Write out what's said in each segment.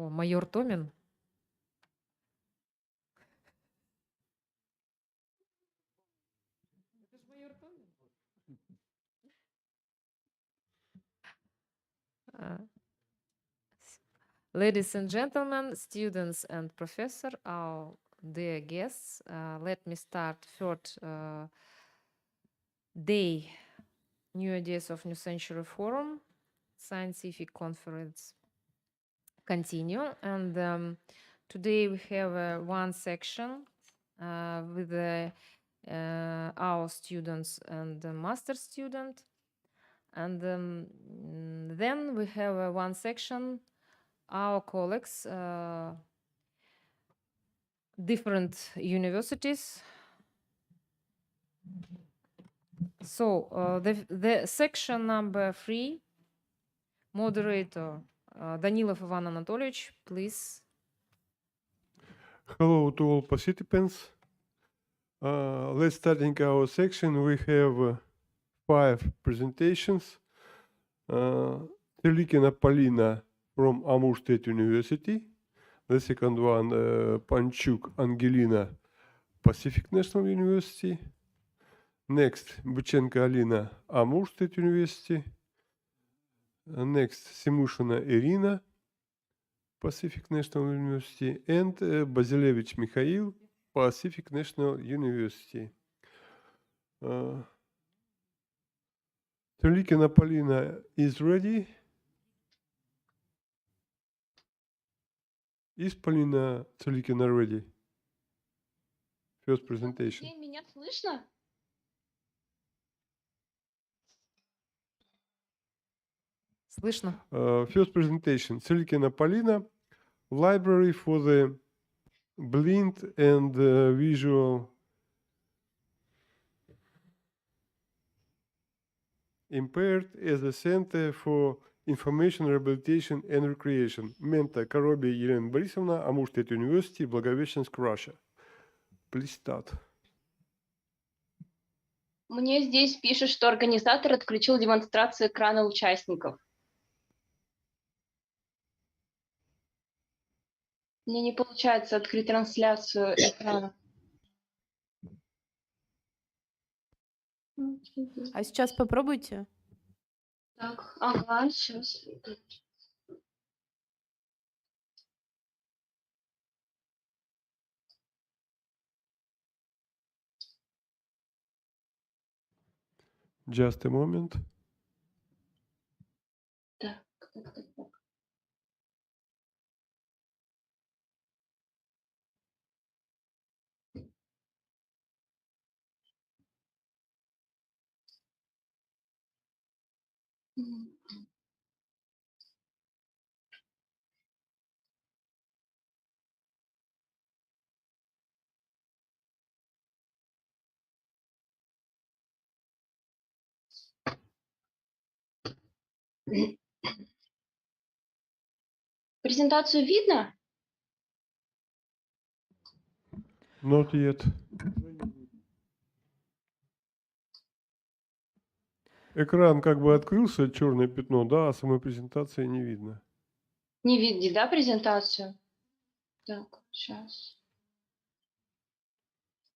О, майор Томин. Ladies and gentlemen, students and professor, our dear guests, let me start third day New Ideas of New Century Forum scientific conference continue. And today we have one section with our students and the master student. And then we have one section, our colleagues, different universities. So the section number 3, moderator Danilov Ivan Anatolyevich, please. Hello to all participants. Let's start in our section. We have 5 presentations. Telikina Polina from Amur State University. The second one, Panchuk Angelina, Pacific National University. Next, Buchenko Alina, Amur State University. Next, Simushina Irina, Pacific National University. And Bazilevich Mikhail, Pacific National University. Telikina Polina is ready. Is Polina Telikina ready? First presentation. Меня слышно? Слышно? First presentation. Telikina Polina, Library for the Blind and Visual Impaired as a Center for Information, Rehabilitation and Recreation. Мента Коробия Елена Борисовна, Амур State University, Благовещенск, Russia. Please start. Мне здесь пишет, что организатор отключил демонстрацию экрана участников. Мне не получается открыть трансляцию экрана. А сейчас попробуйте. Так, ага, сейчас. Just a moment. Так. Презентацию видно? Not yet. Экран как бы открылся, черное пятно, да, а самой презентации не видно. Не видите, да, презентацию? Так, сейчас.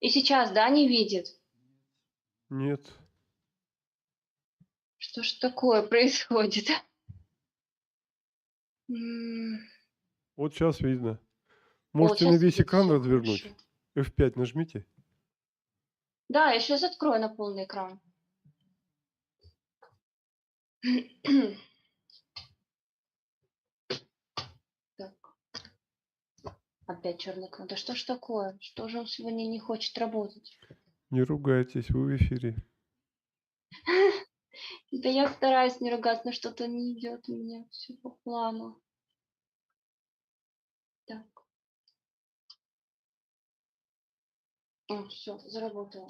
И сейчас, да, не видит? Нет. Что ж такое происходит? Вот сейчас видно. Можете на весь экран развернуть. F5 нажмите. Да, я сейчас открою на полный экран. Так. Опять черный экран. Да что ж такое? Что же он сегодня не хочет работать? Не ругайтесь, вы в эфире. Да я стараюсь не ругаться, но что-то не идет у меня все по плану. Так. Все, заработало.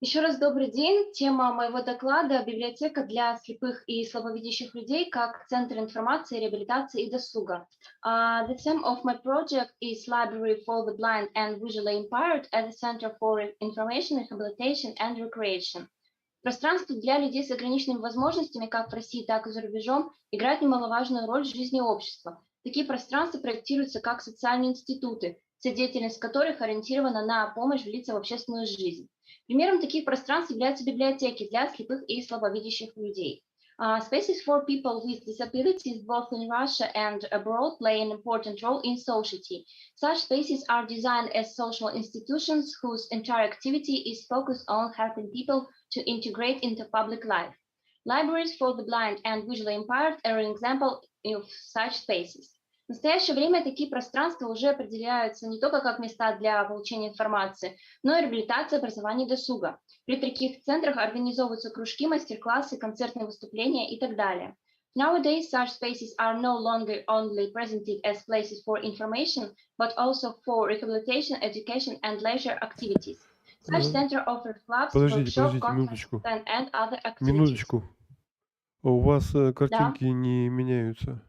Еще раз добрый день. Тема моего доклада – библиотека для слепых и слабовидящих людей как центр информации, реабилитации и досуга. The theme of my project is Library for the Blind and Visually Impaired as a Center for Information, Rehabilitation and Recreation. Пространство для людей с ограниченными возможностями как в России, так и за рубежом играет немаловажную роль в жизни общества. Такие пространства проектируются как социальные институты, вся деятельность которых ориентирована на помощь влиться в общественную жизнь. Примером таких пространств являются библиотеки для слепых и слабовидящих людей. Spaces for people with disabilities both in Russia and abroad play an important role in society. Such spaces are designed as social institutions whose entire activity is focused on helping people to integrate into public life. Libraries for the blind and visually impaired are an example of such spaces. В настоящее время такие пространства уже определяются не только как места для получения информации, но и реабилитации, образования и досуга. При таких центрах организовываются кружки, мастер-классы, концертные выступления и так далее. Nowadays, such spaces are no longer only presented as places for information, but also for rehabilitation, education, and leisure activities. Such center offers clubs, Подождите, workshops, минуточку. conferences, and other activities. Минуточку. У вас Да, картинки не меняются.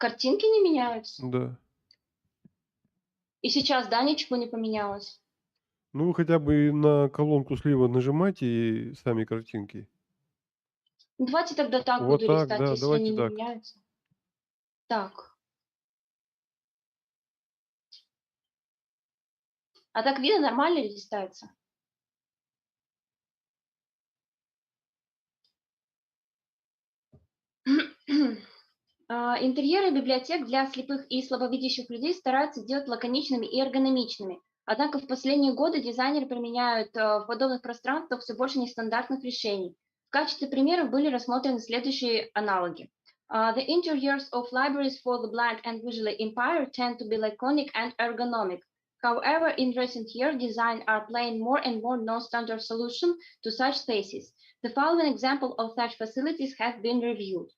картинки не меняются. Да. И сейчас, да, ничего не поменялось. Ну, вы хотя бы на колонку слева нажимайте и сами картинки. Ну, давайте тогда так Вот буду так, листать, да, если давайте они не так. меняются. Так. А так видно, нормально листается? Интерьеры библиотек для слепых и слабовидящих людей стараются сделать лаконичными и эргономичными. Однако в последние годы дизайнеры применяют в подобных пространствах все больше нестандартных решений. В качестве примеров были рассмотрены следующие аналоги. The interiors of libraries for the blind and visually impaired tend to be laconic and ergonomic. However, in recent years, design are playing more and more non-standard solutions to such spaces. The following example of such facilities has been reviewed.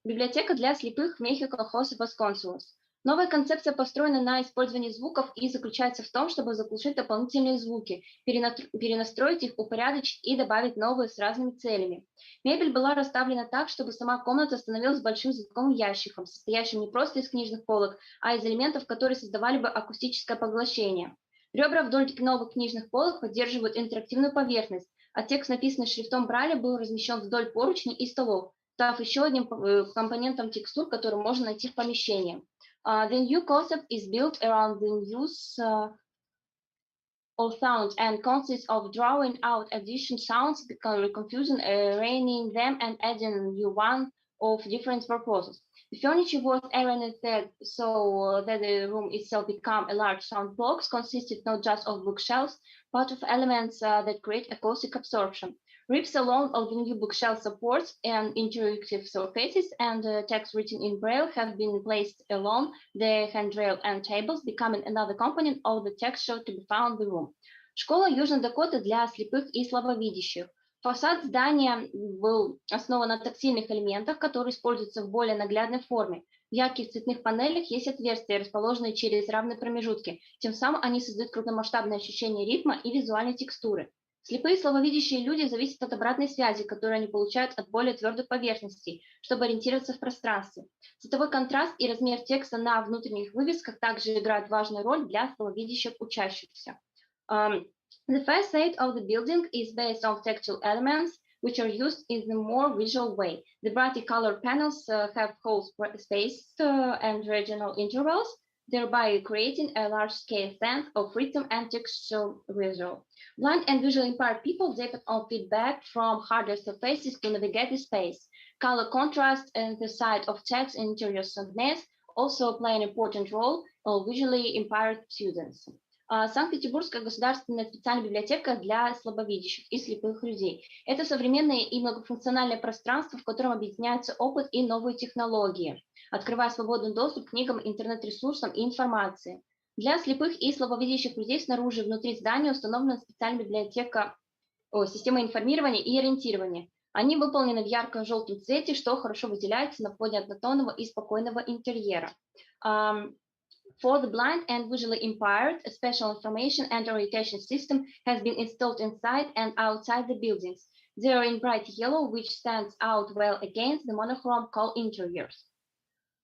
Библиотека для слепых в Мехико, Хосе, Васконсилос. Новая концепция построена на использовании звуков и заключается в том, чтобы заглушить дополнительные звуки, перенастроить их, упорядочить и добавить новые с разными целями. Мебель была расставлена так, чтобы сама комната становилась большим звуковым ящиком, состоящим не просто из книжных полок, а из элементов, которые создавали бы акустическое поглощение. Ребра вдоль новых книжных полок поддерживают интерактивную поверхность, а текст, написанный шрифтом Брайля, был размещен вдоль поручней и столов, став еще одним компонентом текстур, который можно найти в помещении. The new concept is built around the use of sounds and consists of drawing out additional sounds, confusing, arranging them, and adding new one of different purposes. The furniture was arranged so that the room itself became a large sound box, consisted not just of bookshelves, but of elements that create acoustic absorption. Ribs along of the new bookshelf supports and interactive surfaces and text written in Braille have been placed along the handrail and tables, becoming another component of the texture to be found in the room. Школа Южной Дакоты для слепых и слабовидящих. Фасад здания был основан на тактильных элементах, которые используются в более наглядной форме. В ярких цветных панелях есть отверстия, расположенные через равные промежутки. Тем самым они создают крупномасштабное ощущение ритма и визуальной текстуры. Слепые и слабовидящие люди зависят от обратной связи, которую они получают от более твердых поверхностей, чтобы ориентироваться в пространстве. Цветовой контраст и размер текста на внутренних вывесках также играют важную роль для слабовидящих учащихся. The facade of the building is based on textual elements, which are used in the more visual way. The brightly colored panels have whole space and regional intervals, thereby creating a large-scale sense of rhythm and textual visual. Blind and visually impaired people depend on feedback from harder surfaces to navigate the space. Color contrast and the sight of text and interior softness also play an important role of visually impaired students. Санкт-Петербургская государственная специальная библиотека для слабовидящих и слепых людей. Это современное и многофункциональное пространство, в котором объединяются опыт и новые технологии, открывая свободный доступ к книгам, интернет-ресурсам и информации. Для слепых и слабовидящих людей снаружи и внутри здания установлена специальная система информирования и ориентирования. Они выполнены в ярко-желтом цвете, что хорошо выделяется на фоне однотонного и спокойного интерьера. For the blind and visually impaired, a special information and orientation system has been installed inside and outside the buildings. They are in bright yellow, which stands out well against the monochrome called interiors.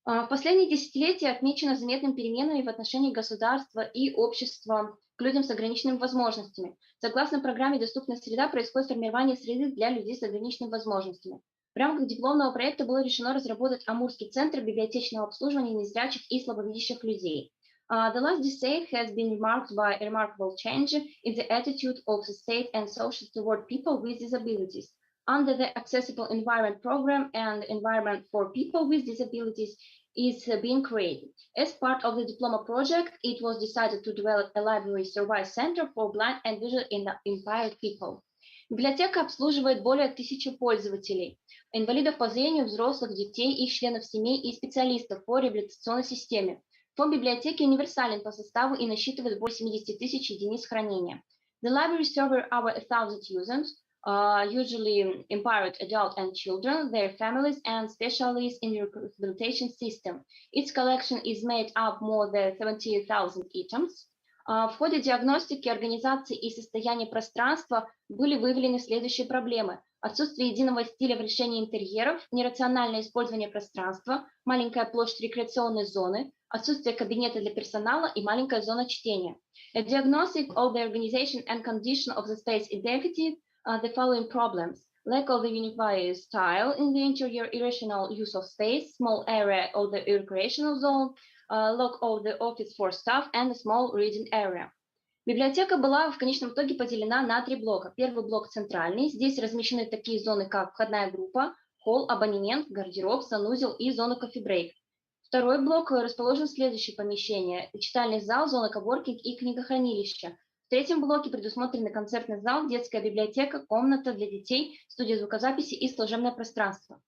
В последние десятилетия отмечено заметными переменами в отношении государства и общества к людям с ограниченными возможностями. Согласно программе «Доступная среда» происходит формирование среды для людей с ограниченными возможностями. В рамках дипломного проекта было решено разработать Амурский центр библиотечного обслуживания незрячих и слабовидящих людей. The last decade has been marked by a remarkable change in the attitude of the state and society toward people with disabilities. Under the Accessible Environment Program, and Environment for People with Disabilities is being created. As part of the diploma project, it was decided to develop a library service center for blind and visually impaired people. Библиотека обслуживает более 1000 пользователей, инвалидов по зрению, взрослых, детей, их членов семей и специалистов по реабилитационной системе. Фонд библиотеки универсален по составу и насчитывает более 70 000 единиц хранения. The library serves over 1000 users, usually impaired adults and children, their families, and specialists in the rehabilitation system. Its collection is made up more than 70,000 items. В ходе диагностики, организации и состояния пространства были выявлены следующие проблемы. Отсутствие единого стиля в решении интерьеров, нерациональное использование пространства, маленькая площадь рекреационной зоны, отсутствие кабинета для персонала и маленькая зона чтения. A diagnostic of the organization and condition of the space identified the following problems: lack of the unified style in the interior, irrational use of space, small area of the recreational zone, lack of the office for staff, and a small reading area. Библиотека была в конечном итоге поделена на 3 блока. Первый блок центральный. Здесь размещены такие зоны, как входная группа, холл, абонемент, гардероб, санузел и зона кофе-брейк. Второй блок расположен в следующих помещениях: читальный зал, зона коворкинг и книгохранилище. В третьем блоке предусмотрены концертный зал, детская библиотека, комната для детей, студия звукозаписи и служебное пространство.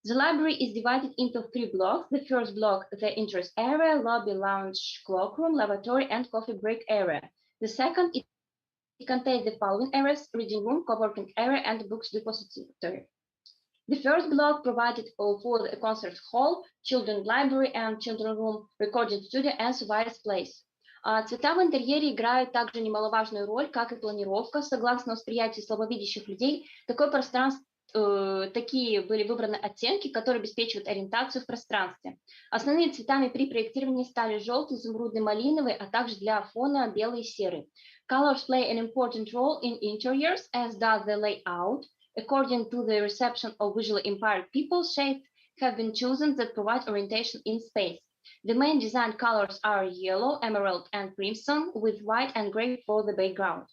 The library is divided into 3 blocks. The first block, the interest area, lobby, lounge, cloakroom, lavatory, and coffee break area. The second, it contains the following areas: reading room, co-working area, and books depository. The first block provided for the concert hall, children's library and children's room, recording studio, and service place. Цвета в интерьере играют также немаловажную роль, как и планировка. Согласно восприятию слабовидящих людей, такие были выбраны оттенки, которые обеспечивают ориентацию в пространстве. Основными цветами при проектировании стали желтый, изумрудный, малиновый, а также для фона белый и серый. Colors play an important role in interiors, as does the layout. According to the reception of visually impaired people, shades have been chosen that provide orientation in space. The main design colors are yellow, emerald, and crimson, with white and gray for the background.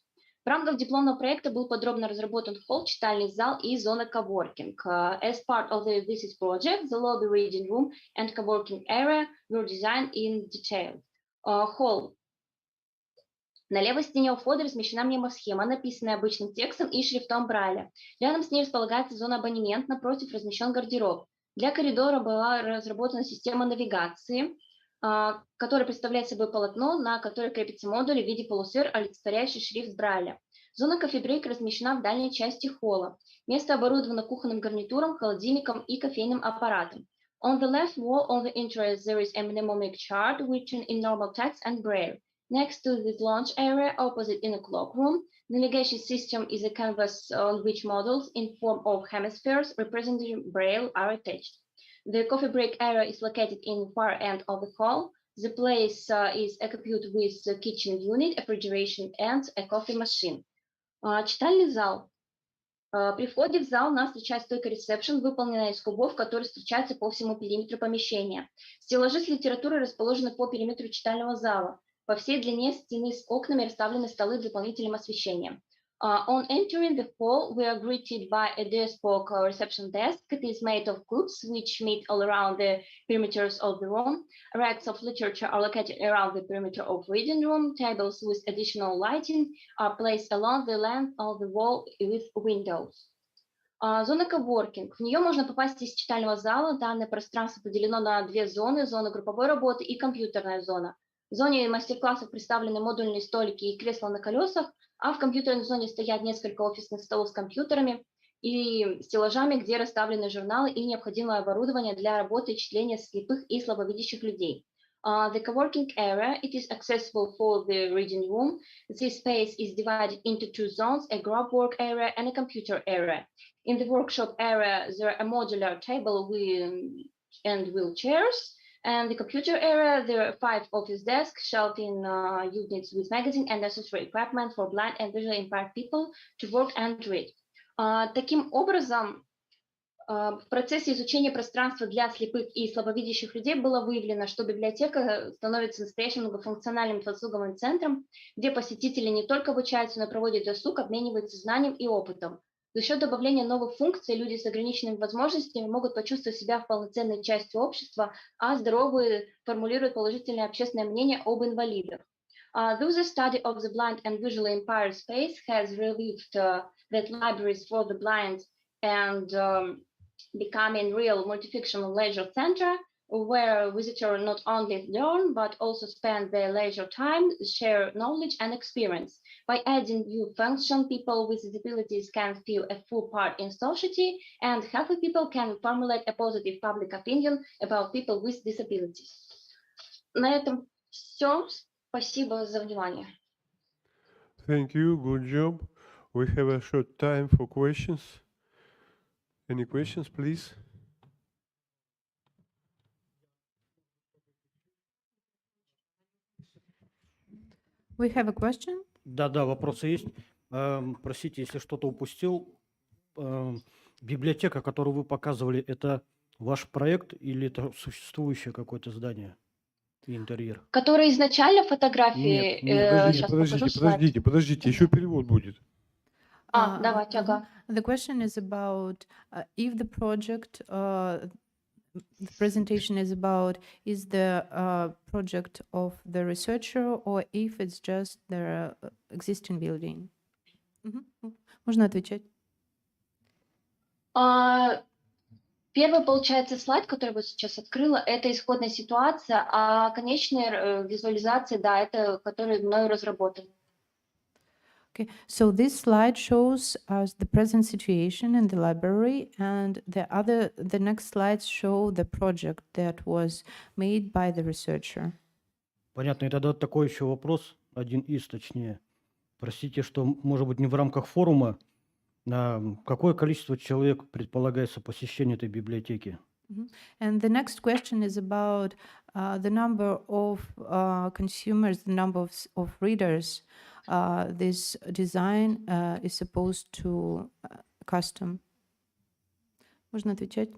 В рамках дипломного проекта был подробно разработан холл, читальный зал и зона коворкинг. As part of the thesis project, the lobby, reading room, and coworking area were designed in detail. Холл. На левой стене у входа размещена мnemосхема, написанная обычным текстом и шрифтом Брайля. Рядом с ней располагается зона абонемент, напротив размещен гардероб. Для коридора была разработана система навигации, которая представляет собой полотно, на которое крепится модуль в виде полусфер, олицетворяющий шрифт Брайля. Зона кофе-брейк размещена в дальней части холла. Место оборудовано кухонным гарнитуром, холодильником и кофейным аппаратом. On the left wall on the entrance there is a mnemonic chart written in normal text and Braille. Next to the lounge area, opposite in a cloakroom, the navigation system is a canvas on which models in form of hemispheres representing Braille are attached. The coffee break area is located in the far end of the hall. The place is equipped with a kitchen unit, refrigeration, and a coffee machine. Читальный зал. При входе в зал нас встречает стойка ресепшн, выполненная из кубов, которые встречаются по всему периметру помещения. Стеллажи с литературой расположены по периметру читального зала. По всей длине стены с окнами расставлены столы с дополнительным освещением. On entering the hall, we are greeted by a bespoke reception desk. It is made of cubes which meet all around the perimeters of the room. Racks of literature are located around the perimeter of reading room. Tables with additional lighting are placed along the length of the wall with windows. Зона коворкинг. В нее можно попасть из читального зала. Данное пространство поделено на 2 зоны: зона групповой работы и компьютерная зона. В зоне мастер-классов представлены модульные столики и кресла на колесах, а в компьютерной зоне стоят несколько офисных столов с компьютерами и стеллажами, где расставлены журналы и необходимое оборудование для работы и чтения слепых и слабовидящих людей. The coworking area, it is accessible for the reading room. This space is divided into 2 zones, a group work area and a computer area. In the workshop area, there are a modular table and wheelchairs. And the computer area, there are 5 office desks, shelving units with magazine and necessary equipment for blind and visually impaired people to work and read. Таким образом, В процессе изучения пространства для слепых и слабовидящих людей было выявлено, что библиотека становится настоящим многофункциональным досуговым центром, где посетители не только обучаются, но и проводят досуг, обмениваются знанием и опытом. За счет добавления новых функций люди с ограниченными возможностями могут почувствовать себя в полноценной частью общества, а здоровые формулируют положительное общественное мнение об инвалидах. Thus, the study of the blind and visually impaired space has revealed that libraries for the blind and becoming real multifunctional leisure center where visitors not only learn but also spend their leisure time, share knowledge and experience. By adding new function, people with disabilities can feel a full part in society, and healthy people can formulate a positive public opinion about people with disabilities. На этом все. Спасибо за внимание. Thank you. Good job. We have a short time for questions. Any questions, please? We have a question. Да, вопросы есть. Простите, если что-то упустил. Библиотека, которую вы показывали, это ваш проект или это существующее какое-то здание и интерьер? Которые изначально фотографии... Нет, сейчас покажу слайд. Подождите, еще перевод будет. Давайте, ага. The question is about if the project, the presentation is about, is the project of the researcher or if it's just the existing building. Можно отвечать. Первый, получается, слайд, который вот сейчас открыла, это исходная ситуация, а конечные визуализации, да, это которые мною разработаны. Okay, so this slide shows us the present situation in the library, and the next slides show the project that was made by the researcher. Понятно. И тогда такой еще вопрос, один из, точнее. Простите, что, может быть, не в рамках форума. Какое количество человек предполагается посещение этой библиотеки? And the next question is about the number of consumers, the number of readers this design is supposed to custom. Можно отвечать?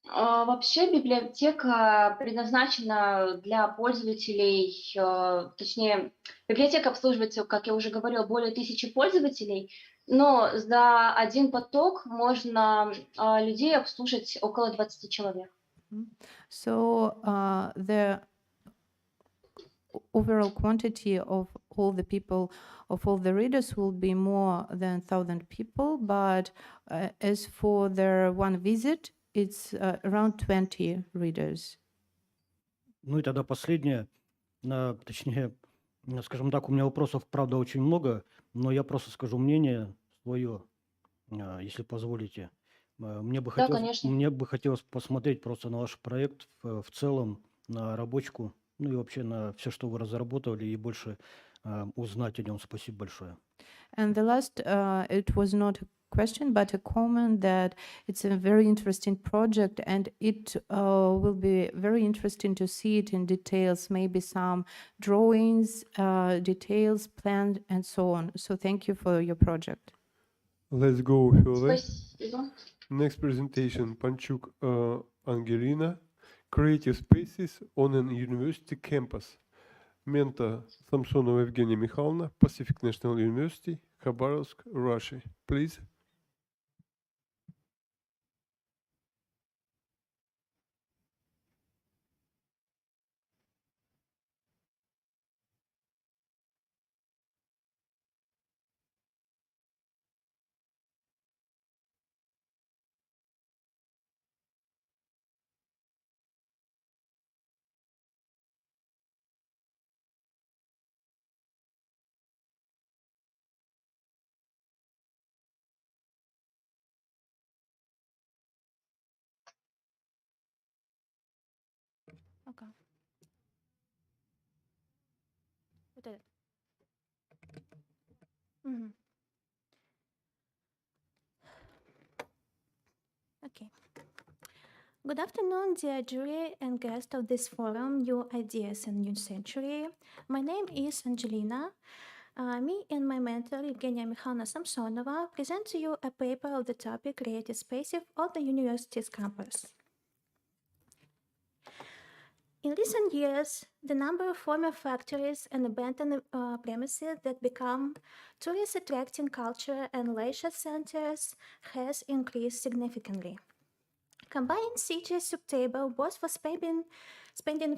Вообще библиотека предназначена для пользователей, точнее, библиотека обслуживает, как я уже говорила, более 1000 пользователей, но за один поток можно людей обслужить около 20 человек. So the overall quantity of all the people, of all the readers will be more than 1000 people, but as for the one visit, it's around 20 readers. Ну и тогда последнее, точнее, скажем так, у меня вопросов, правда, очень много, но я просто скажу мнение свое, если позволите. Мне бы хотелось посмотреть просто на ваш проект в целом, на рабочку, ну и вообще на все, что вы разработали, и больше узнать о нем. Спасибо большое. And the last, it was not a question, but a comment that it's a very interesting project, and it will be very interesting to see it in details, maybe some drawings, details, plans, and so on. So thank you for your project. Let's go further. Спасибо. Next presentation, Panchuk Angelina, Creative Spaces on an University Campus. Menta Samsonova Evgenia Mikhailovna, Pacific National University, Khabarovsk, Russia. Please. Okay. Вот это. Okay. Good afternoon, dear jury and guests of this forum, New Ideas and New Century. My name is Angelina. Me and my mentor, Evgenia Mikhailovna Samsonova, present to you a paper of the topic Creative Spaces on the university's campus. In recent years, the number of former factories and abandoned premises that become tourist-attracting culture and leisure centers has increased significantly. Combining cities suitable both for spending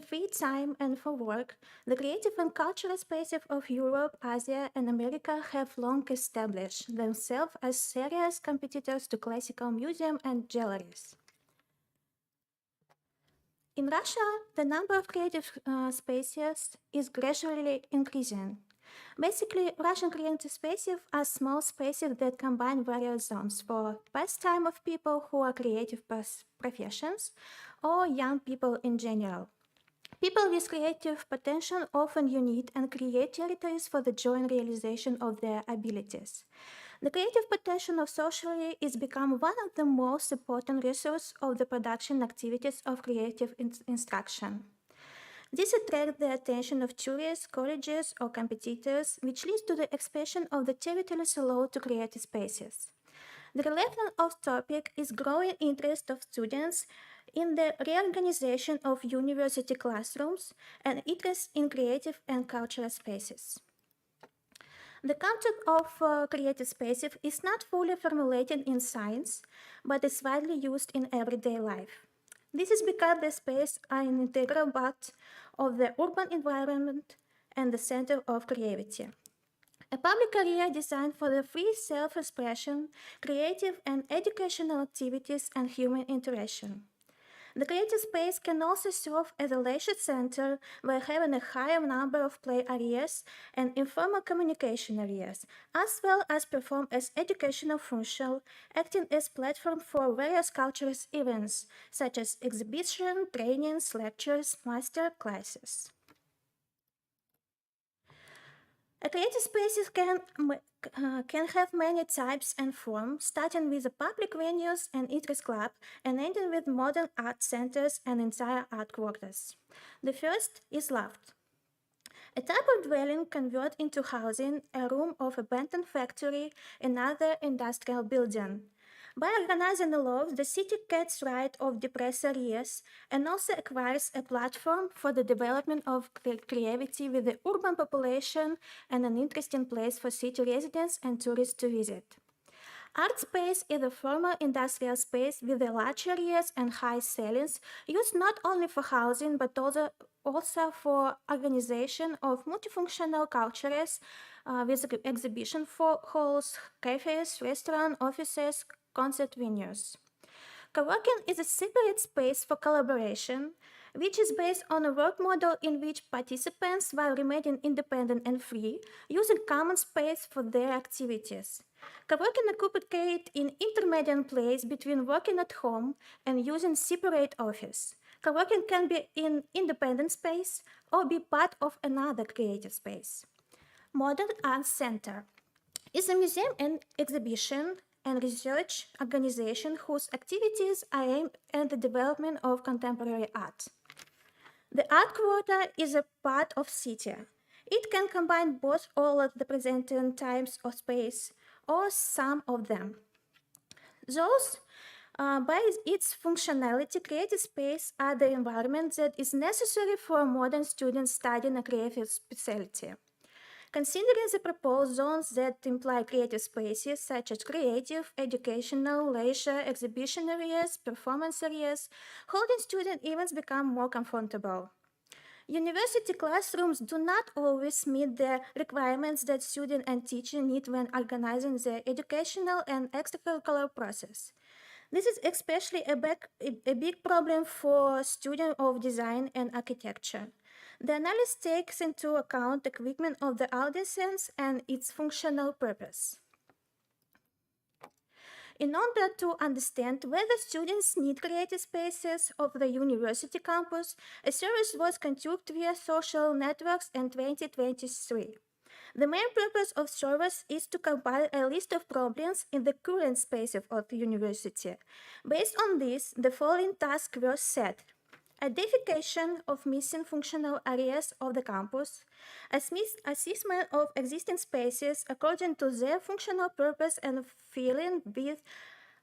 free time and for work, the creative and cultural spaces of Europe, Asia, and America have long established themselves as serious competitors to classical museums and galleries. In Russia, the number of creative spaces is gradually increasing. Basically, Russian creative spaces are small spaces that combine various zones for pastime of people who are creative professions or young people in general. People with creative potential often unite and create territories for the joint realization of their abilities. The creative potential of society is become one of the most important resources of the production activities of creative instruction. This attracts the attention of tourists, colleges, or competitors, which leads to the expansion of the territories allowed to creative spaces. The relevance of topic is growing interest of students in the reorganization of university classrooms and interest in creative and cultural spaces. The concept of creative spaces is not fully formulated in science, but is widely used in everyday life. This is because the spaces are an integral part of the urban environment and the center of creativity. A public area designed for the free self-expression, creative and educational activities, and human interaction. The creative space can also serve as a leisure center by having a higher number of play areas and informal communication areas, as well as perform as educational function, acting as platform for various cultural events, such as exhibition, trainings, lectures, master classes. A creative spaces can have many types and forms, starting with the public venues and interest club, and ending with modern art centers and entire art quarters. The first is loft. A type of dwelling converted into housing, a room of abandoned factory, another industrial building. By organizing the loft, the city gets rid of depressed areas and also acquires a platform for the development of creativity with the urban population and an interesting place for city residents and tourists to visit. Art space is a formal industrial space with the large areas and high ceilings, used not only for housing but also for organization of multifunctional cultures with exhibition halls, cafes, restaurants, offices, concert venues. Co-working is a separate space for collaboration, which is based on a work model in which participants, while remaining independent and free, use a common space for their activities. Co-working occupies an intermediate place between working at home and using separate office. Co-working can be in independent space or be part of another creative space. Modern Art Center is a museum and exhibition and research organization whose activities are aimed at the development of contemporary art. The art quarter is a part of city. It can combine both all of the presenting types of space or some of them. Those, by its functionality, creative space are the environment that is necessary for modern students studying a creative specialty. Considering the proposed zones that imply creative spaces such as creative, educational, leisure, exhibition areas, performance areas, holding student events become more comfortable. University classrooms do not always meet the requirements that students and teachers need when organizing their educational and extracurricular process. This is especially a big problem for students of design and architecture. The analysis takes into account the equipment of the audience and its functional purpose. In order to understand whether students need creative spaces of the university campus, a survey was conducted via social networks in 2023. The main purpose of surveys is to compile a list of problems in the current space of the university. Based on this, the following tasks were set. identification of missing functional areas of the campus, assessment of existing spaces according to their functional purpose and filling with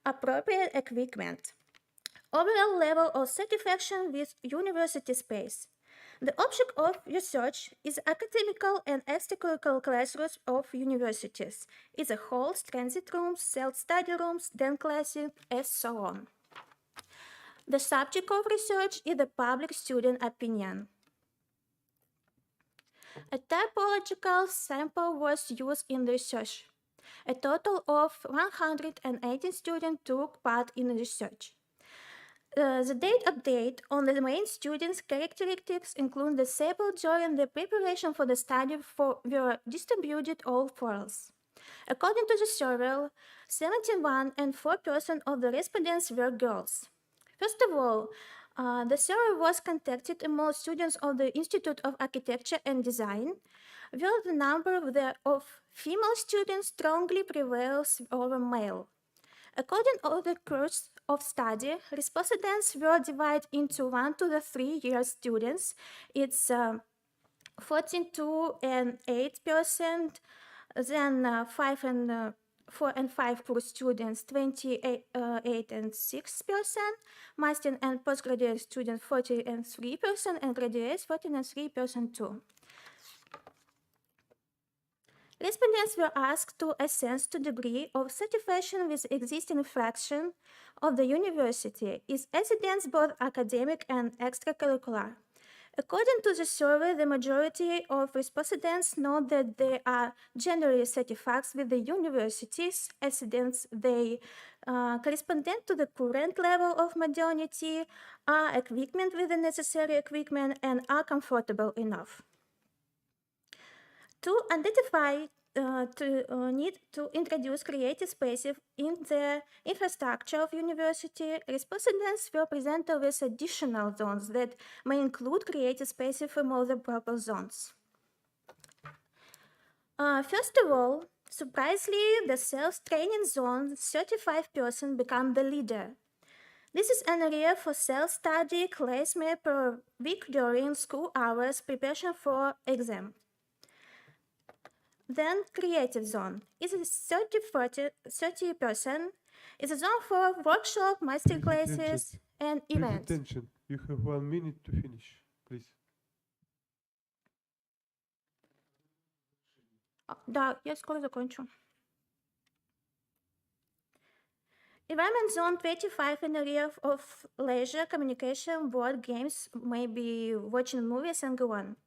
appropriate equipment, overall level of satisfaction with university space. The object of research is academical and extracurricular classrooms of universities, is a halls, transit rooms, self-study rooms, then classes, and so on. The subject of research is the public student opinion. A typological sample was used in the research. A total of 118 students took part in the research. The date update on the main students' characteristics, including the sample during the preparation for the study, were distributed all false. According to the survey, 71.4% of the respondents were girls. First of all, the survey was conducted among students of the Institute of Architecture and Design, where the number of female students strongly prevails over male. According to the course of study, respondents were divided into 1 to the 3 year students. It's 14.2% and 8%, then 4 and 5 course students 28 and 6%, master and postgraduate students 40 and 3%, and graduates 14 and 3% too. Respondents were asked to assess the degree of satisfaction with existing fraction of the university, its residents both academic and extracurricular. According to the survey, the majority of respondents note that they are generally satisfied with the university's residents. They correspond to the current level of modernity, are equipped with the necessary equipment, and are comfortable enough. To identify need to introduce creative spaces in the infrastructure of university, respondents were presented with additional zones that may include creative spaces from all the proper zones. First of all, surprisingly, the self-training zone, 35% become the leader. This is an area for self-study, classmates per week during school hours, preparation for exam. Then creative zone is 30%. It's a zone for workshop, master classes, and Please events. attention. You have 1 minute to finish, please. Да, я скоро закончу. Environment zone 25 in the area of leisure, communication, board games, maybe watching movies and go on.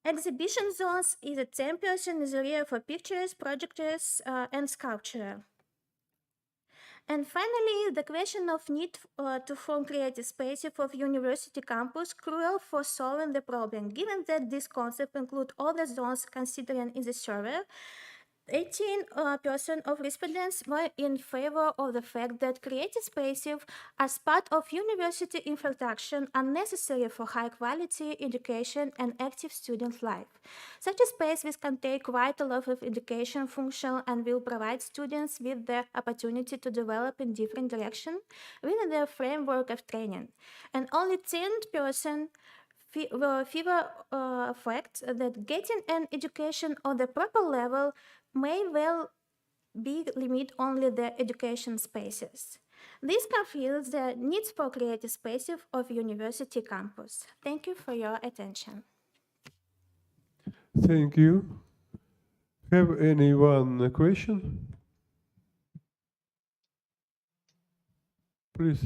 Exhibition zones is a 10% is area for pictures, projectors, and sculpture. And finally, the question of need to form creative spaces of university campus crucial for solving the problem. Given that this concept includes all the zones considered in the survey, 18% of respondents were in favor of the fact that creative spaces as part of university infrastructure are necessary for high-quality education and active student life. Such a space will contain quite a lot of education function and will provide students with the opportunity to develop in different directions within their framework of training. And only 10% favor fact that getting an education on the proper level may well be limit only the education spaces. This confirms the needs for creative spaces of university campus. Thank you for your attention. Thank you. Have anyone a question? Please.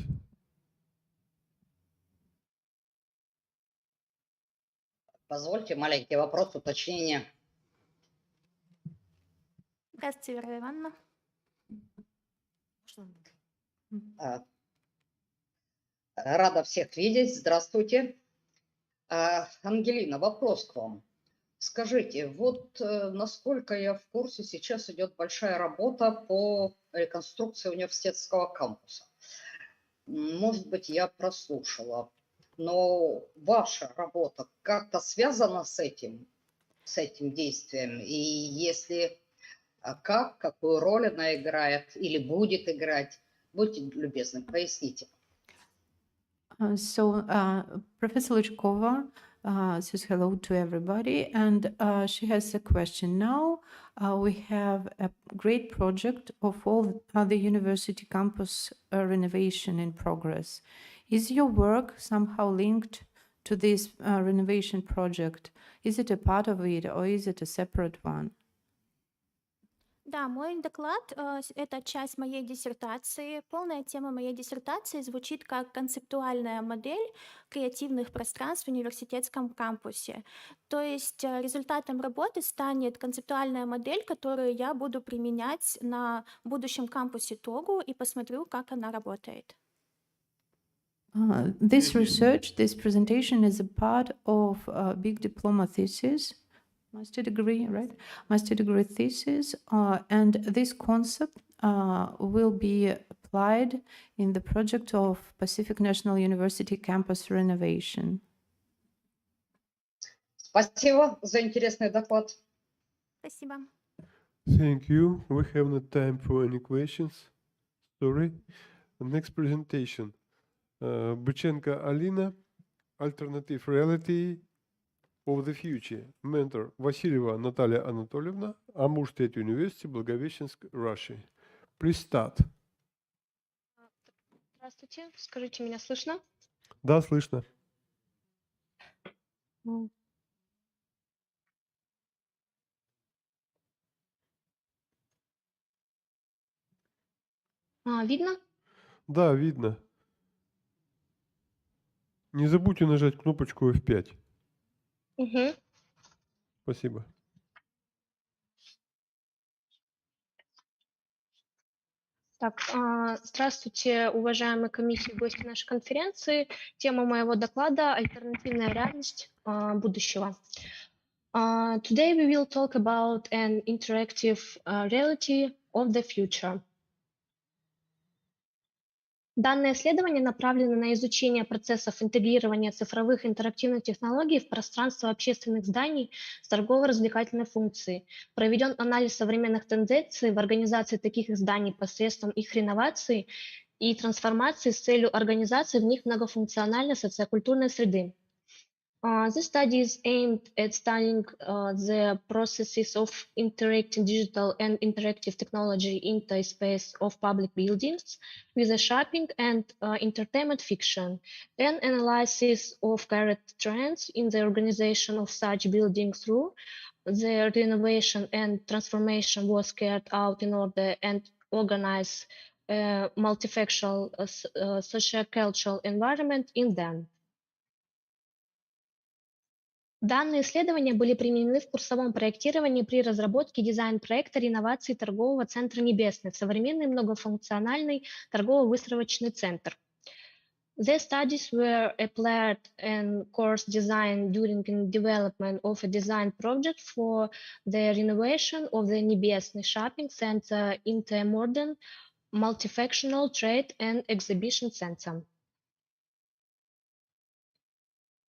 Позвольте маленький вопрос, уточнение. Здравствуйте, Вера Ивановна. Рада всех видеть. Здравствуйте. Ангелина, вопрос к вам. Скажите, вот насколько я в курсе, сейчас идет большая работа по реконструкции университетского кампуса. Может быть, я прослушала, но ваша работа как-то связана с этим действием? И если какую роль она играет или будет играть? Будьте любезны, поясните. Professor Luchkova says hello to everybody, and she has a question. Now we have a great project of all the university campus renovation in progress. Is your work somehow linked to this renovation project? Is it a part of it, or is it a separate one? Да, мой доклад это часть моей диссертации. Полная тема моей диссертации звучит как концептуальная модель креативных пространств в университетском кампусе. То есть результатом работы станет концептуальная модель, которую я буду применять на будущем кампусе ТОГУ и посмотрю, как она работает. This research, this presentation is a part of a big diploma thesis, master degree, right? Master degree thesis, and this concept will be applied in the project of Pacific National University campus renovation. Спасибо за интересный доклад. Спасибо. Thank you. We have no time for any questions. Sorry. Next presentation. Быченко Алина, Alternative Reality of the Future. Mentor Васильева Наталья Анатольевна, Амур State University, Благовещенск, Russia. Please start. Здравствуйте, скажите, меня слышно? Да, слышно. Видно? Да, видно. Не забудьте нажать кнопочку F5. Угу. Спасибо. Так, здравствуйте, уважаемые комиссии, гости нашей конференции. Тема моего доклада — альтернативная реальность будущего. Today we will talk about an interactive reality of the future. Данное исследование направлено на изучение процессов интегрирования цифровых интерактивных технологий в пространство общественных зданий с торгово-развлекательной функцией. Проведен анализ современных тенденций в организации таких зданий посредством их реновации и трансформации с целью организации в них многофункциональной социокультурной среды. This study is aimed at studying the processes of integrating digital and interactive technology into a space of public buildings with a shopping and entertainment fiction, and analysis of current trends in the organization of such buildings through their renovation and transformation was carried out in order and organize a multifactorial socio-cultural environment in them. Данные исследования были применены в курсовом проектировании при разработке дизайн-проекта реновации торгового центра «Небесный» в современный многофункциональный торгово-выставочный центр. The studies were applied in course design during the development of a design project for the renovation of the Небесный shopping center into a modern multifactional trade and exhibition center.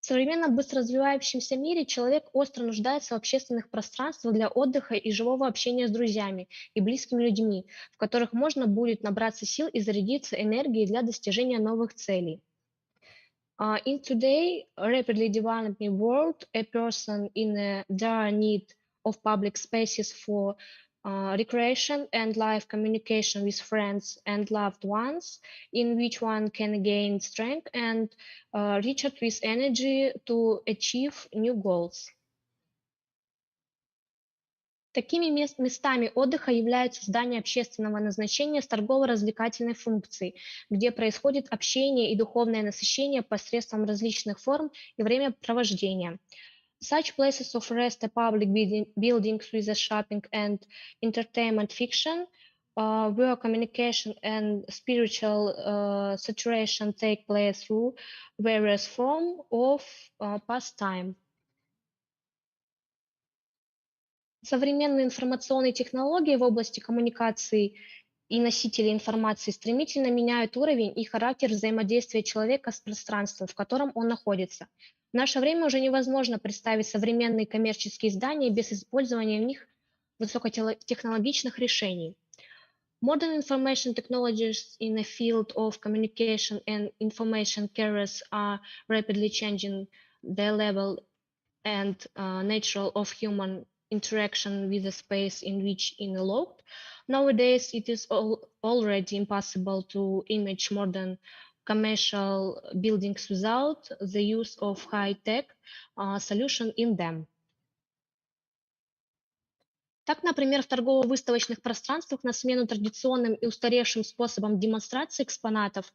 В современном быстро развивающемся мире человек остро нуждается в общественных пространствах для отдыха и живого общения с друзьями и близкими людьми, в которых можно будет набраться сил и зарядиться энергией для достижения новых целей. In today rapidly developing world, a person in a dire need of public spaces for recreation and live communication with friends and loved ones, in which one can gain strength and recharge with energy to achieve new goals. Такими местами отдыха являются здания общественного назначения с торгово-развлекательной функцией, где происходит общение и духовное насыщение посредством различных форм и времяпровождения. Such places of rest are public buildings with a shopping and entertainment fiction, where communication and spiritual saturation take place through various forms of pastime. Современные информационные технологии в области коммуникации и носителей информации стремительно меняют уровень и характер взаимодействия человека с пространством, в котором он находится. В наше время уже невозможно представить современные коммерческие здания без использования в них высокотехнологичных решений. Modern information technologies in the field of communication and information carriers are rapidly changing the level and nature of human interaction with the space in which it allowed. Nowadays, it is already impossible to image modern commercial buildings without the use of high-tech solution in them. Так, например, в торгово-выставочных пространствах на смену традиционным и устаревшим способам демонстрации экспонатов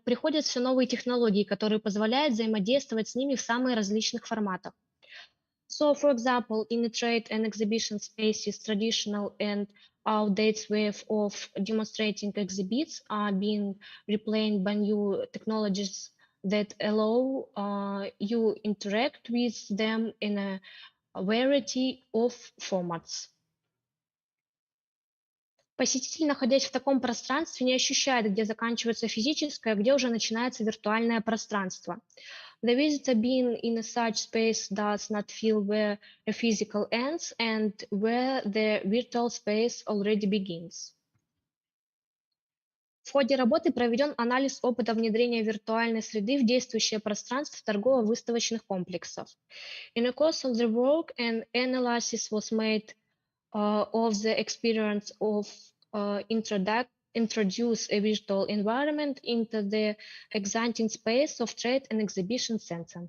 приходят все новые технологии, которые позволяют взаимодействовать с ними в самых различных форматах. So, for example, in the trade and exhibition spaces, traditional and outdated way of demonstrating exhibits are being replaced by new technologies that allow you interact with them in a variety of formats. Посетитель, находясь в таком пространстве, не ощущает, где заканчивается физическое, где уже начинается виртуальное пространство. The visitor being in a such space does not feel where a physical ends and where the virtual space already begins. В ходе работы проведен анализ опыта внедрения виртуальной среды в действующее пространство торгово-выставочных комплексов. In the course of the work, an analysis was made of the experience of introduce a virtual environment into the existing space of trade and exhibition center.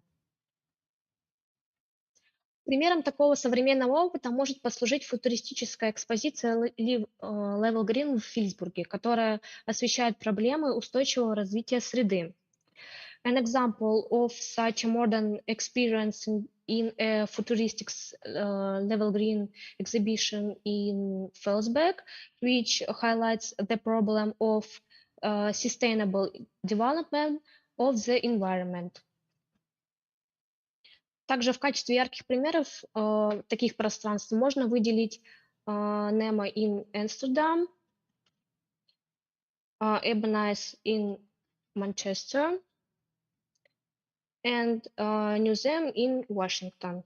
Примером такого современного опыта может послужить футуристическая экспозиция Level Green в Филсбурге, которая освещает проблемы устойчивого развития среды. An example of such a modern experience in a futuristic Level Green exhibition in Felsberg, which highlights the problem of sustainable development of the environment. Также в качестве ярких примеров таких пространств можно выделить NEMA in Amsterdam, Ebonize in Manchester, and Museum in Washington.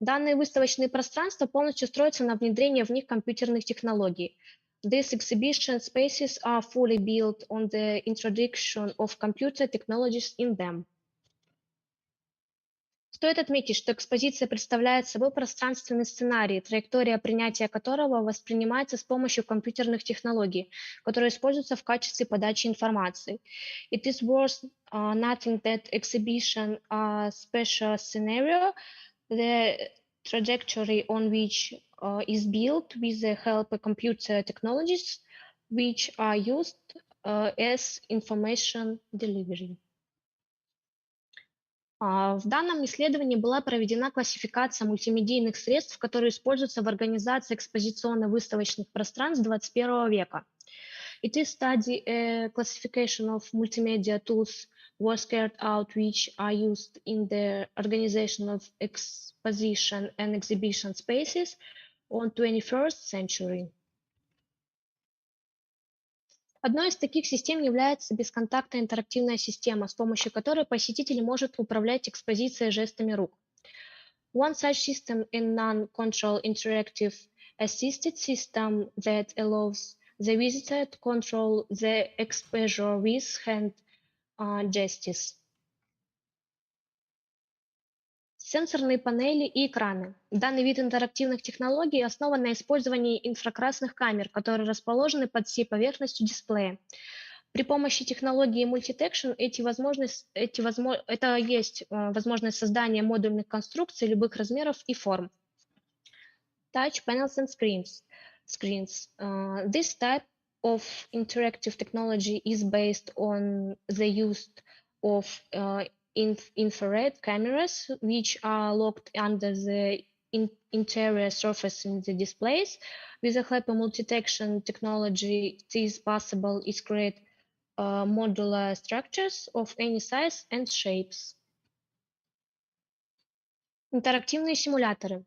Данные выставочные пространства полностью строятся на внедрении в них компьютерных технологий. These exhibition spaces are fully built on the introduction of computer technologies in them. Стоит отметить, что экспозиция представляет собой пространственный сценарий, траектория принятия которого воспринимается с помощью компьютерных технологий, которые используются в качестве подачи информации. It is worth noting that exhibition special scenario, the trajectory on which is built with the help of computer technologies, which are used as information delivery. В данном исследовании была проведена классификация мультимедийных средств, которые используются в организации экспозиционно-выставочных пространств 21 века. It is study a classification of multimedia tools was carried out which are used in the organization of exposition and exhibition spaces on 21st century. Одной из таких систем является бесконтактная интерактивная система, с помощью которой посетитель может управлять экспозицией жестами рук. One such system is non-control interactive assisted system that allows the visitor to control the exposure with hand gestures. Сенсорные панели и экраны. Данный вид интерактивных технологий основан на использовании инфракрасных камер, которые расположены под всей поверхностью дисплея. При помощи технологии Multidetection это есть возможность создания модульных конструкций любых размеров и форм. Touch panels and screens. This type of interactive technology is based on the use of infrared cameras, which are locked under the interior surface in the displays. With the help of multi-detection technology, it is possible to create modular structures of any size and shapes. Интерактивные симуляторы.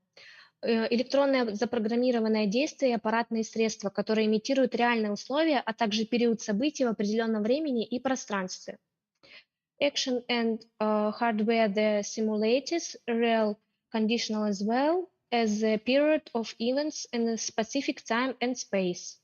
Электронное запрограммированное действие и аппаратные средства, которые имитируют реальные условия, а также период событий в определенном времени и пространстве. Action and hardware that simulates real conditions as well as the period of events in a specific time and space.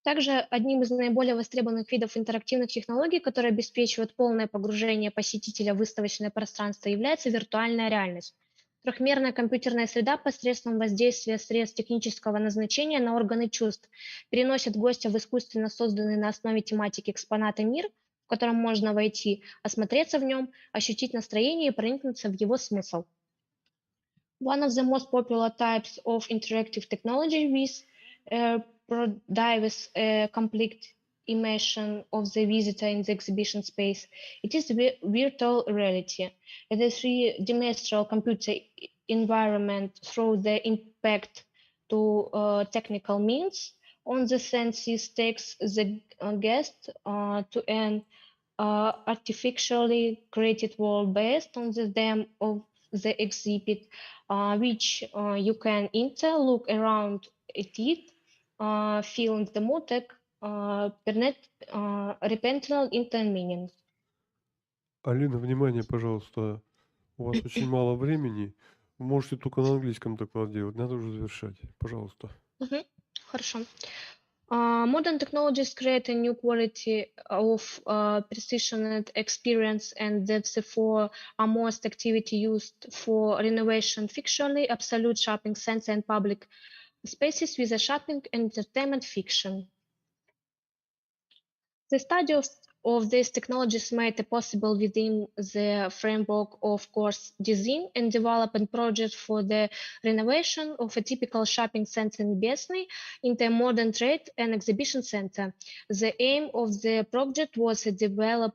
Также одним из наиболее востребованных видов интерактивных технологий, которые обеспечивают полное погружение посетителя в выставочное пространство, является виртуальная реальность. Трехмерная компьютерная среда посредством воздействия средств технического назначения на органы чувств переносит гостя в искусственно созданный на основе тематики экспоната мир, в котором можно войти, осмотреться в нем, ощутить настроение и проникнуться в его смысл. One of the most popular types of interactive technology with produces a complete immersion of the visitor in the exhibition space. It is virtual reality. The three-dimensional computer environment through the impact to technical means on the senses takes the guest to an artificially created world based on the theme of the exhibit, which you can enter, look around at it, feel the motek, repentinal intermeaning. Алина, внимание, пожалуйста. У вас очень мало времени. Вы можете только на английском доклад делать. Надо уже завершать. Пожалуйста. Хорошо. Modern technologies create a new quality of precision and experience, and therefore are most activity used for renovation fictionally, absolute shopping center and public spaces with a shopping and entertainment fiction. The study of these technologies made it possible within the framework of course design and development project for the renovation of a typical shopping center in Besny into a modern trade and exhibition center. The aim of the project was to develop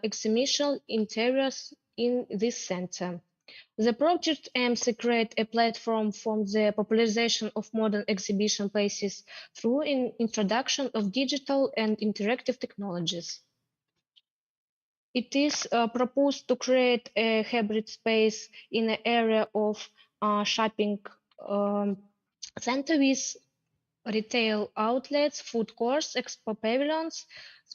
exhibition interiors in this center. The project aims to create a platform for the popularization of modern exhibition places through an introduction of digital and interactive technologies. It is proposed to create a hybrid space in an area of shopping center with retail outlets, food courts, expo pavilions,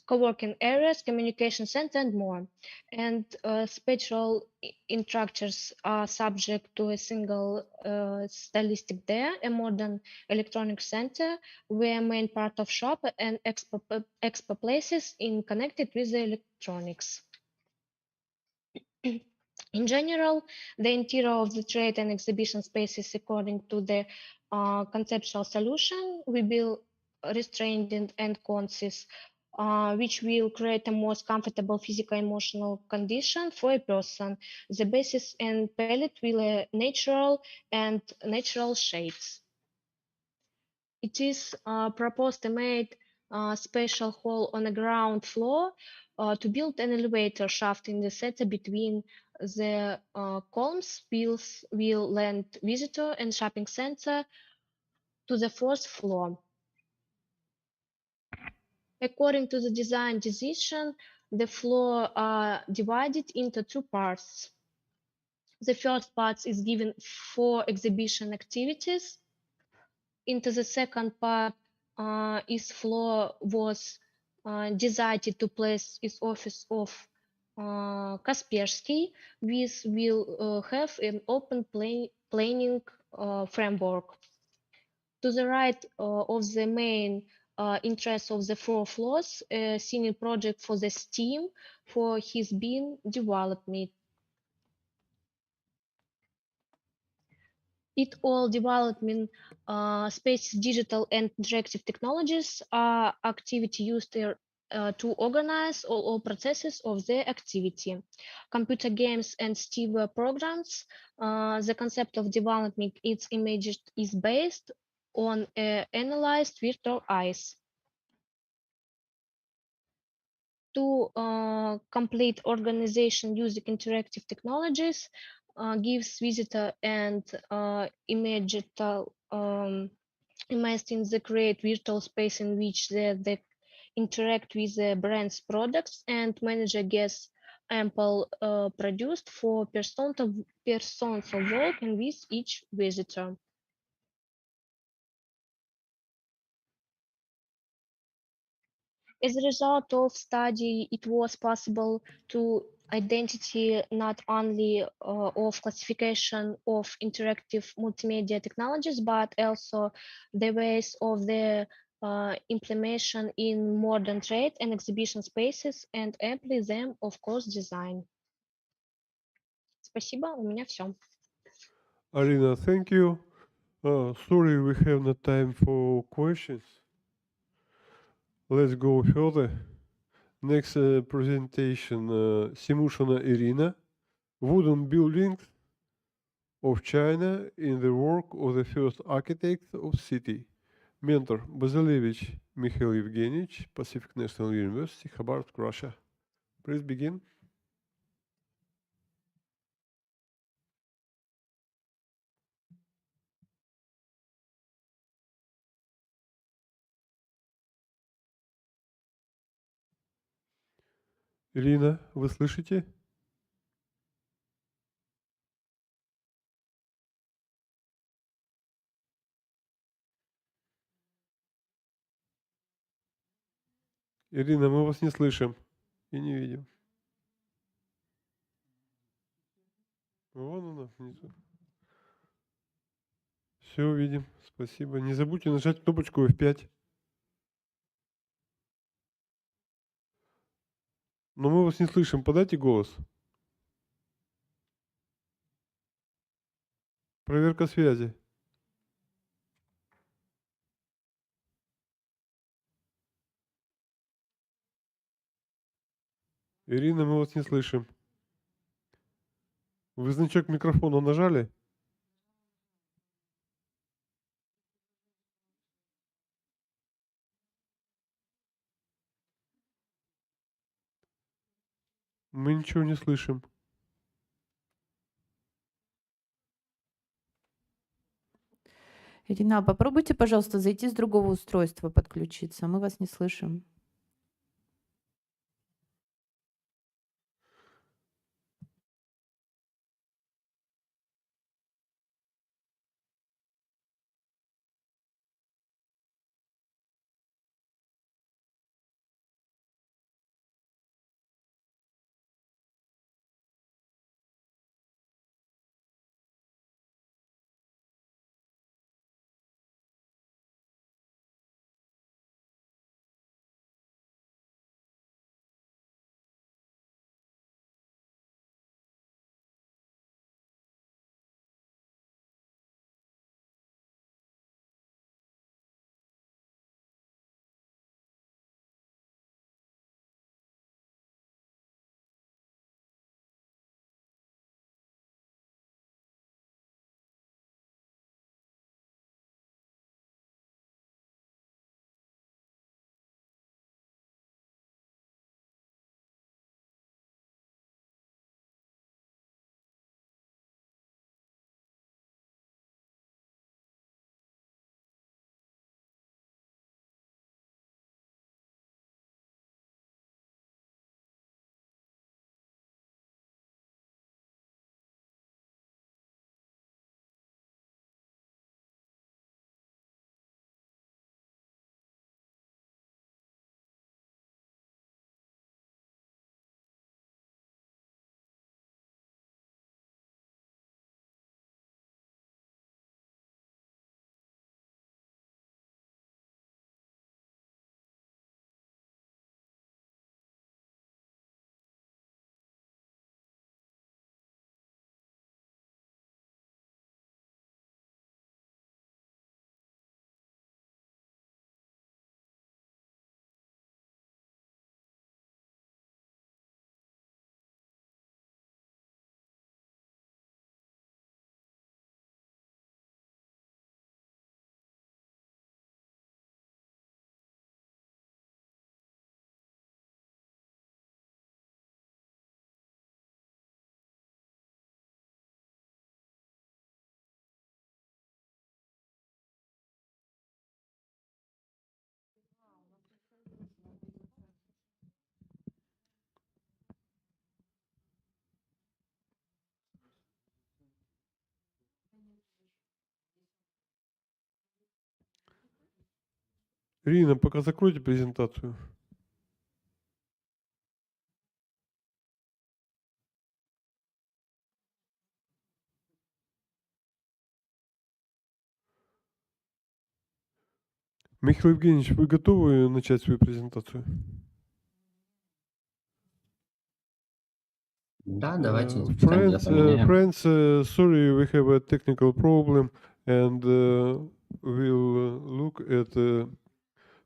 co-working areas, communication center, and more. And special structures are subject to a single stylistic there, a modern electronic center, where main part of shop and expo places in connected with the electronics. In general, the interior of the trade and exhibition spaces, according to the conceptual solution, we will restrained and concise, which will create a most comfortable physical emotional condition for a person. The basis and palette will natural and natural shades. It is proposed to make a special hall on the ground floor to build an elevator shaft in the center between the columns will land visitor and shopping center to the fourth floor. According to the design decision, the floor are divided into two parts. The first part is given for exhibition activities. Into the second part, its floor was designed to place its office of Kaspersky, which will have an open planning framework. To the right of the main interest of the 4 floors, a senior project for the Steam for his being development. It all development spaces, digital and interactive technologies are activity used to organize all processes of the activity. Computer games and Steve programs, the concept of development its images is based on analyzed virtual eyes. To complete organization using interactive technologies gives visitor and imagetal imagine the create virtual space in which they interact with the brand's products and manager gets ample produced for persons of work and with each visitor. As a result of study, it was possible to identify not only of classification of interactive multimedia technologies, but also the ways of the implementation in modern trade and exhibition spaces, and apply them, of course, design. Спасибо, у меня все. Alina, thank you. Sorry, we have no time for questions. Let's go further. Next presentation, Simushina Irina, wooden buildings of China in the work of the first architect of city. Mentor Bazilevich Mikhail Evgenievich, Pacific National University, Khabarovsk, Russia. Please begin. Ирина, вы слышите? Ирина, мы вас не слышим и не видим. Вон она, внизу. Все видим, спасибо. Не забудьте нажать кнопочку F5. Но мы вас не слышим, подайте голос. Проверка связи. Ирина, мы вас не слышим. Вы значок микрофона нажали? Мы ничего не слышим. Ирина, попробуйте, пожалуйста, зайти с другого устройства, подключиться. Мы вас не слышим. Ирина, пока закройте презентацию. Михаил Евгеньевич, вы готовы начать свою презентацию? Да, давайте специально для Friends, поменяем. sorry, we have a technical problem, and we'll look at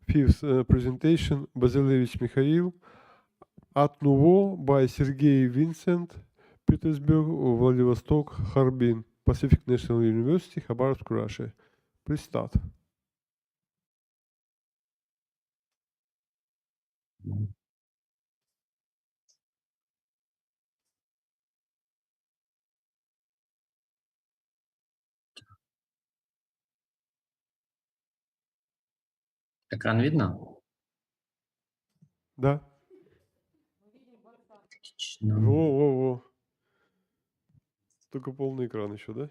fifth presentation, Bazilevich Mikhail, Art Nouveau by Sergei Vincent, Petersburg, Vladivostok, Harbin, Pacific National University, Khabarovsk, Russia. Please start. Экран видно? Да. Отлично. Во. Только полный экран еще, да?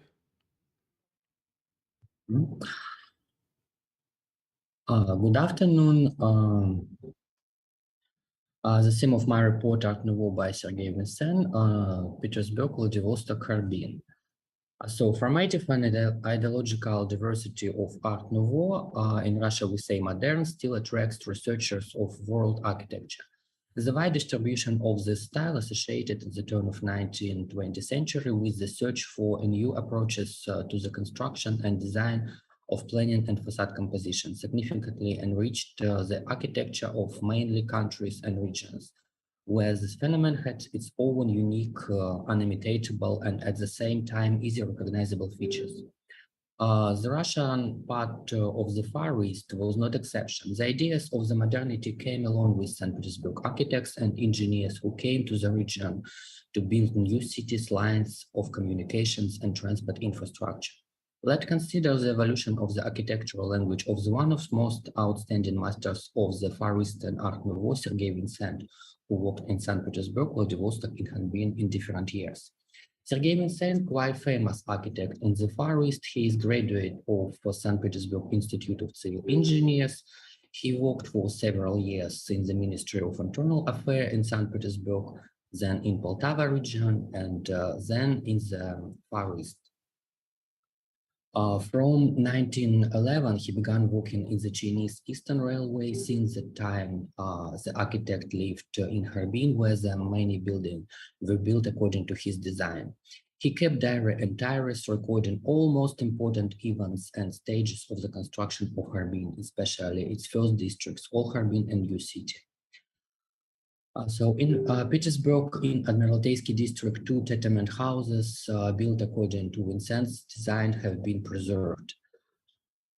Good afternoon. The theme of my report, Art Nouveau by Sergei Vincent, Petersburg, Vladivostok, Harbin. So, formative and ideological diversity of Art Nouveau, in Russia we say modern, still attracts researchers of world architecture. The wide distribution of this style associated at the turn of 19th and 20th century with the search for new approaches to the construction and design of planning and facade composition significantly enriched the architecture of mainly countries and regions, where this phenomenon had its own unique, unimitatable, and at the same time easy recognizable features. The Russian part of the Far East was not exception. The ideas of the modernity came along with St. Petersburg architects and engineers who came to the region to build new cities, lines of communications, and transport infrastructure. Let's consider the evolution of the architectural language of the one of the most outstanding masters of the Far Eastern Art Nouveau, Sergei Vincent, who worked in St. Petersburg, Vladivostok, and Harbin in different years. Sergei Vincent, quite famous architect in the Far East, he is graduate of St. Petersburg Institute of Civil Engineers. He worked for several years in the Ministry of Internal Affairs in St. Petersburg, then in Poltava region, and then in the Far East. From 1911, he began working in the Chinese Eastern Railway. Since that time, the architect lived in Harbin, where the many buildings were built according to his design. He kept diary and diaries recording all most important events and stages of the construction of Harbin, especially its first districts, Old Harbin and New City. So in Petersburg, in Admiralteyski district, 2 tenement houses built according to Vincent's design have been preserved.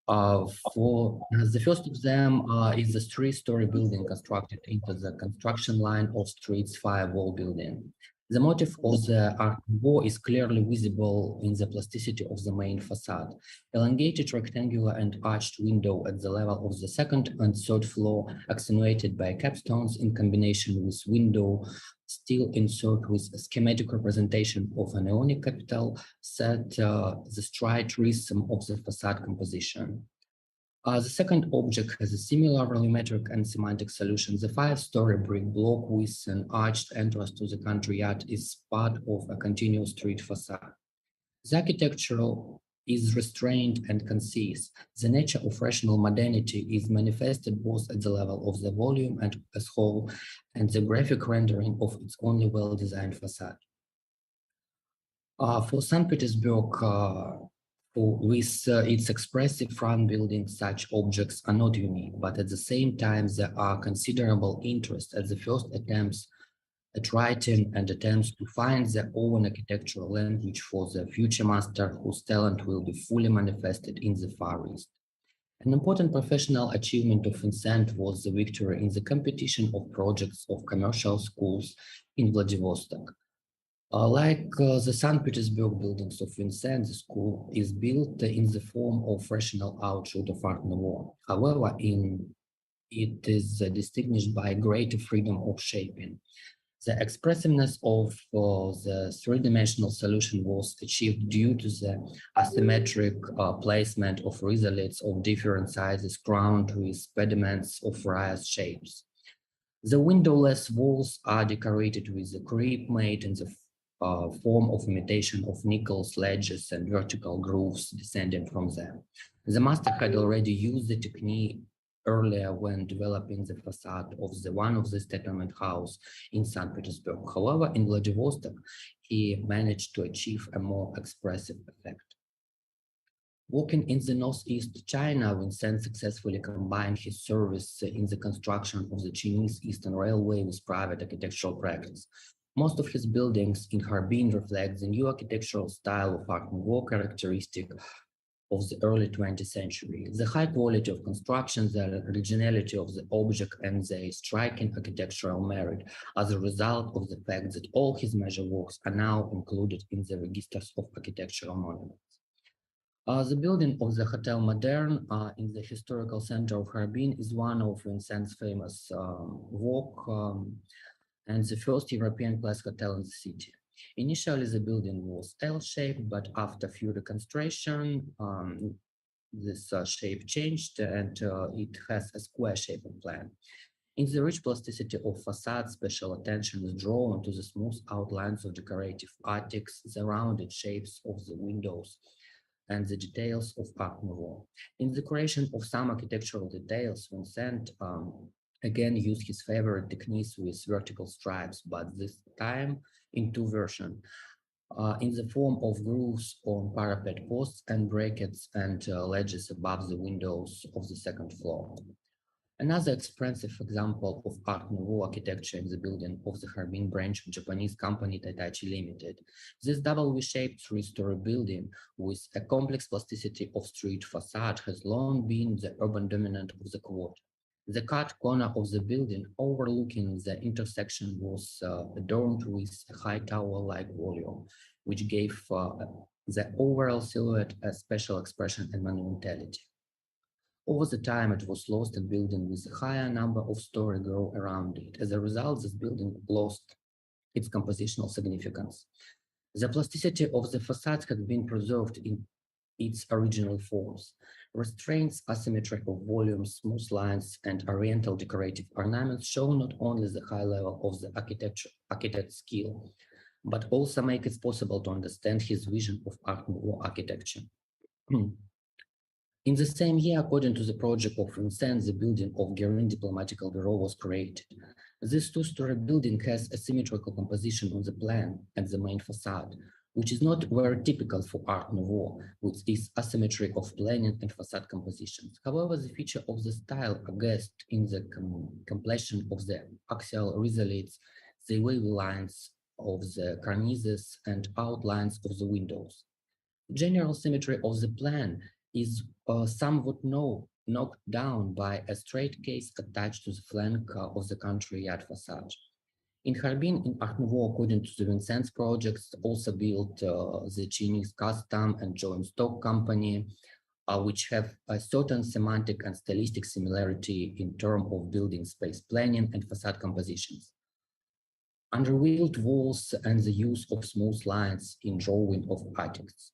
The first of them is a 3-story building constructed into the construction line of street's 5-wall building. The motif of the Art Nouveau is clearly visible in the plasticity of the main facade. Elongated rectangular and arched window at the level of the 2nd and 3rd floor, accentuated by capstones in combination with window still insert with a schematic representation of an Ionic capital, set the straight rhythm of the facade composition. The second object has a similar volumetric and semantic solution. The 5-story brick block with an arched entrance to the country yard is part of a continuous street facade. The architecture is restrained and concise. The nature of rational modernity is manifested both at the level of the volume and as whole, and the graphic rendering of its only well-designed facade. For St. Petersburg, with its expressive front building, such objects are not unique, but at the same time, there are considerable interest at the first attempts at writing and attempts to find their own architectural language for the future master whose talent will be fully manifested in the Far East. An important professional achievement of Vincent was the victory in the competition of projects of commercial schools in Vladivostok. Like the St. Petersburg buildings of Vincent, the school is built in the form of rational outshoot of Art Nouveau. However, it is distinguished by greater freedom of shaping. The expressiveness of the 3-dimensional solution was achieved due to the asymmetric placement of risolites of different sizes crowned with pediments of various shapes. The windowless walls are decorated with a creep made in the form of imitation of nickel sledges and vertical grooves descending from them. The master had already used the technique earlier when developing the facade of one of the settlement house in St. Petersburg. However, in Vladivostok, he managed to achieve a more expressive effect. Working in the northeast China, Vincent successfully combined his service in the construction of the Chinese Eastern Railway with private architectural practice. Most of his buildings in Harbin reflect the new architectural style of Art Nouveau characteristic of the early 20th century. The high quality of construction, the originality of the object, and the striking architectural merit as a result of the fact that all his major works are now included in the registers of architectural monuments. The building of the Hotel Moderne in the historical center of Harbin is one of Vincent's famous work and the first European class hotel in the city. Initially, the building was L-shaped, but after few reconstruction, this shape changed and it has a square-shaped plan. In the rich plasticity of facade, special attention is drawn to the smooth outlines of decorative attics, the rounded shapes of the windows, and the details of Art Nouveau. In the creation of some architectural details, Vincent again used his favorite techniques with vertical stripes, but this time in two versions, in the form of grooves on parapet posts and brackets and ledges above the windows of the second floor. Another expressive example of Art Nouveau architecture in the building of the Harbin branch of Japanese company Taitachi Limited. This double V-shaped three-story building with a complex plasticity of street facade has long been the urban dominant of the quarter. The cut corner of the building overlooking the intersection was adorned with a high tower-like volume, which gave the overall silhouette a special expression and monumentality. Over the time, it was lost in building with a higher number of stories grow around it. As a result, this building lost its compositional significance. The plasticity of the facade had been preserved in its original forms. Restraints, asymmetry of volumes, smooth lines, and oriental decorative ornaments show not only the high level of the architect's skill, but also make it possible to understand his vision of Art Nouveau architecture. In the same year, according to the project of Vincent, the building of Guerin Diplomatical Bureau was created. This two-story building has a symmetrical composition on the plan and the main facade, which is not very typical for Art Nouveau, with its asymmetry of planning and facade compositions. However, the feature of the style agrees in the completion of the axial risolites, the wavy lines of the cornices, and outlines of the windows. General symmetry of the plan is somewhat knocked down by a straight case attached to the flank of the country yard facade. In Harbin, in Art Nouveau, according to the Vincent's projects, also built the Chinese Custom and Joint Stock Company, which have a certain semantic and stylistic similarity in terms of building space planning and facade compositions. Underwheeled walls and the use of smooth lines in drawing of attics.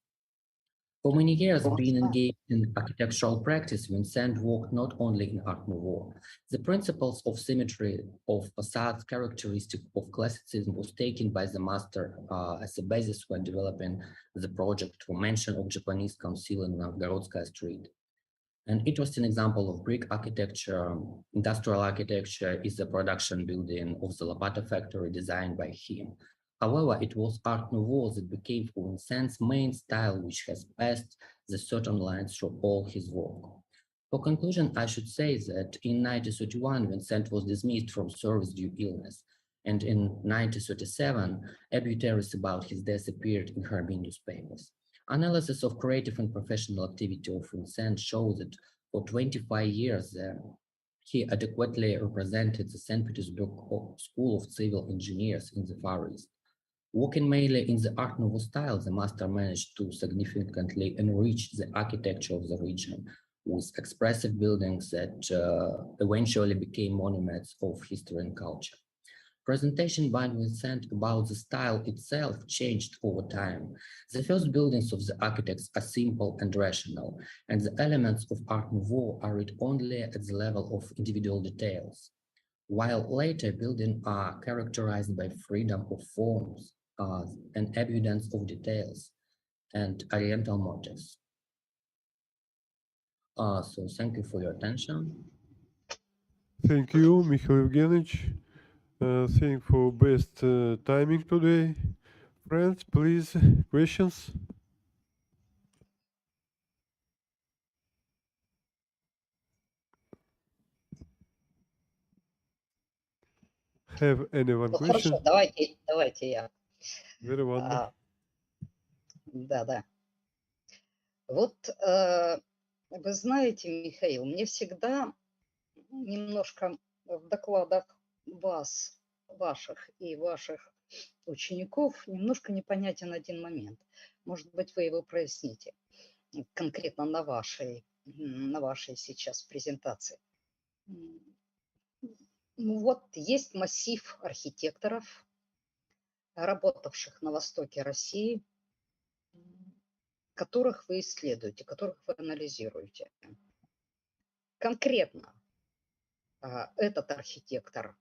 For many years, being engaged in architectural practice, Vincent worked not only in Art Nouveau. The principles of symmetry of facades, characteristic of classicism, was taken by the master as a basis when developing the project for mention of Japanese council in Novgorodskaya Street. An interesting example of brick architecture, industrial architecture, is the production building of the Lopata factory designed by him. However, it was Art Nouveau that became Vincent's main style, which has passed the certain lines through all his work. For conclusion, I should say that in 1931, Vincent was dismissed from service due illness, and in 1937, obituaries about his death appeared in Harbin newspapers. Analysis of creative and professional activity of Vincent shows that for 25 years, he adequately represented the St. Petersburg School of Civil Engineers in the Far East. Working mainly in the Art Nouveau style, the master managed to significantly enrich the architecture of the region with expressive buildings that eventually became monuments of history and culture. Presentation by Vincent about the style itself changed over time. The first buildings of the architects are simple and rational, and the elements of Art Nouveau are read only at the level of individual details, while later buildings are characterized by freedom of forms and evidence of details and oriental motifs. So thank you for your attention. Thank you, Mikhail Evgenovich. Thank for best timing today. Friends, please, questions? Have anyone Ну, question? хорошо, давайте я. Very wonderful. Да. Вот вы знаете, Михаил, мне всегда немножко в докладах ваших и ваших учеников немножко непонятен один момент. Может быть, вы его проясните конкретно на вашей сейчас презентации. Ну вот есть массив архитекторов, работавших на востоке России, которых вы исследуете, которых вы анализируете. Конкретно этот архитектор,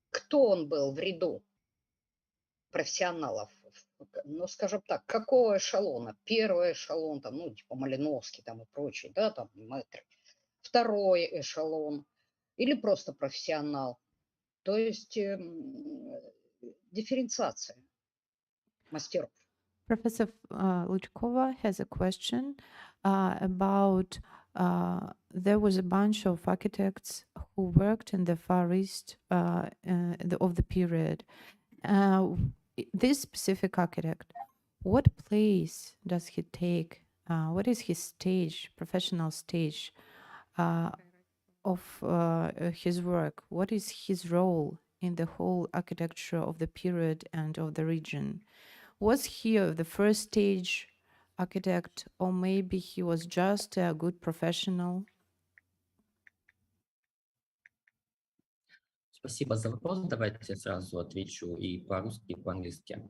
кто он был в ряду профессионалов, ну, скажем так, какого эшелона? Первый эшелон, там, ну, типа Малиновский там и прочие, да, там, мэтры. Второй эшелон или просто профессионал. То есть дифференциация мастеров. Professor Luchkova has a question about there was a bunch of architects who worked in the Far East of the period. This specific architect, what place does he take? What is his stage, professional stage of his work? What is his role in the whole architecture of the period and of the region? Was he the first stage architect, or maybe he was just a good professional? Спасибо за вопрос. Давайте я сразу отвечу и по-русски, и по-английски.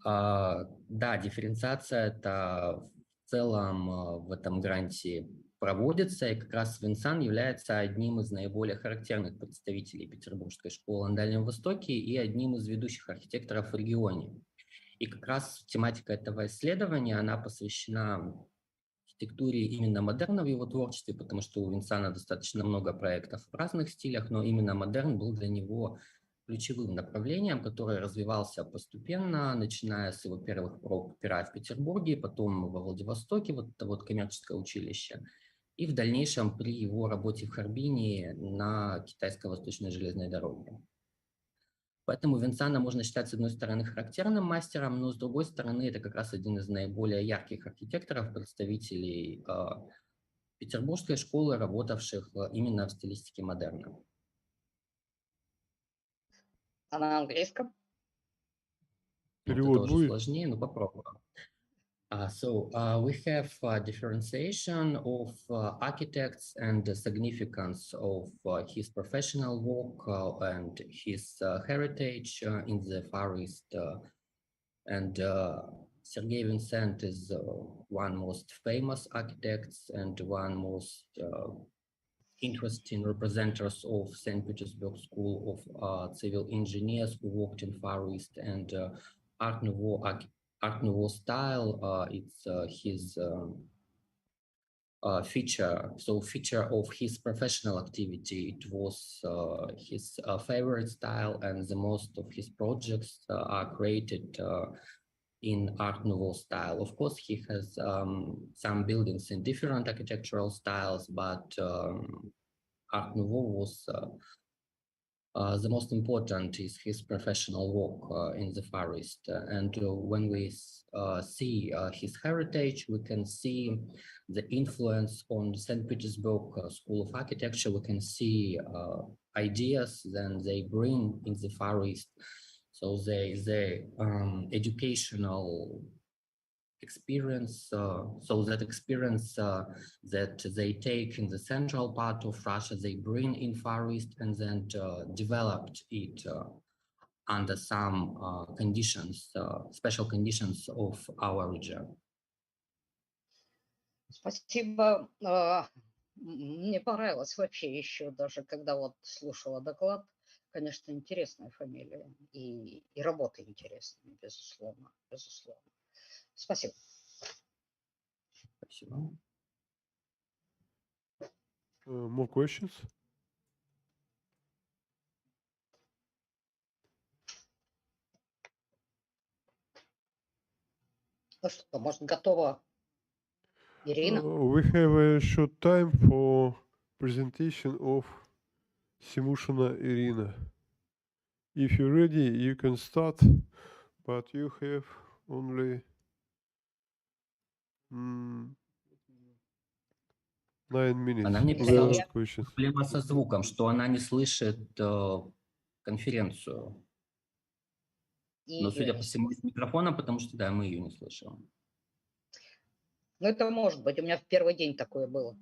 Да, дифференциация это в целом в этом гранте проводится, и как раз Винсан является одним из наиболее характерных представителей петербургской школы на Дальнем Востоке и одним из ведущих архитекторов в регионе. И как раз тематика этого исследования, она посвящена архитектуре именно модерна в его творчестве, потому что у Винсана достаточно много проектов в разных стилях, но именно модерн был для него ключевым направлением, который развивался постепенно, начиная с его первых проб пера в Петербурге, потом во Владивостоке, вот это вот коммерческое училище, и в дальнейшем при его работе в Харбине на китайско-восточной железной дороге. Поэтому Винсана можно считать, с одной стороны, характерным мастером, но с другой стороны, это как раз один из наиболее ярких архитекторов, представителей петербургской школы, работавших именно в стилистике модерна. А на английском? Это тоже сложнее, но попробуем. So we have differentiation of architects and the significance of his professional work and his heritage in the Far East. And Sergei Vincent is one most famous architects and one most interesting representatives of St. Petersburg School of Civil Engineers who worked in Far East and Art Nouveau style. It's his feature. So feature of his professional activity. It was his favorite style, and the most of his projects are created in Art Nouveau style. Of course, he has some buildings in different architectural styles, but Art Nouveau was the most important is his professional work in the Far East. And when we see his heritage, we can see the influence on St. Petersburg School of Architecture. We can see ideas that they bring in the Far East. So the educational experience, so that experience that they take in the central part of Russia, they bring in Far East and then developed it under some conditions, special conditions of our region. Спасибо. Мне понравилось вообще еще, даже когда вот слушала доклад, конечно, интересная фамилия и работа интересная, безусловно, безусловно. Спасибо. Спасибо. More questions? Ну что, может, готова Ирина? We have a short time for presentation of Simushina Irina. If you're ready, you can start, but you have only 9 minutes. Она мне for писала, the что questions. проблема со звуком, что она не слышит конференцию. Но, судя по всему, из микрофона, потому что, да, мы ее не слышим. Ну, это может быть. У меня в первый день такое было.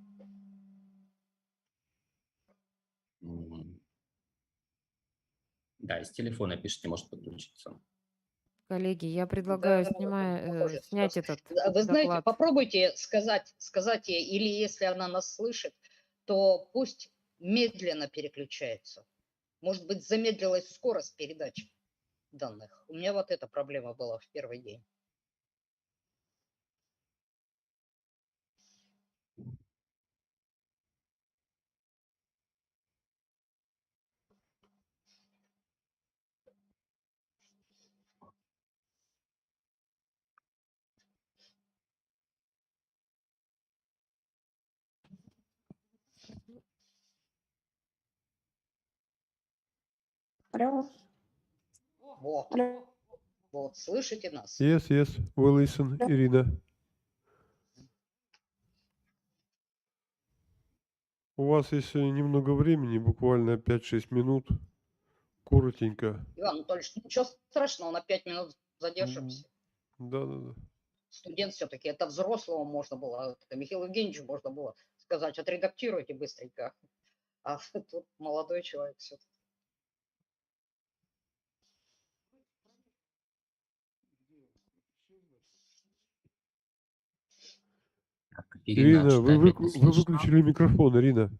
Да, из телефона пишет, не может подключиться. Коллеги, я предлагаю Похоже снять ситуация. этот Вы знаете, доклад. попробуйте сказать ей, или если она нас слышит, то пусть медленно переключается. Может быть, замедлилась скорость передачи данных. У меня вот эта проблема была в первый день. Алло. Вот. Вот, слышите нас? Yes, yes, we listen, Irina. У вас есть немного времени, буквально 5-6 минут, коротенько. Иван Анатольевич, ничего страшного, на 5 минут задержимся. Да. Студент все-таки, это взрослому можно было, это Михаилу Евгеньевичу можно было сказать, отредактируйте быстренько. А тут молодой человек все-таки. Так, Ирина, вы опять не слышно. выключили микрофон, Ирина.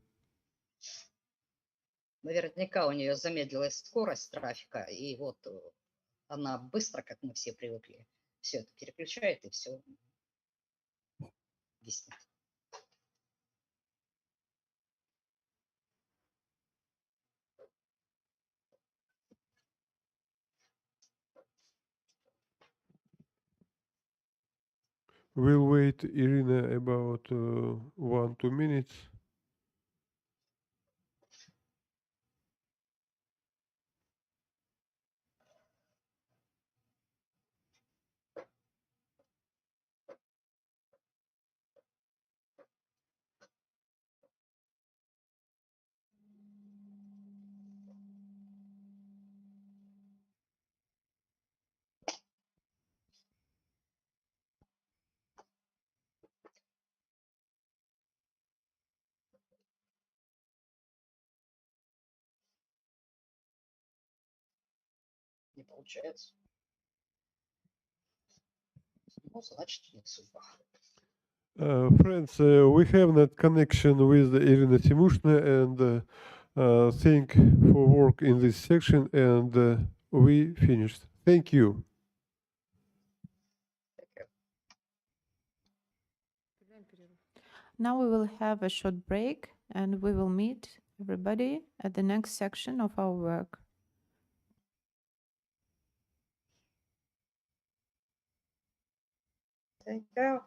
Наверняка у нее замедлилась скорость трафика, и вот она быстро, как мы все привыкли, все это переключает и все виснет. We'll wait, Irina, about 1-2 minutes. Не получается. Ну, значит, не судьба. Friends, we have that connection with Irina Simushna, and thank for work in this section, and we finished. Thank you. Now we will have a short break and we will meet everybody at the next section of our work. Thank you.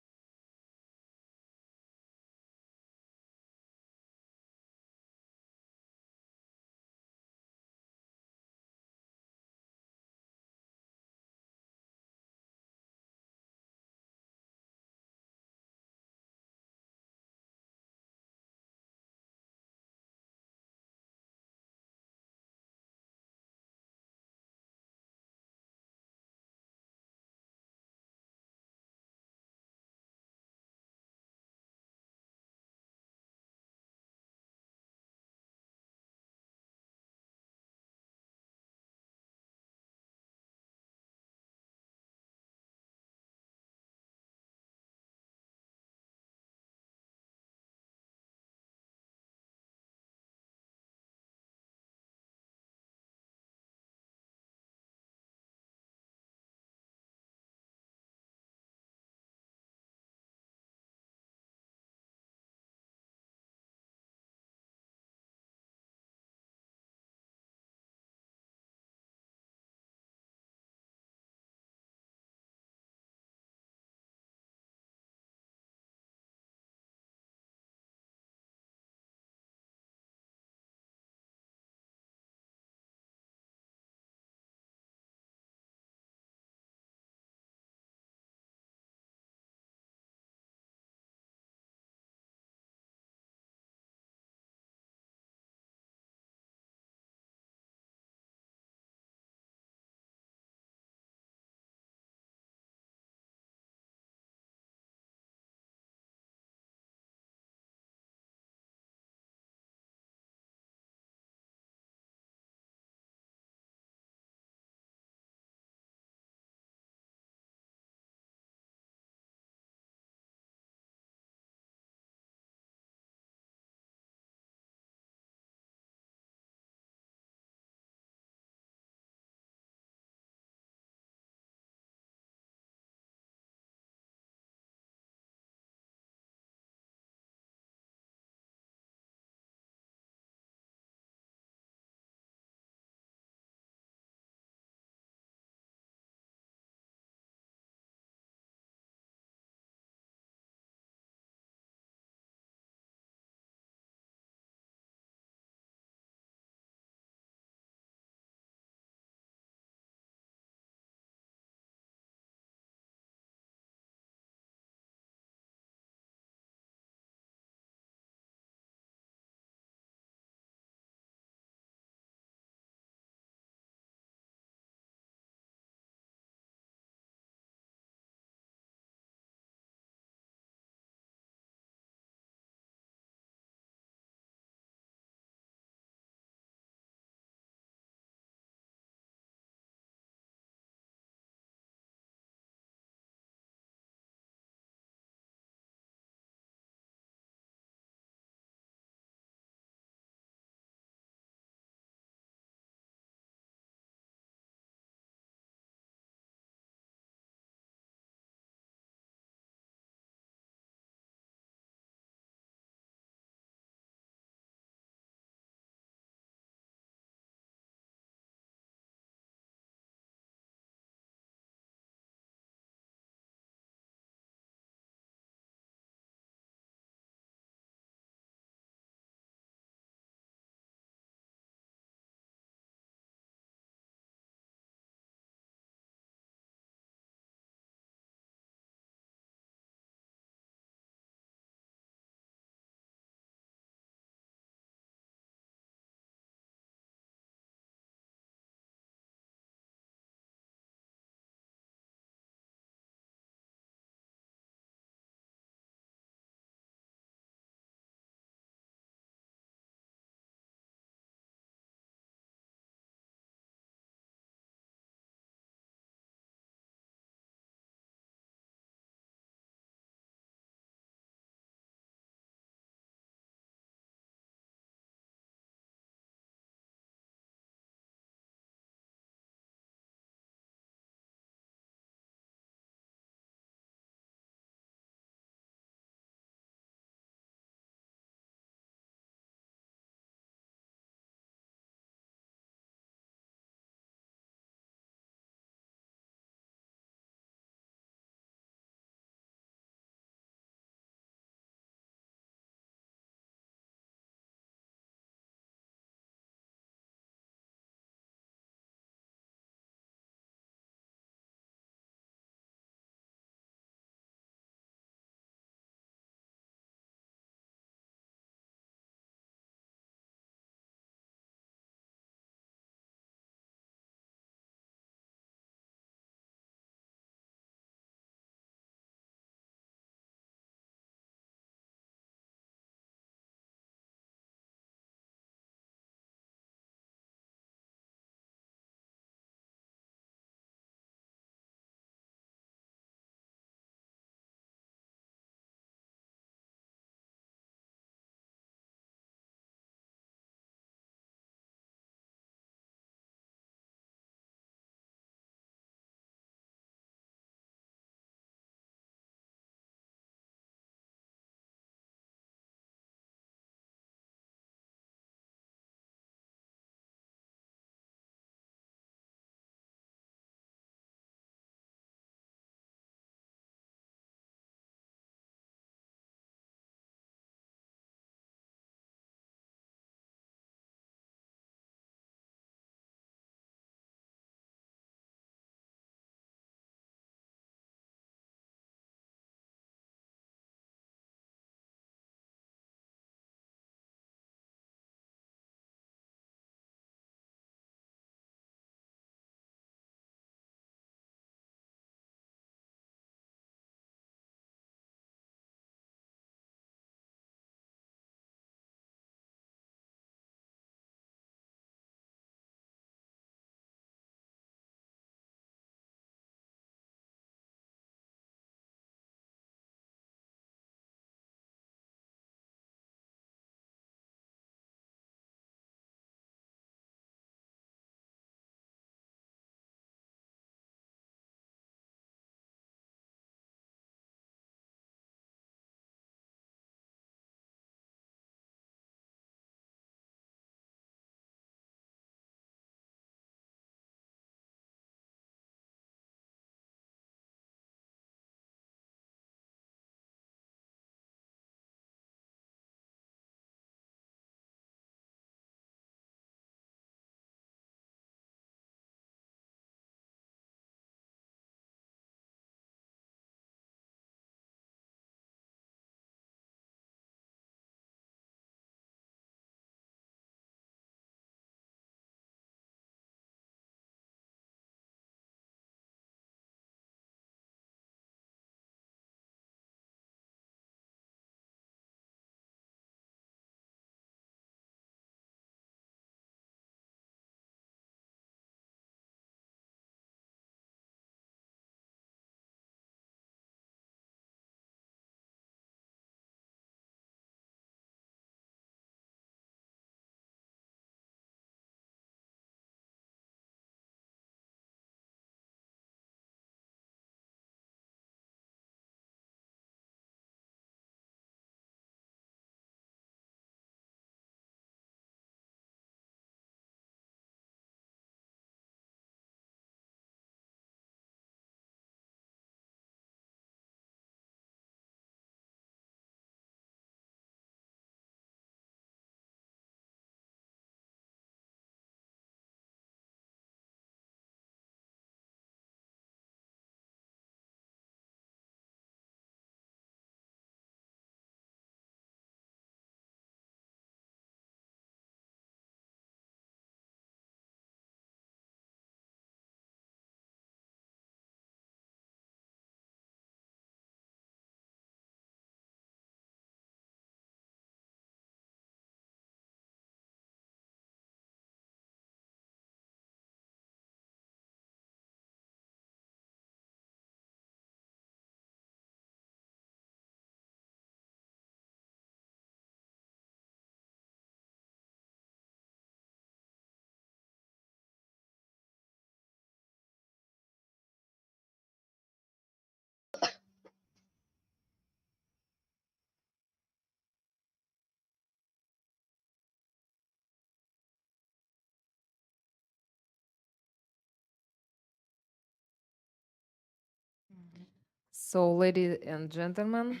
So, ladies and gentlemen,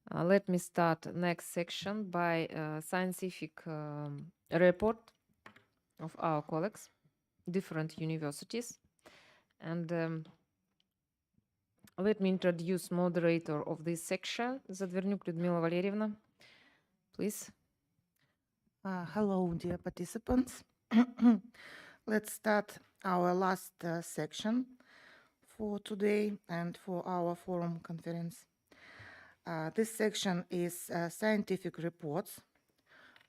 let me start next section by scientific report of our colleagues, different universities. And let me introduce moderator of this section, Задвернюк Людмила Валерьевна. Please. Hello, dear participants. Let's start our last section for today and for our forum conference. This section is scientific reports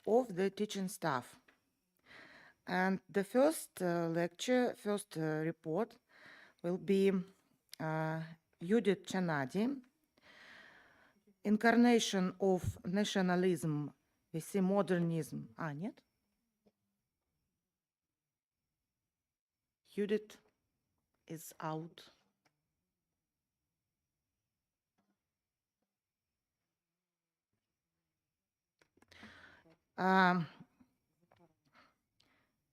of the teaching staff. And the first report will be Judith Chanadi, Incarnation of Nationalism, we see Modernism. Нет? Judith is out.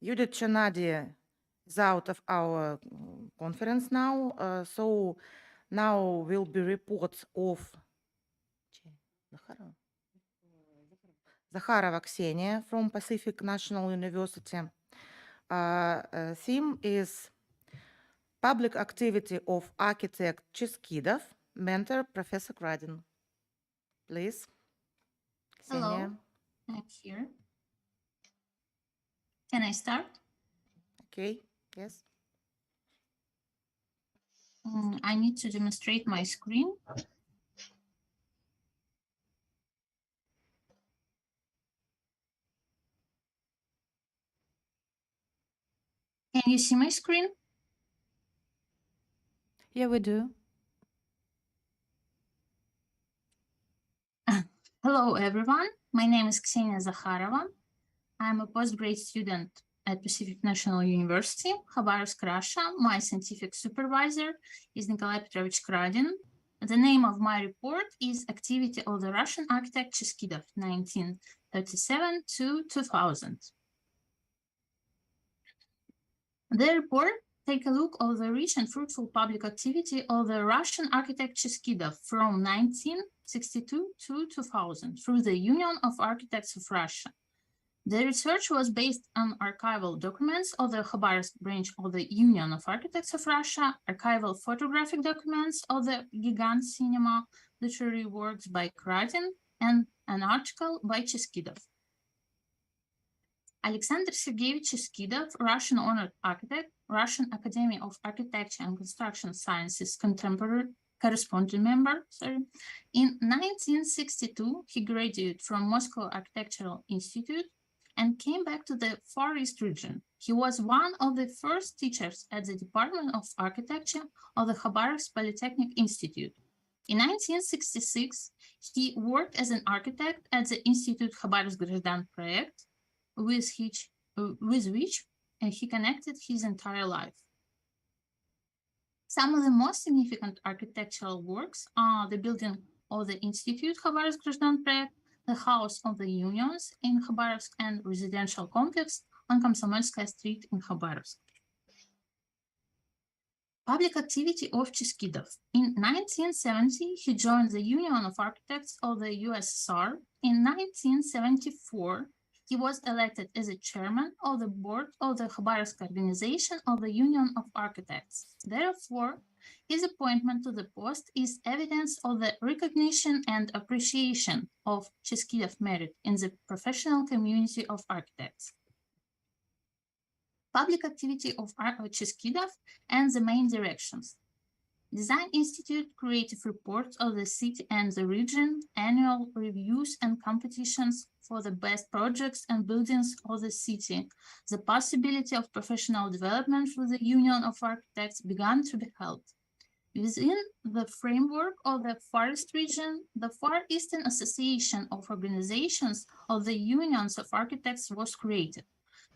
Judith Chanadi is out of our conference now, so now will be reports of Zakharova Ksenia from Pacific National University. Theme is public activity of architect Cheskidov, mentor Professor Gradin. Please, Ksenia. Hello, I'm here. Can I start? Okay, yes. I need to demonstrate my screen. Can you see my screen? Yeah, we do. Hello, everyone. My name is Ksenia Zakharova. I'm a postgrad student at Pacific National University, Khabarovsk, Russia. My scientific supervisor is Nikolai Petrovich Kradin. The name of my report is Activity of the Russian Architect Cheskidov, 1937 to 2000. The report takes a look at the rich and fruitful public activity of the Russian architect Cheskidov from 1962 to 2000 through the Union of Architects of Russia. The research was based on archival documents of the Khabarovsk branch of the Union of Architects of Russia, archival photographic documents of the Gigant Cinema, literary works by Kradin, and an article by Cheskidov. Alexander Sergeyevich Cheskidov, Russian honored architect, Russian Academy of Architecture and Construction Sciences contemporary corresponding member. In 1962, he graduated from Moscow Architectural Institute and came back to the Far East region. He was one of the first teachers at the Department of Architecture of the Khabarovsk Polytechnic Institute. In 1966, he worked as an architect at the Institute Khabarovsk Grazdan Project, with which he connected his entire life. Some of the most significant architectural works are the building of the Institute Khabarovsk Grazdan Project, the House of the Unions in Khabarovsk, and residential complex on Komsomolskaya Street in Khabarovsk. Public activity of Cheskidov. In 1970, he joined the Union of Architects of the USSR. In 1974, he was elected as a chairman of the board of the Khabarovsk organization of the Union of Architects. Therefore, his appointment to the post is evidence of the recognition and appreciation of Cheskidov merit in the professional community of architects. Public activity of Cheskidov and the main directions. Design Institute creative reports of the city and the region, annual reviews and competitions for the best projects and buildings of the city. The possibility of professional development through the Union of Architects began to be held. Within the framework of the Far East region, the Far Eastern Association of Organizations of the Unions of Architects was created.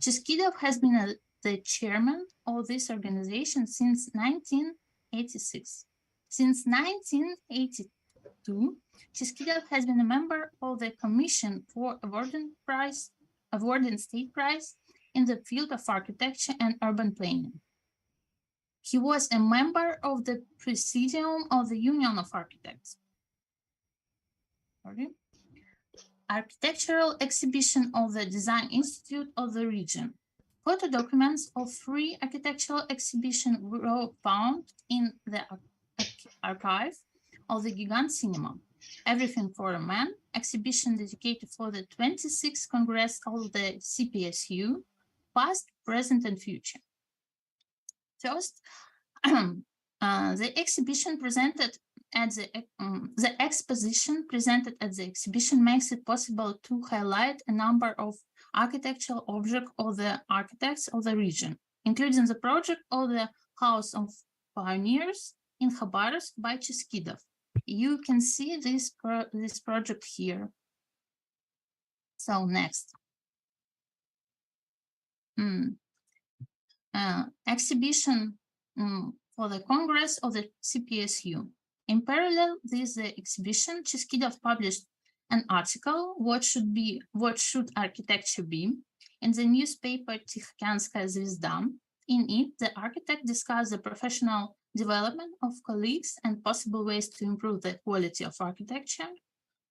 Cheskidov has been the chairman of this organization since 1986. Since 1982, Cheskidov has been a member of the Commission for awarding State Prize in the field of architecture and urban planning. He was a member of the Presidium of the Union of Architects. Sorry. Architectural exhibition of the Design Institute of the region. Photo documents of 3 architectural exhibitions were found in the archive of the Gigant Cinema. Everything for a Man, exhibition dedicated for the 26th Congress of the CPSU, past, present, and future. First, the exposition presented at the exhibition makes it possible to highlight a number of architectural objects of the architects of the region, including the project of the House of Pioneers in Khabarovsk by Cheskidov. You can see this project here. So next. Exhibition for the Congress of the CPSU. In parallel with the exhibition, Cheskidov published an article, What Should Architecture Be? In the newspaper Tikhookhanskaya Zvezda. In it, the architect discussed the professional development of colleagues and possible ways to improve the quality of architecture,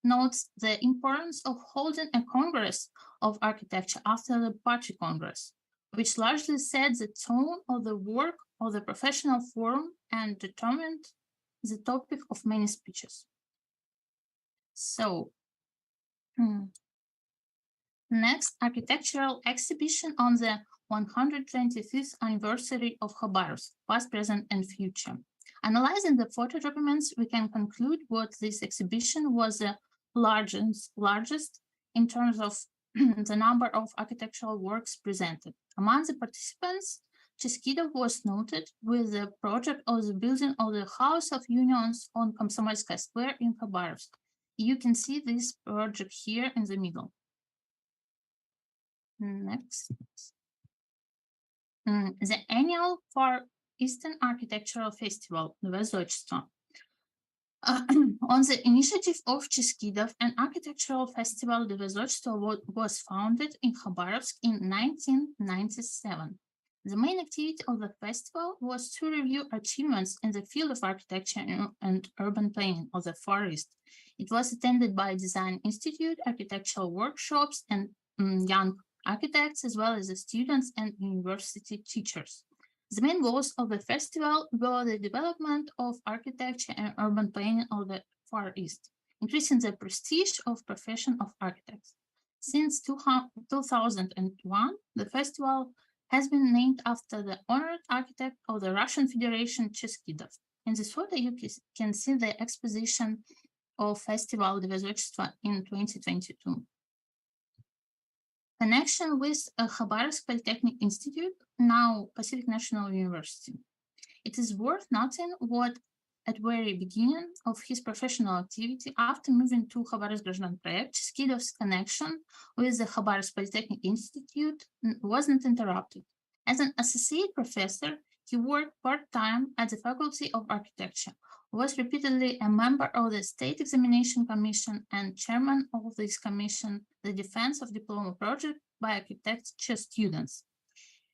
notes the importance of holding a Congress of Architecture after the Party Congress, which largely set the tone of the work of the professional forum and determined the topic of many speeches. So, next, architectural exhibition on the 125th anniversary of Khabarovsk, past, present, and future. Analyzing the photo documents, we can conclude what this exhibition was the largest in terms of the number of architectural works presented. Among the participants, Cheskidov was noted with the project of the building of the House of Unions on Komsomolskaya Square in Khabarovsk. You can see this project here in the middle. Next. The annual Far Eastern Architectural Festival, Новое. On the initiative of Cheskidov, an architectural festival, Новое, was founded in Khabarovsk in 1997. The main activity of the festival was to review achievements in the field of architecture and urban planning of the Far East. It was attended by Design Institute, architectural workshops, and young architects, as well as the students and university teachers. The main goals of the festival were the development of architecture and urban planning of the Far East, increasing the prestige of profession of architects. Since 2001, the festival has been named after the honored architect of the Russian Federation, Cheskidov. In this photo, you can see the exposition of Festival Новое in 2022. Connection with Khabarovsk Polytechnic Institute, now Pacific National University. It is worth noting what at very beginning of his professional activity, after moving to Khabarovsk Grazhdan Proyekt, Cheskidov's connection with the Khabarovsk Polytechnic Institute wasn't interrupted. As an associate professor, he worked part-time at the Faculty of Architecture, was repeatedly a member of the State Examination Commission and chairman of this commission, the Defense of Diploma Project by Architecture Students.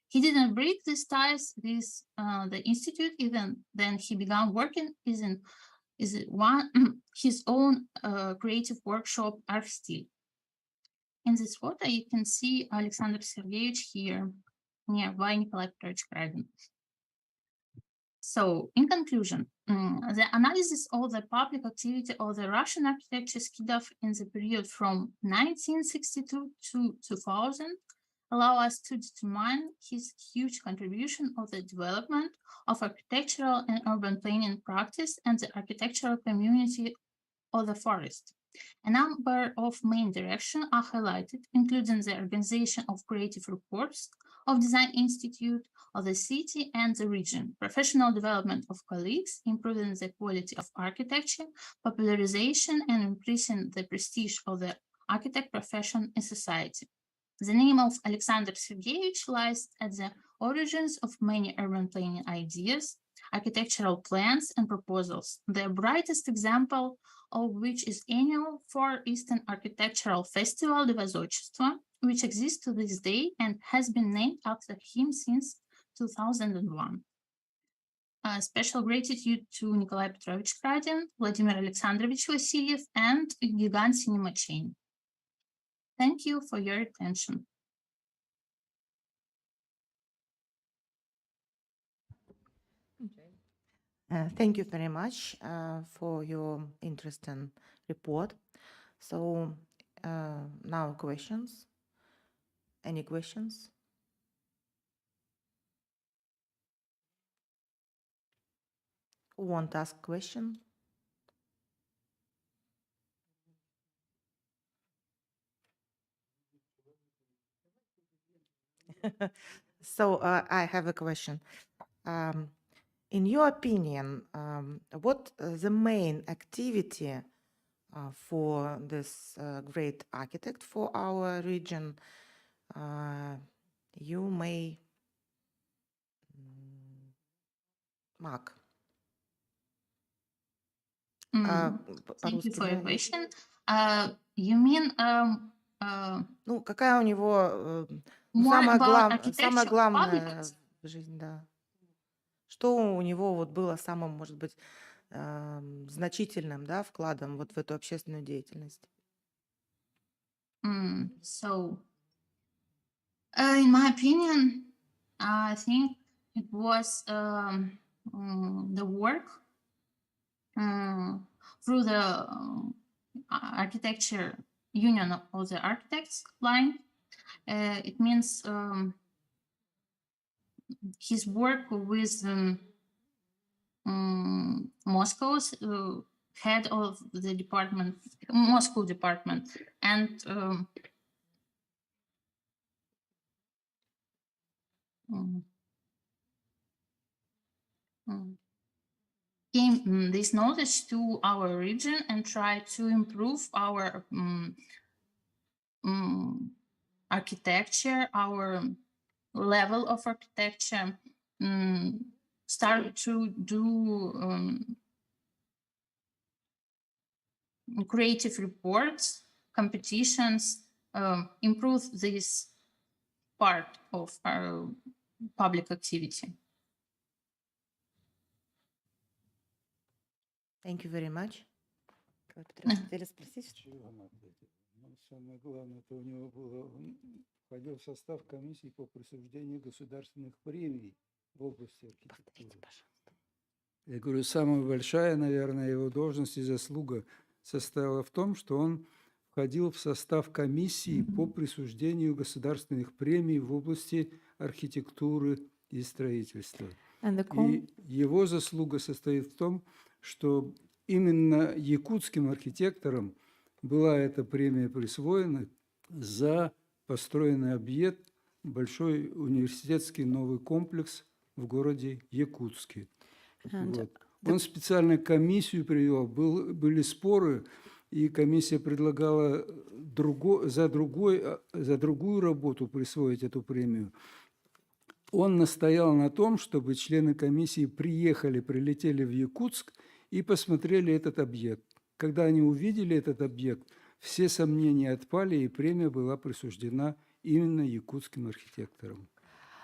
He didn't break these ties with the institute, even then he began working his own creative workshop, ArchStil. In this photo, you can see Alexander Sergeyevich here, nearby Nikolai Petrovich Kragin. So, in conclusion, the analysis of the public activity of the Russian architect Cheskidov in the period from 1962 to 2000 allow us to determine his huge contribution of the development of architectural and urban planning practice and the architectural community of the Far East. A number of main directions are highlighted, including the organization of creative reports of Design Institute of the city and the region, professional development of colleagues, improving the quality of architecture, popularization and increasing the prestige of the architect profession in society. The name of Alexander Sergeyevich lies at the origins of many urban planning ideas, architectural plans and proposals, the brightest example of which is annual Far Eastern Architectural Festival Новое, which exists to this day and has been named after him since 2001. Special gratitude to Nikolai Petrovich Kradin, Vladimir Alexandrovich Vasilyev, and Gigant Cinema Chain. Thank you for your attention. Thank you very much for your interesting report. So now questions. Any questions? Who want to ask question? So I have a question. In your opinion, what the main activity for this great architect for our region you may mark? Thank you for your question. You mean ну, какая у него more самое about самое architecture главное public? в жизни, да? Что у него вот было самым, может быть, значительным, да, вкладом вот в эту общественную деятельность? So, in my opinion, I think it was the work through the architecture union of the architects line. It means his work with Moscow's head of the department, Moscow department, and came this knowledge to our region and try to improve our architecture, our level of architecture, start to do creative reports, competitions, improve this part of our public activity. Thank you very much. Хотели спросить? Самое главное, это у него было, он входил в состав комиссии по присуждению государственных премий в области архитектуры. Я говорю, самая большая, наверное, его должность и заслуга состояла в том, что он входил в состав комиссии по присуждению государственных премий в области архитектуры и строительства. И его заслуга состоит в том, что именно якутским архитекторам была эта премия присвоена за построенный объект, большой университетский новый комплекс в городе Якутске. Вот. Он специально комиссию привел, были споры, и комиссия предлагала за другую работу присвоить эту премию. Он настоял на том, чтобы члены комиссии прилетели в Якутск и посмотрели этот объект. Когда они увидели этот объект, все сомнения отпали, и премия была присуждена именно якутским архитекторам.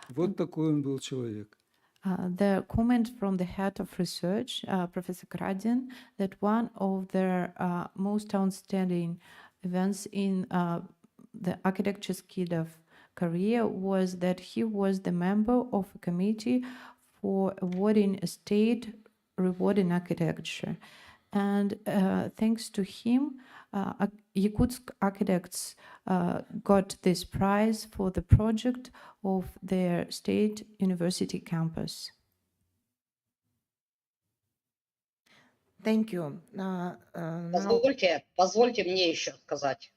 Вот такой он был человек. The comment from the head of research, Professor Kradin, that one of the most outstanding events in the architecture Skidov career was that he was the member of a committee for awarding a state reward in architecture. And thanks to him, Yakutsk architects got this prize for the project of their state university campus. Thank you. Позвольте мне еще сказать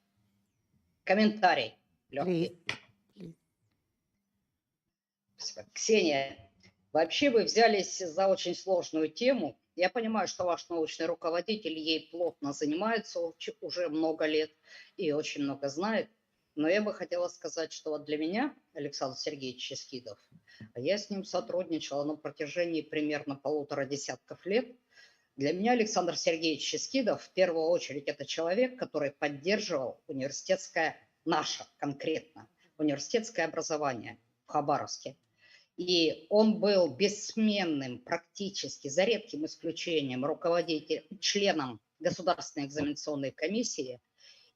комментарий легкий. Ксения, вообще вы взялись за очень сложную тему. Я понимаю, что ваш научный руководитель ей плотно занимается уже много лет и очень много знает. Но я бы хотела сказать, что вот для меня Александр Сергеевич Скидов, я с ним сотрудничала на протяжении примерно 1,5 десятков лет. Для меня Александр Сергеевич Скидов в первую очередь это человек, который поддерживал университетское, наше конкретно, университетское образование в Хабаровске. И он был бессменным практически, за редким исключением, членом Государственной экзаменационной комиссии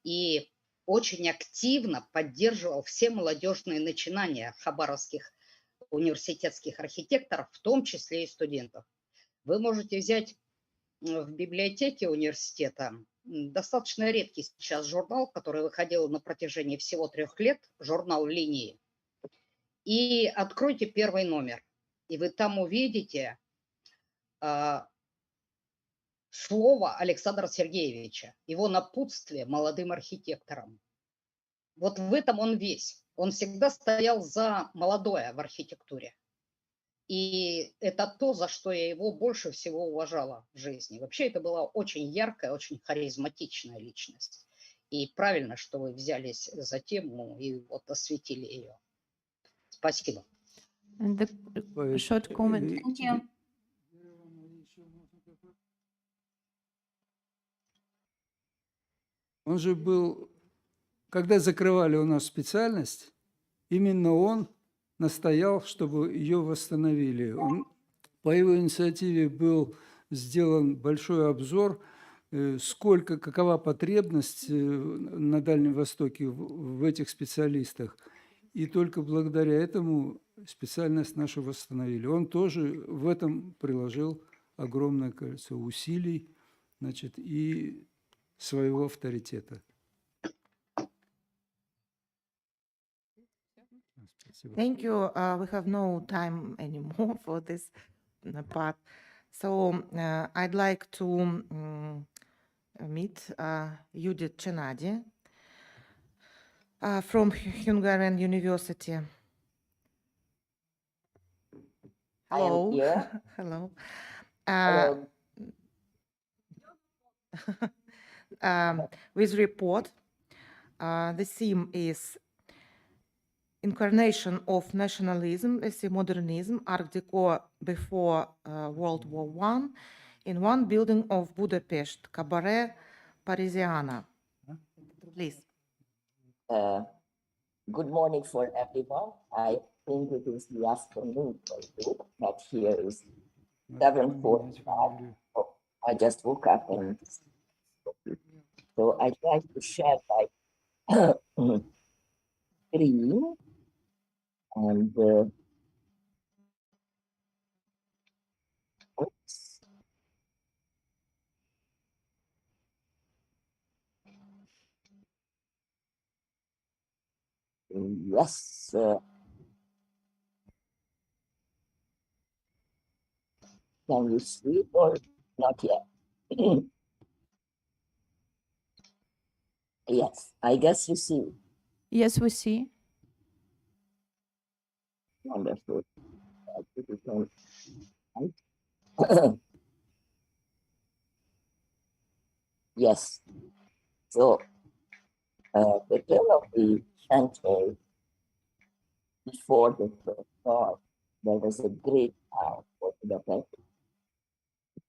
и очень активно поддерживал все молодежные начинания хабаровских университетских архитекторов, в том числе и студентов. Вы можете взять в библиотеке университета достаточно редкий сейчас журнал, который выходил на протяжении всего 3 лет, журнал «Линии». И откройте первый номер, и вы там увидите слово Александра Сергеевича, его напутствие молодым архитекторам. Вот в этом он весь. Он всегда стоял за молодое в архитектуре. И это то, за что я его больше всего уважала в жизни. Вообще это была очень яркая, очень харизматичная личность. И правильно, что вы взялись за тему и вот осветили ее. Спасибо. And the short comment. Thank you. Он же был, когда закрывали у нас специальность, именно он настоял, чтобы ее восстановили. По его инициативе был сделан большой обзор, какова потребность на Дальнем Востоке в этих специалистах. И только благодаря этому специальность нашу восстановили. Он тоже в этом приложил огромное количество усилий, значит, и своего авторитета. Thank you. We have no time anymore for this part. So I'd like to meet Judith Chenadi from Hungarian University. Hello. Hello. With report, the theme is Incarnation of Nationalism as a Modernism, Art Deco before World War I, in one building of Budapest, Cabaret Parisiana. Please. Good morning for everyone. I think it is the afternoon for you, but here is 7:45. Oh, I just woke up and so I try to share my screen and oops. Yes. Can you see or not yet? Yes, I guess you see. Yes, we see. Wonderful. Yes. So the turn of the century, before the First War, there was a great town for Budapest.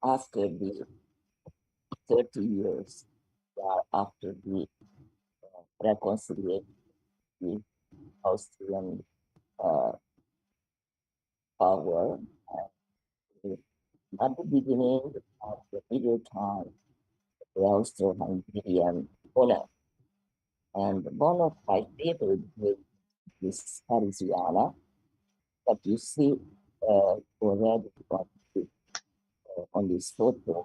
After the 30 years after the reconciliation, the Austrian power, at the beginning of the middle time, the Austro-Hungarian honor. And one of my favorite is Parisiana, but you see already on this photo.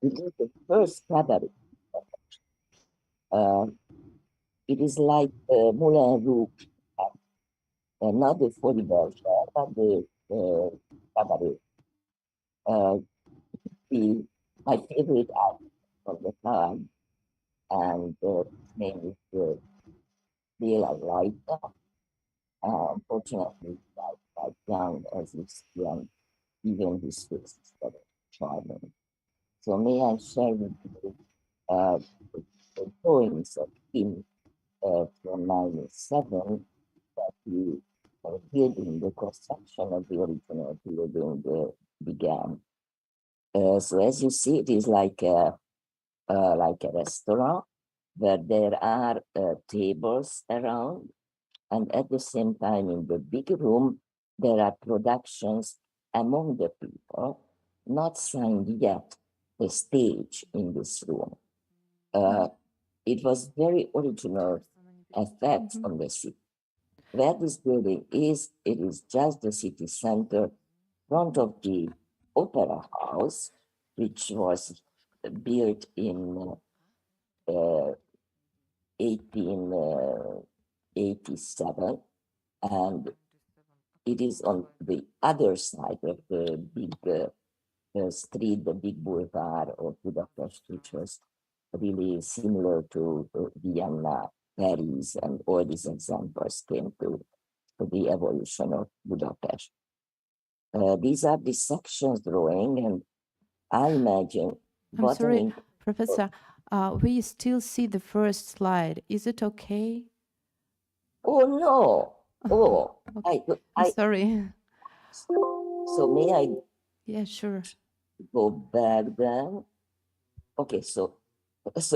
It is the first cabaret. It is like Moulin Rouge, not the Folie Bergère, but the cabaret. My favorite artist of the time, and his name is Béla Rajta. Unfortunately, quite young as he's young, even his face is very charming. So may I share with you the drawings of him from 1907 that he did in the construction of the original building began. So as you see, it is like a restaurant where there are tables around, And at the same time, in the big room, there are productions among the people, not signed yet, the stage in this room. It was very original effect on the city. Where this building is, it is just the city center, front of the opera house, which was built in 1887, and it is on the other side of the big street, the big boulevard of Budapest, which was really similar to Vienna, Paris, and all these examples came to the evolution of Budapest. These are the sections drawing, and I imagine I'm sorry, bottoming. Professor, we still see the first slide. Is it okay? Oh no! Oh, Okay. I'm sorry. So may I Yeah, sure. go back then? Okay, so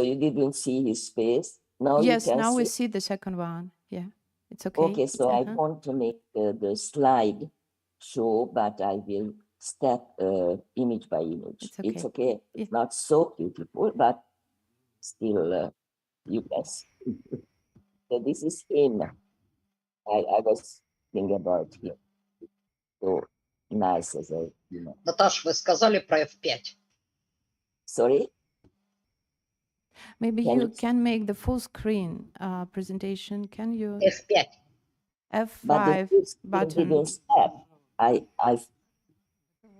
you didn't see his face. Now Yes, you can now we see. see the second one. Yeah, it's okay. Okay, so I want to make the slide show, but I will step image by image. It's okay. It's not so beautiful, but still you can see. So this is him. I was thinking about him. So nice as a, you know. Наташ, вы сказали про F5. Sorry? Maybe Can you you- can make the full screen presentation. Can you? F5. But the F5 full screen button. didn't step. I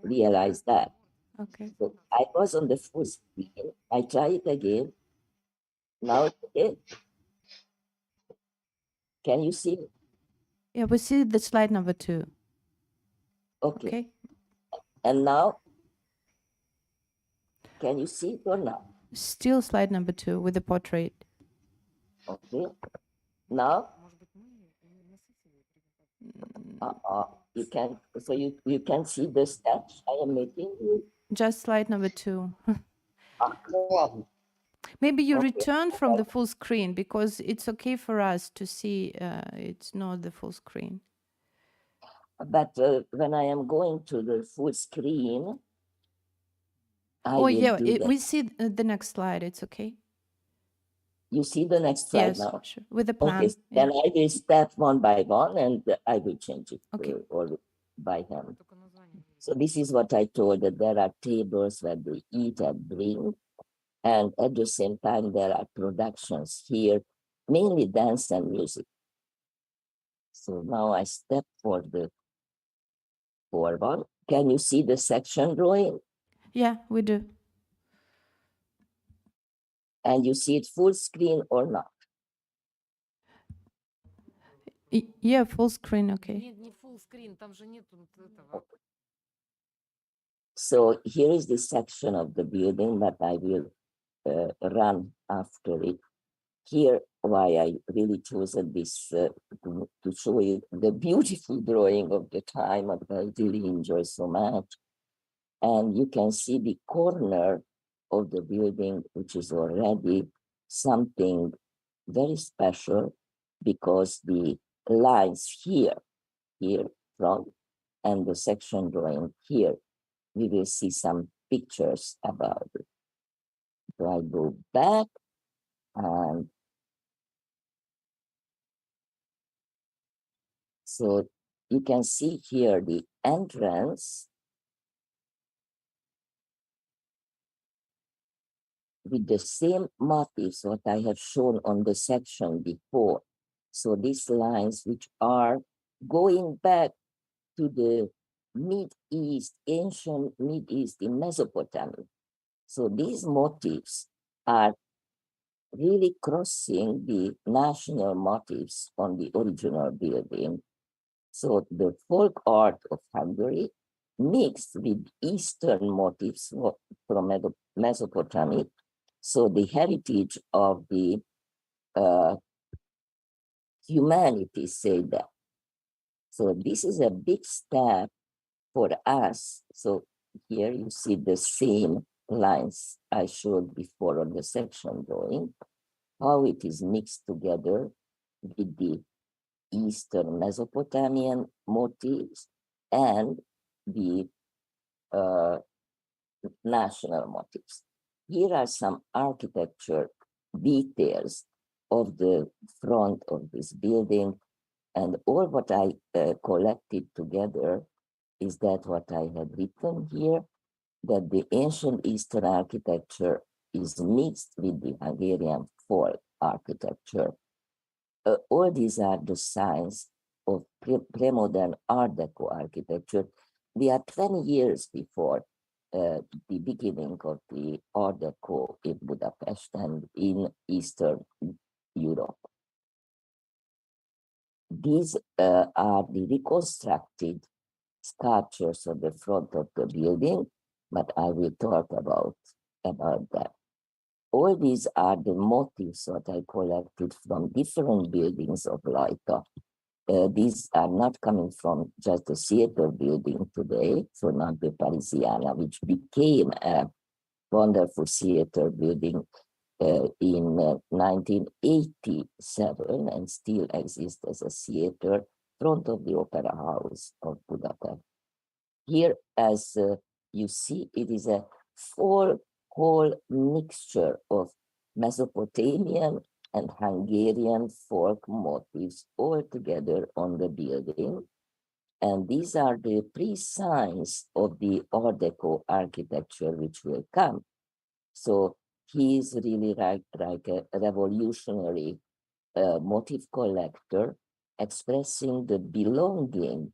realized that. Okay. So I was on the full screen. I try it again. Now it's okay. Can you see? Yeah, we see the slide number 2. Okay. Okay. And now, can you see it or not? Still slide number 2 with the portrait. Okay. Now, you can. So you can see the steps I am making. Just slide number 2. Ладно. Maybe you Okay. return from the full screen because it's okay for us to see it's not the full screen. But when I am going to the full screen, I Oh will yeah, do that. we see the next slide. It's okay. You see the next slide Yes, now? sure. With the plan. Okay, then I will step one by one and I will change it Okay. all by hand. So this is what I told, that there are tables where they eat and drink, and at the same time there are productions here, mainly dance and music. So now I step for one. Can you see the section drawing? Yeah, we do. And you see it full screen or not? Yeah, full screen, okay. Не full screen, там же нету этого. So here is the section of the building that I will run after it. Here, why I really chosen this to show you the beautiful drawing of the time that I really enjoy so much. And you can see the corner of the building, which is already something very special, because the lines here from, and the section drawing here, we will see some pictures about it. So I go back and so you can see here the entrance with the same motifs what I have shown on the section before. So these lines which are going back to the Mid-East, ancient Mid-East in Mesopotamia. So these motifs are really crossing the national motifs on the original building. So the folk art of Hungary mixed with Eastern motifs from Mesopotamia. So the heritage of the humanity, say that. So this is a big step for us. So here you see the same lines I showed before on the section drawing, how it is mixed together with the Eastern Mesopotamian motifs and the national motifs. Here are some architecture details of the front of this building, and all what I collected together is that what I had written here, that the ancient Eastern architecture is mixed with the Hungarian folk architecture. All these are the signs of pre-modern Art Deco architecture. We are 20 years before the beginning of the Art Deco in Budapest and in Eastern Europe. These are the reconstructed sculptures of the front of the building, but I will talk about that. All these are the motifs that I collected from different buildings of Laika. These are not coming from just the theater building today, so not the Parisiana, which became a wonderful theater building in 1987 and still exists as a theater front of the Opera House of Budapest. Here, as you see, it is a whole mixture of Mesopotamian and Hungarian folk motifs all together on the building. And these are the pre-signs of the Art Deco architecture which will come. So he is really like a revolutionary motif collector expressing the belonging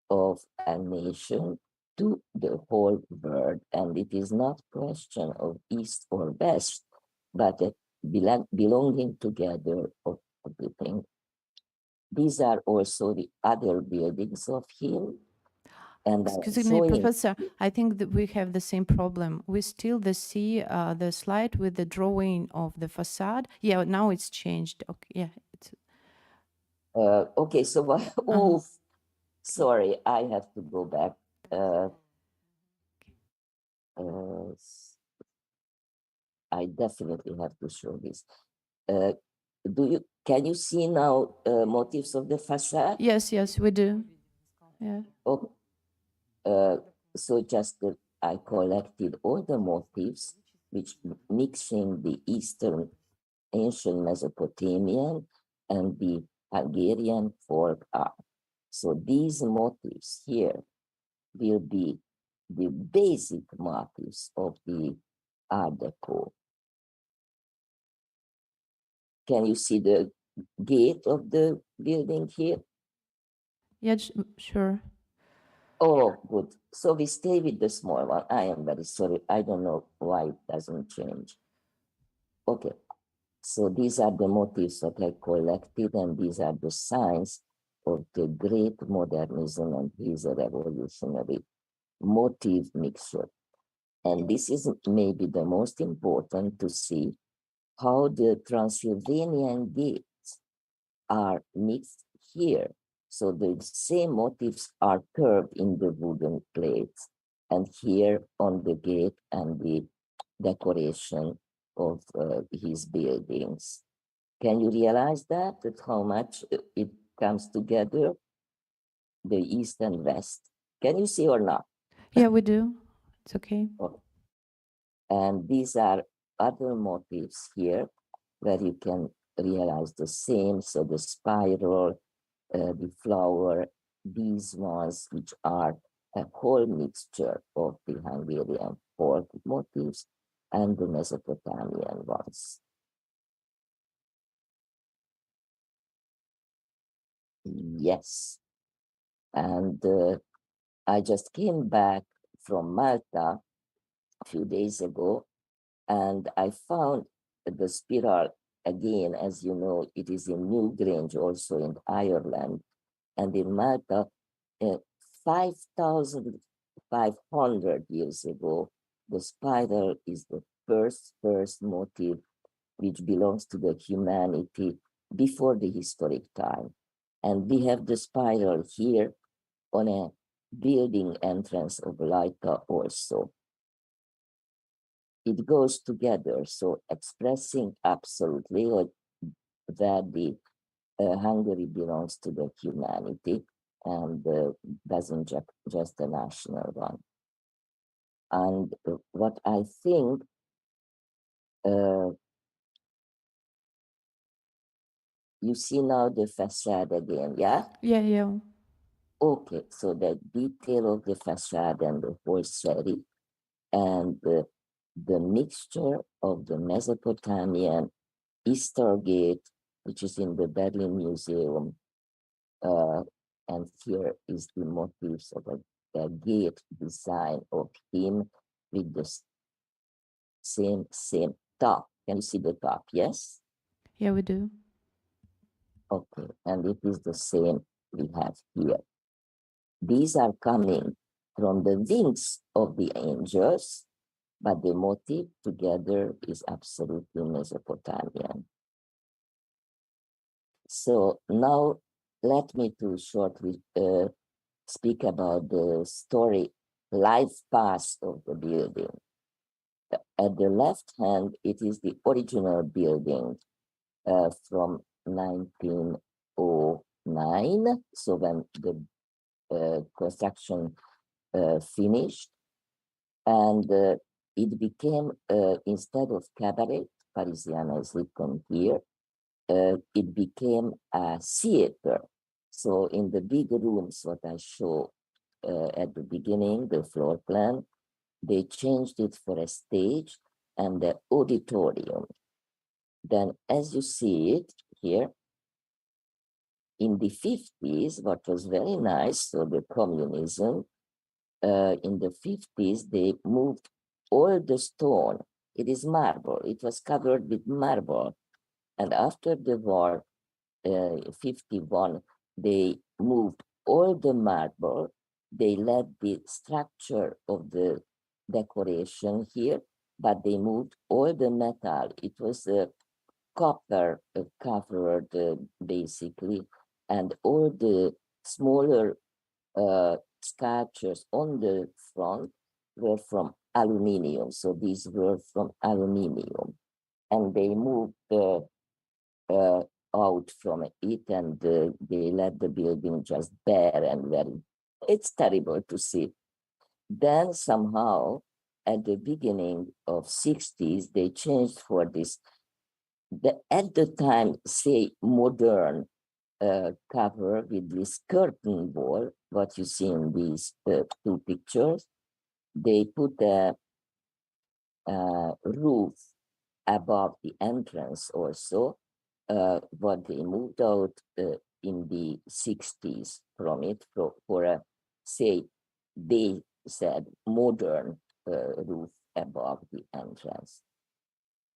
of a nation to the whole world. And it is not a question of East or West, but a belonging together of everything. These are also the other buildings of him. And Excuse me, Professor, I think that we have the same problem. We still see the slide with the drawing of the facade. Yeah, now it's changed. Okay, yeah. Okay, so sorry, I have to go back. I definitely have to show this. Can you see now motifs of the facade? Yes, we do. Yeah. Okay. So just I collected all the motifs which mixing the Eastern ancient Mesopotamian and the Hungarian folk art. So these motifs here will be the basic motifs of the Art Deco. Can you see the gate of the building here? Yeah, sure. Oh, good. So we stay with the small one. I am very sorry. I don't know why it doesn't change. Okay. So these are the motifs that I collected, and these are the signs of the great modernism, and he's a revolutionary motif mixture. And this is maybe the most important to see how the Transylvanian gates are mixed here. So the same motifs are curved in the wooden plates, and here on the gate and the decoration of his buildings. Can you realize that how much it comes together, the East and West? Can you see or not? Yeah, we do. It's okay. Okay. And these are other motifs here where you can realize the same. So the spiral, the flower, these ones which are a whole mixture of the Hungarian folk motifs and the Mesopotamian ones. Yes. And I just came back from Malta a few days ago, and I found the spiral again. As you know, it is in Newgrange, also in Ireland, and in Malta, 5,500 years ago, the spiral is the first motif which belongs to the humanity before the historic time. And we have the spiral here on a building entrance of Laika also. It goes together, so expressing absolutely that the Hungary belongs to the humanity and doesn't just a national one. And what I think you see now the facade again, yeah? Yeah. Okay, so the detail of the facade and the whole city and the mixture of the Mesopotamian Easter Gate, which is in the Berlin Museum, and here is the motifs of a gate design of him with the same top. Can you see the top? Yes? Yeah, we do. Okay, and it is the same we have here. These are coming from the wings of the angels, but the motif together is absolutely Mesopotamian. So now let me to shortly speak about the story life path of the building. At the left hand, it is the original building from 1909. So when the construction finished, and it became, instead of cabaret, Parisiana is written here, it became a theater. So in the big rooms, what I show at the beginning, the floor plan, they changed it for a stage and the auditorium. Then as you see it here, in the 50s, what was very nice, so the communism, in the 50s, they moved all the stone. It is marble. It was covered with marble. And after the war, 51, they moved all the marble. They left the structure of the decoration here, but they moved all the metal. It was copper covered basically, and all the smaller sculptures on the front were from aluminium. So these were from aluminium, and they moved out from it, and they let the building just bare and very. It's terrible to see. Then somehow, at the beginning of 60s, they changed for this. At the time, say modern cover with this curtain wall, what you see in these two pictures. They put a roof above the entrance also, what they moved out in the 60s from it for a, say, they said modern roof above the entrance.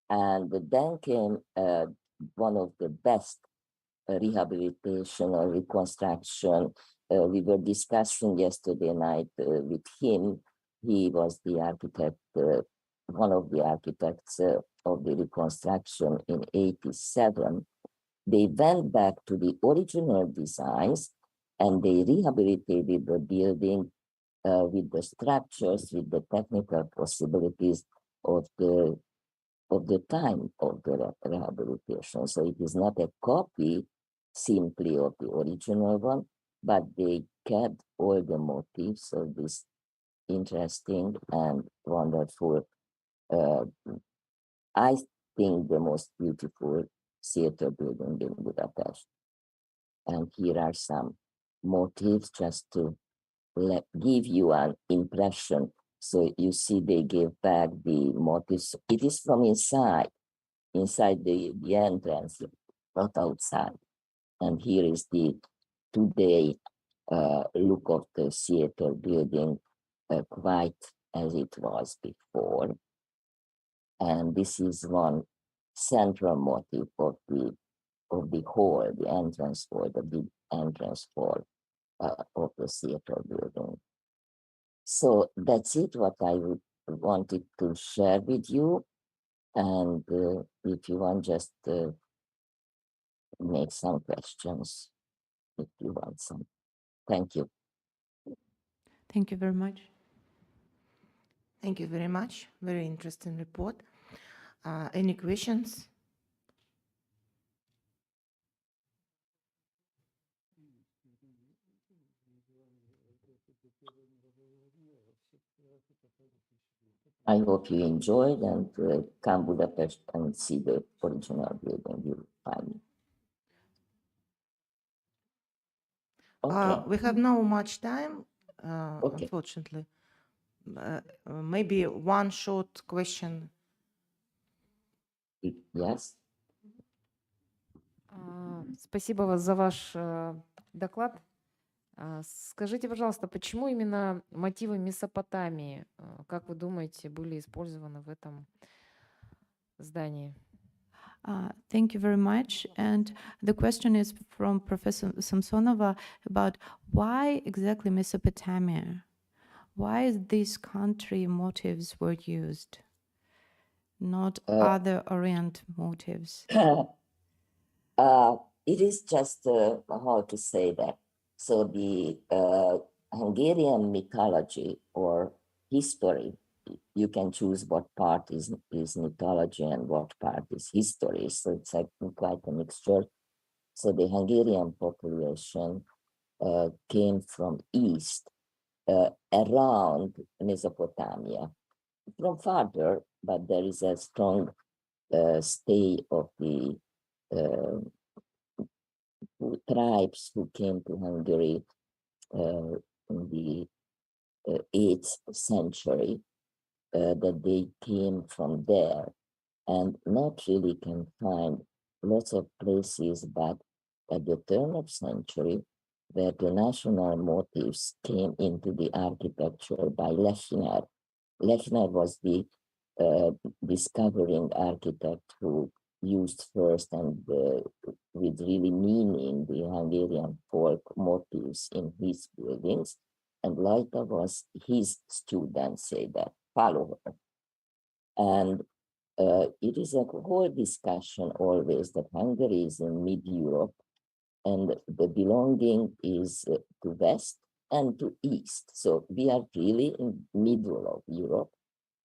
And then came one of the best rehabilitation or reconstruction. We were discussing yesterday night with him. He was the architect, one of the architects of the reconstruction in 87. They went back to the original designs and they rehabilitated the building with the structures, with the technical possibilities of the time of the rehabilitation. So it is not a copy simply of the original one, but they kept all the motifs of this interesting and wonderful, I think the most beautiful theater building in Budapest. And here are some motifs just to give you an impression. So you see they gave back the motifs. It is from inside the entrance, not outside. And here is the today look of the theater building, quite as it was before. And this is one central motif of the hall, the entrance hall, the big entrance hall of the theater building. So that's it, what I wanted to share with you. And if you want, just make some questions if you want some. Thank you. Thank you very much. Thank you very much. Very interesting report. Any questions? I hope you enjoyed and come Budapest and see the original building. You will find it. Okay. We have no much time, Okay. unfortunately. Maybe one short question. Yes. Спасибо вас за ваш доклад. Скажите, пожалуйста, почему именно мотивы Месопотамии, как вы думаете, были использованы в этом здании? Thank you very much. And the question is from Professor Samsonova about why exactly Mesopotamia? Why these country motives were used, not other Orient motives? It is just how to say that. So the Hungarian mythology or history, you can choose what part is mythology and what part is history. So it's quite a mixture. So the Hungarian population came from east around Mesopotamia, from farther, but there is a strong stay of the tribes who came to Hungary in the 8th century, that they came from there, and not really can find lots of places, but at the turn of century, where the national motives came into the architecture by Lechner. Lechner was the discovering architect who used first and with really meaning the Hungarian folk motives in his buildings, and later was his students say that, follow her. And it is a whole discussion always that Hungary is in mid-Europe and the belonging is to West and to East. So we are really in middle of Europe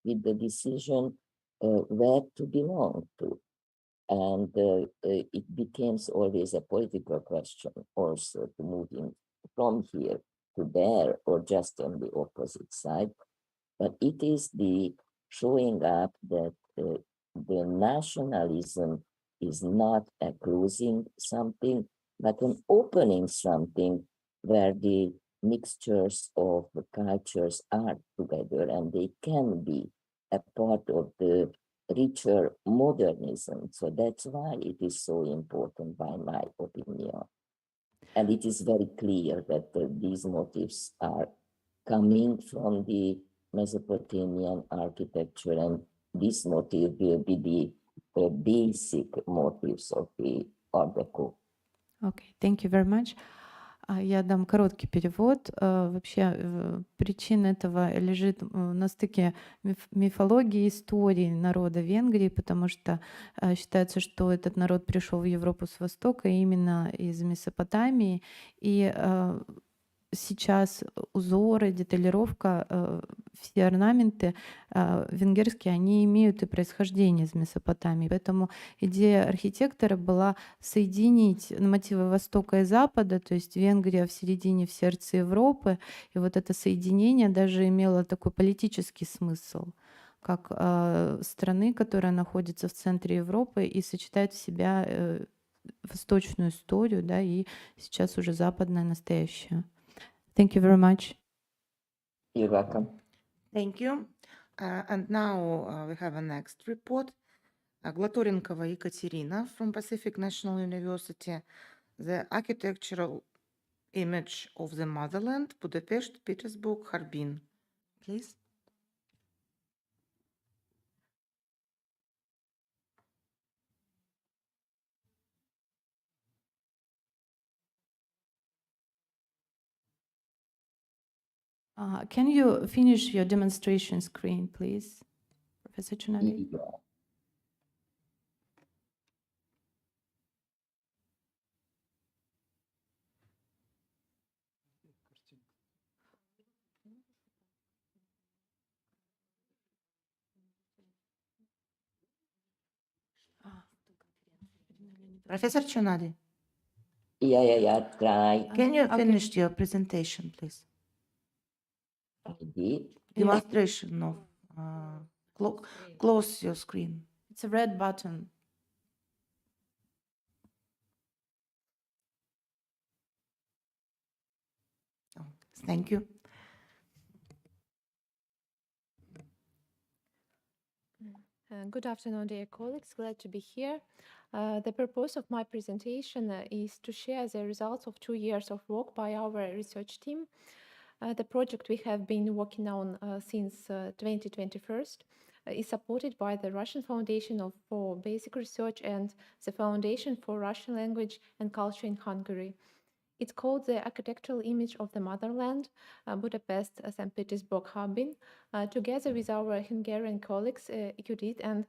with the decision where to belong to. And it becomes always a political question also to move in from here to there or just on the opposite side. But it is the showing up that the nationalism is not a closing something, but an opening something where the mixtures of the cultures are together and they can be a part of the richer modernism. So that's why it is so important, by my opinion. And it is very clear that these motifs are coming from the Mesopotamian architecture, and this motif will be the basic motifs of the Art Deco. Okay, thank you very much. Я дам короткий перевод. Вообще причина этого лежит на стыке мифологии и истории народа Венгрии, потому что считается, что этот народ пришел в Европу с Востока именно из Месопотамии. И сейчас узоры, деталировка, все орнаменты венгерские, они имеют и происхождение из Месопотамии. Поэтому идея архитектора была соединить мотивы Востока и Запада, то есть Венгрия в середине, в сердце Европы. И вот это соединение даже имело такой политический смысл, как страны, которая находится в центре Европы и сочетает в себя восточную историю, да, и сейчас уже западное настоящее. Thank you very much. You're welcome. Thank you. And now we have a next report. Глаторенкова Екатерина from Pacific National University. The architectural image of the motherland, Budapest, Petersburg, Harbin. Please. Can you finish your demonstration screen, please, Professor Chunadi? Yeah. Professor Chunadi, Yeah, try. can you Okay. finish your presentation, please? I did. Demonstration of Close your screen. It's a red button. Oh, thank you. Good afternoon, dear colleagues. Glad to be here. The purpose of my presentation is to share the results of 2 years of work by our research team. The project we have been working on since 2021 is supported by the Russian Foundation for Basic Research and the Foundation for Russian Language and Culture in Hungary. It's called the Architectural Image of the Motherland, Budapest, St. Petersburg, Harbin. Together with our Hungarian colleagues, Judith and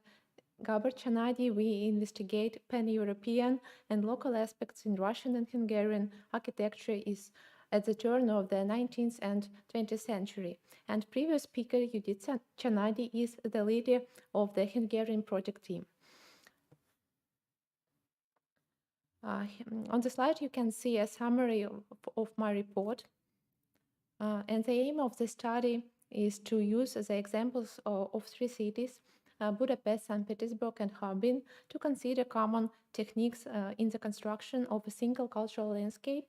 Gábor Csanádi, we investigate pan-European and local aspects in Russian and Hungarian architecture is at the turn of the 19th and 20th century. And previous speaker, Judith Csanádi, is the leader of the Hungarian project team. On the slide, you can see a summary of my report. And the aim of the study is to use the examples of 3 cities, Budapest, St. Petersburg, and Harbin, to consider common techniques in the construction of a single cultural landscape,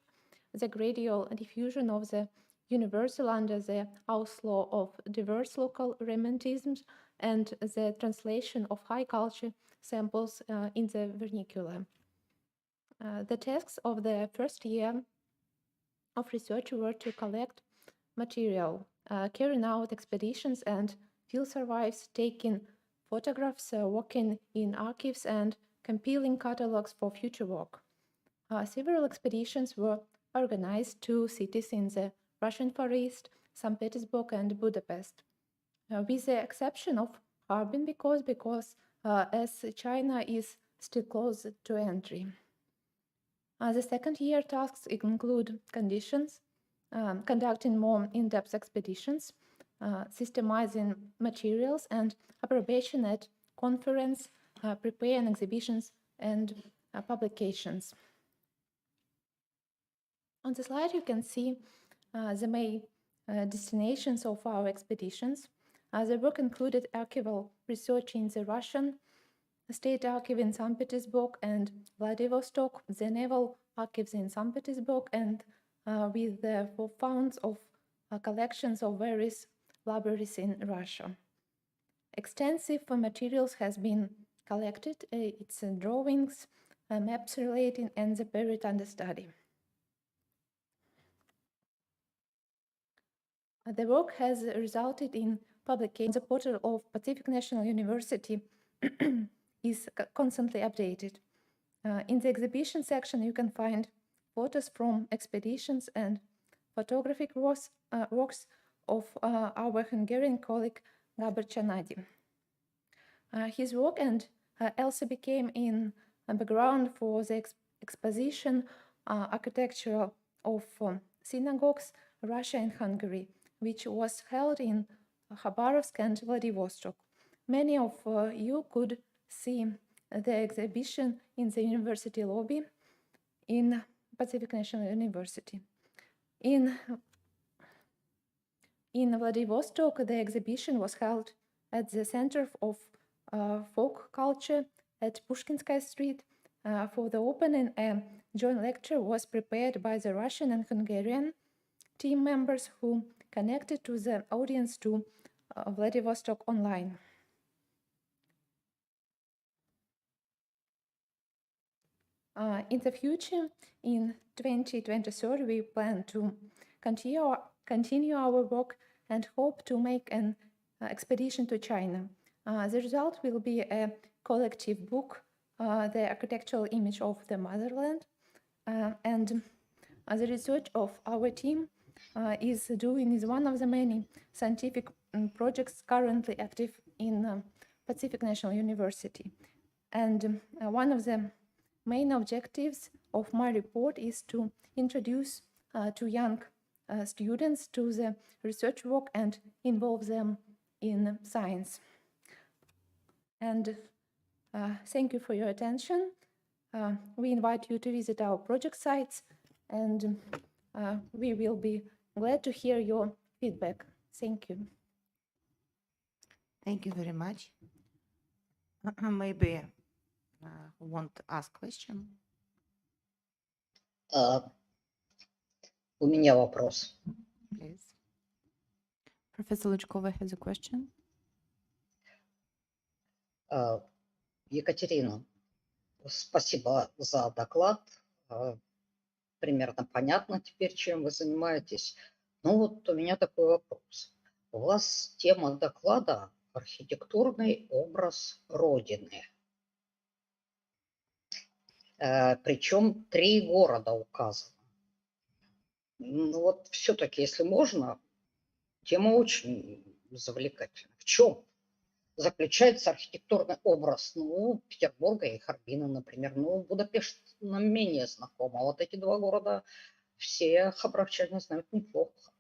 the gradual diffusion of the universal under the outlaw of diverse local romanticisms, and the translation of high culture samples in the vernacular. The tasks of the first year of research were to collect material, carrying out expeditions and field surveys, taking photographs, working in archives, and compiling catalogs for future work. Several expeditions were organized to cities in the Russian Far East, St. Petersburg, and Budapest, with the exception of Harbin because as China is still closed to entry. The second year tasks include conducting more in-depth expeditions, systemizing materials, and approbation at conference, preparing exhibitions and publications. On the slide, you can see the main destinations of our expeditions. The work included archival research in the Russian State Archive in St. Petersburg and Vladivostok, the Naval Archives in St. Petersburg, and with the founds of collections of various libraries in Russia. Extensive materials has been collected. It's drawings, maps relating, and the period under study. The work has resulted in publication. The portal of Pacific National University is constantly updated. In the exhibition section, you can find photos from expeditions and photographic works of our Hungarian colleague Gábor Csanádi. His work also became in a background for the exposition architecture of synagogues, Russia and Hungary, which was held in Khabarovsk and Vladivostok. Many of you could see the exhibition in the university lobby in Pacific National University. In Vladivostok, the exhibition was held at the Center of Folk Culture at Pushkinskaya Street. For the opening, a joint lecture was prepared by the Russian and Hungarian team members who connected to the audience to Vladivostok online. In the future, in 2023, we plan to continue our work and hope to make an expedition to China. The result will be a collective book, The Architectural Image of the Motherland, and the research of our team is one of the many scientific projects currently active in Pacific National University. And one of the main objectives of my report is to introduce to young students to the research work and involve them in science. And thank you for your attention. We invite you to visit our project sites, and we will be glad to hear your feedback. Thank you. Thank you very much. Maybe who want to ask question? У меня вопрос. Please. Professor Luchkova has a question. Екатерина, спасибо за доклад. Примерно понятно теперь, чем вы занимаетесь. Ну вот у меня такой вопрос. У вас тема доклада «Архитектурный образ Родины». Причем 3 города указано. Ну вот все-таки, если можно, тема очень завлекательна. В чем заключается архитектурный образ, ну, Петербурга и Харбина, например. Ну, Будапешт нам менее знаком, а вот эти 2 города все хабаровчане знают неплохо.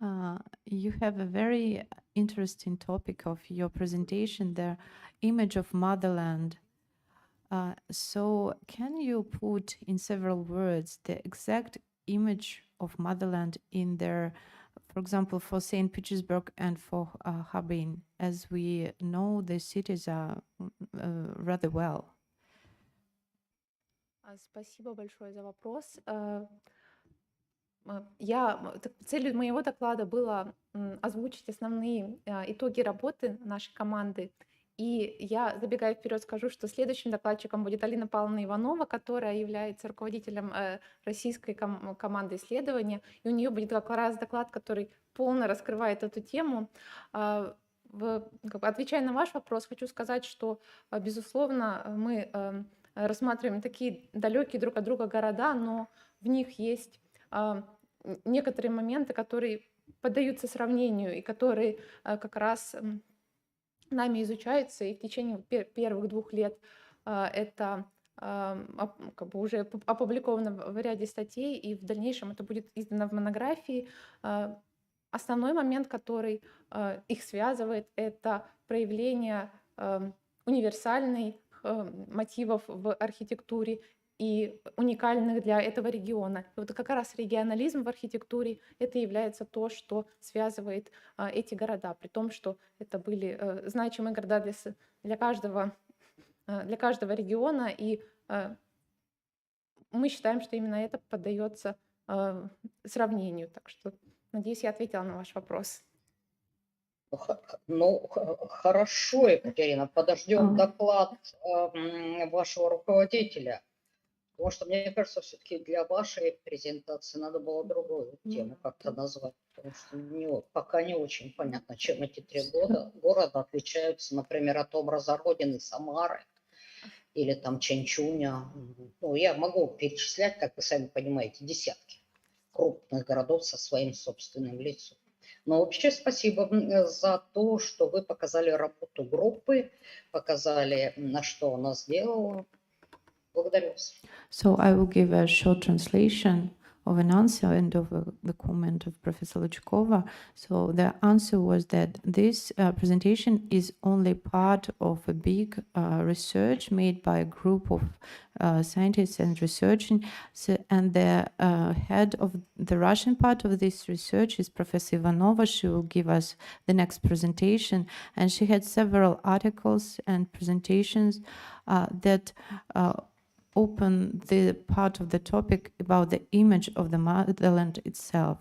You have a very interesting topic of your presentation, the image of motherland. So can you put in several words the exact image of motherland in there, for example, for St. Petersburg and for Harbin, as we know the cities are rather well? Спасибо большое за вопрос. Целью моего доклада было озвучить основные итоги работы нашей команды. И я, забегая вперед, скажу, что следующим докладчиком будет Алина Павловна Иванова, которая является руководителем российской команды исследования. И у нее будет как раз доклад, который полно раскрывает эту тему. Отвечая на ваш вопрос, хочу сказать, что, безусловно, мы рассматриваем такие далекие друг от друга города, но в них есть некоторые моменты, которые поддаются сравнению и которые как раз нами изучаются, и в течение первых 2 лет это уже опубликовано в ряде статей, и в дальнейшем это будет издано в монографии. Основной момент, который их связывает, это проявление универсальных мотивов в архитектуре и уникальных для этого региона. И вот как раз регионализм в архитектуре — это является то, что связывает эти города, при том, что это были значимые города для каждого региона, и мы считаем, что именно это поддается сравнению. Так что, надеюсь, я ответила на ваш вопрос. Ну, хорошо, Екатерина, подождем доклад вашего руководителя. Потому что, мне кажется, все-таки для вашей презентации надо было другую тему как-то назвать. Потому что пока не очень понятно, чем эти 3 города отличаются, например, от образа Родины Самары или там Чанчуня. Ну, я могу перечислять, как вы сами понимаете, десятки крупных городов со своим собственным лицом. Но вообще спасибо за то, что вы показали работу группы, показали, на что она сделала. Благодарю вас. So I will give a short translation of an answer and of the comment of Professor Luchkova. So the answer was that this presentation is only part of a big research made by a group of scientists and researchers. And the head of the Russian part of this research is Professor Ivanova. She will give us the next presentation. And she had several articles and presentations that open the part of the topic about the image of the motherland itself.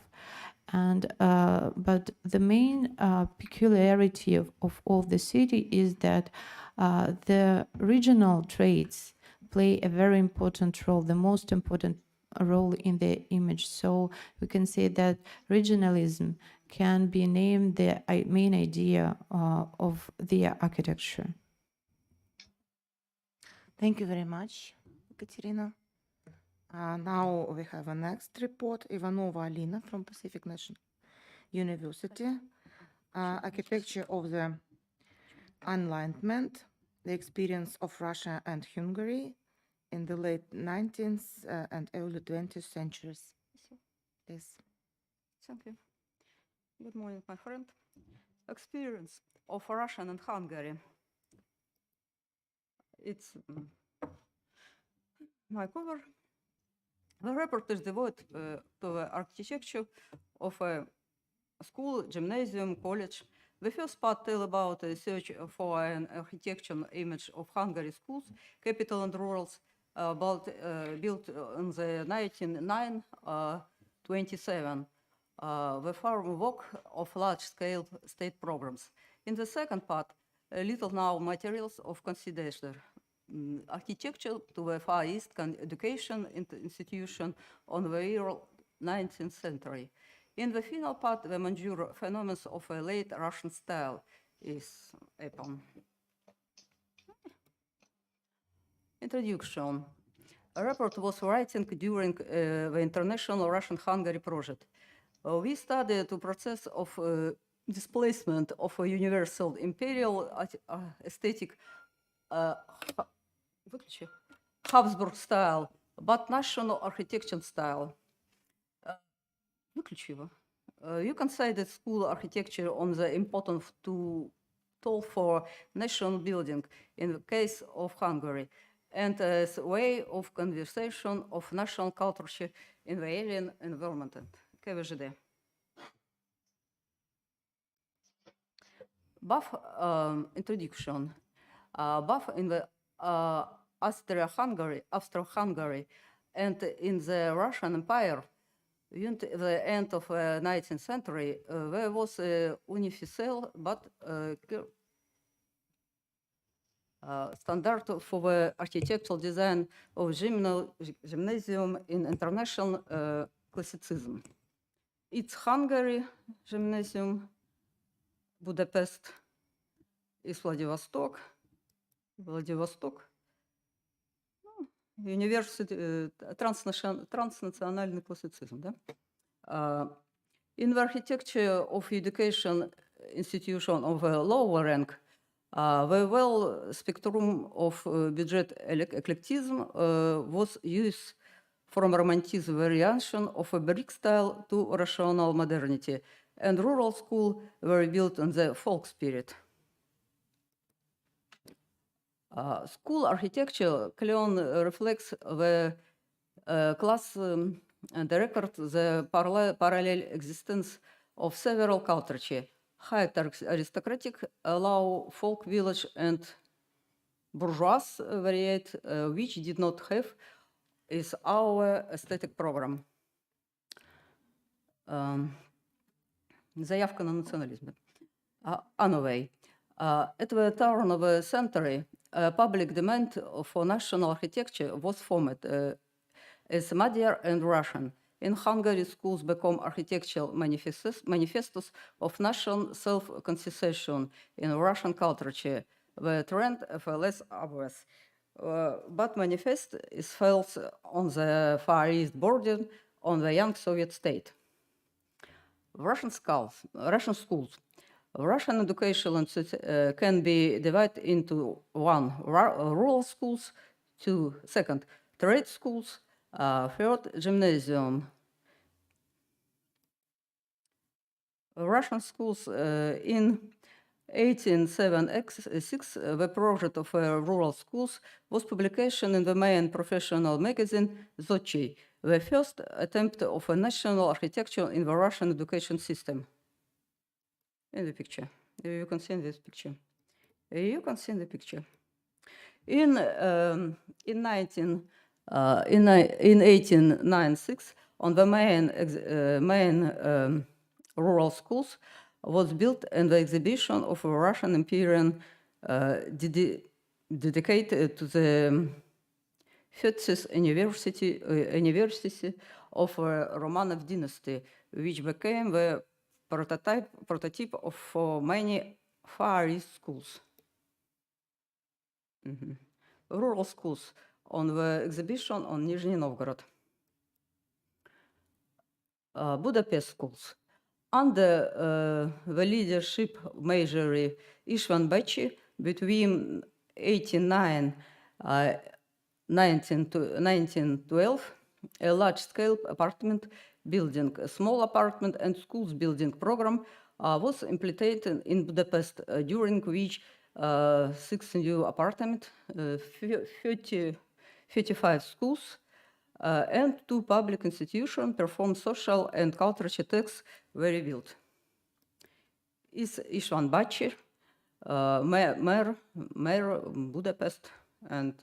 And but the main peculiarity of all the city is that the regional traits play a very important role, the most important role in the image. So we can say that regionalism can be named the main idea of the architecture. Thank you very much, Katerina. Now we have a next report, Ivanova Alina from Pacific National University. Architecture of the Enlightenment, the experience of Russia and Hungary in the late 19th and early 20th centuries. Please. Thank you. Good morning, my friend. Experience of Russia and Hungary. It's my cover. The report is devoted to the architecture of a school, gymnasium, college The first part tells about a search for an architectural image of Hungary schools, capital and rurals, built in the 1927. The forum work of large-scale state programs. In the second part, little now materials of consideration. Architecture to the Far East education institution on the early 19th century. In the final part, the major phenomena of a late Russian style is upon. Introduction. A report was writing during the International Russian-Hungary project. We studied the process of displacement of a universal imperial aesthetic Habsburg style, but national architecture style. You can say that school architecture on the importance tool for national building in the case of Hungary, and as a way of conversation of national culture in the alien environment. KVGD. Buff introduction. Buff in the Austro-Hungary, and in the Russian Empire, at the end of the 19th century, there was a universal but standard for the architectural design of gymnasium in international classicism. It's Hungary Gymnasium, Budapest is Vladivostok, University, transnationальный classicism. Да? In the architecture of education institution of a lower rank, the well spectrum of budget eclecticism was used from romanticism variation of a brick style to rational modernity, and rural school were built on the folk spirit. School architecture clearly reflects the class and the record the parallel existence of several cultures, high aristocratic, low folk village, and bourgeois variant, which did not have is our aesthetic program. Заявка на национализм. Новые. At the turn of the century, public demand for national architecture was formed as Magyar and Russian. In Hungary, schools become architectural manifestos of national self-concession in Russian culture. The trend is less obvious, but manifest is felt on the Far East border on the young Soviet state. Russian schools. Russian education can be divided into one, rural schools, two, second, trade schools, third, gymnasium. Russian schools in 1876, the project of rural schools was publication in the main professional magazine Zochi, the first attempt of a national architecture in the Russian education system. In the picture, you can see in this picture. You can see in the picture. In 1896, on the main rural schools was built and the exhibition of a Russian Imperial dedicated to the 30th anniversary of Romanov dynasty, which became the prototype of many Far East schools. Rural schools on the exhibition on Nizhny Novgorod. Budapest schools. Under the leadership of Major István Bácsi, between 1912, a large-scale apartment building, a small apartment and schools building program was implemented in Budapest, during which 6 new apartments, 35 schools, and 2 public institutions performed social and cultural tasks were rebuilt. is István Bácsi, mayor Budapest, and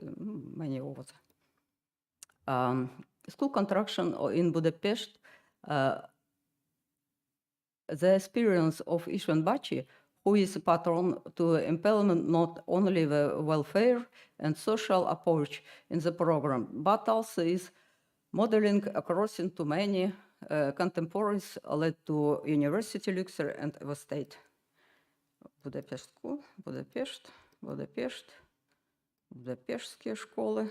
many others. School construction in Budapest, the experience of István Bácsi, who is a patron to implement not only the welfare and social approach in the program, but also is modeling across into many contemporaries led to University Luxor and the state. Budapest School, Budapest, Budapestские школы,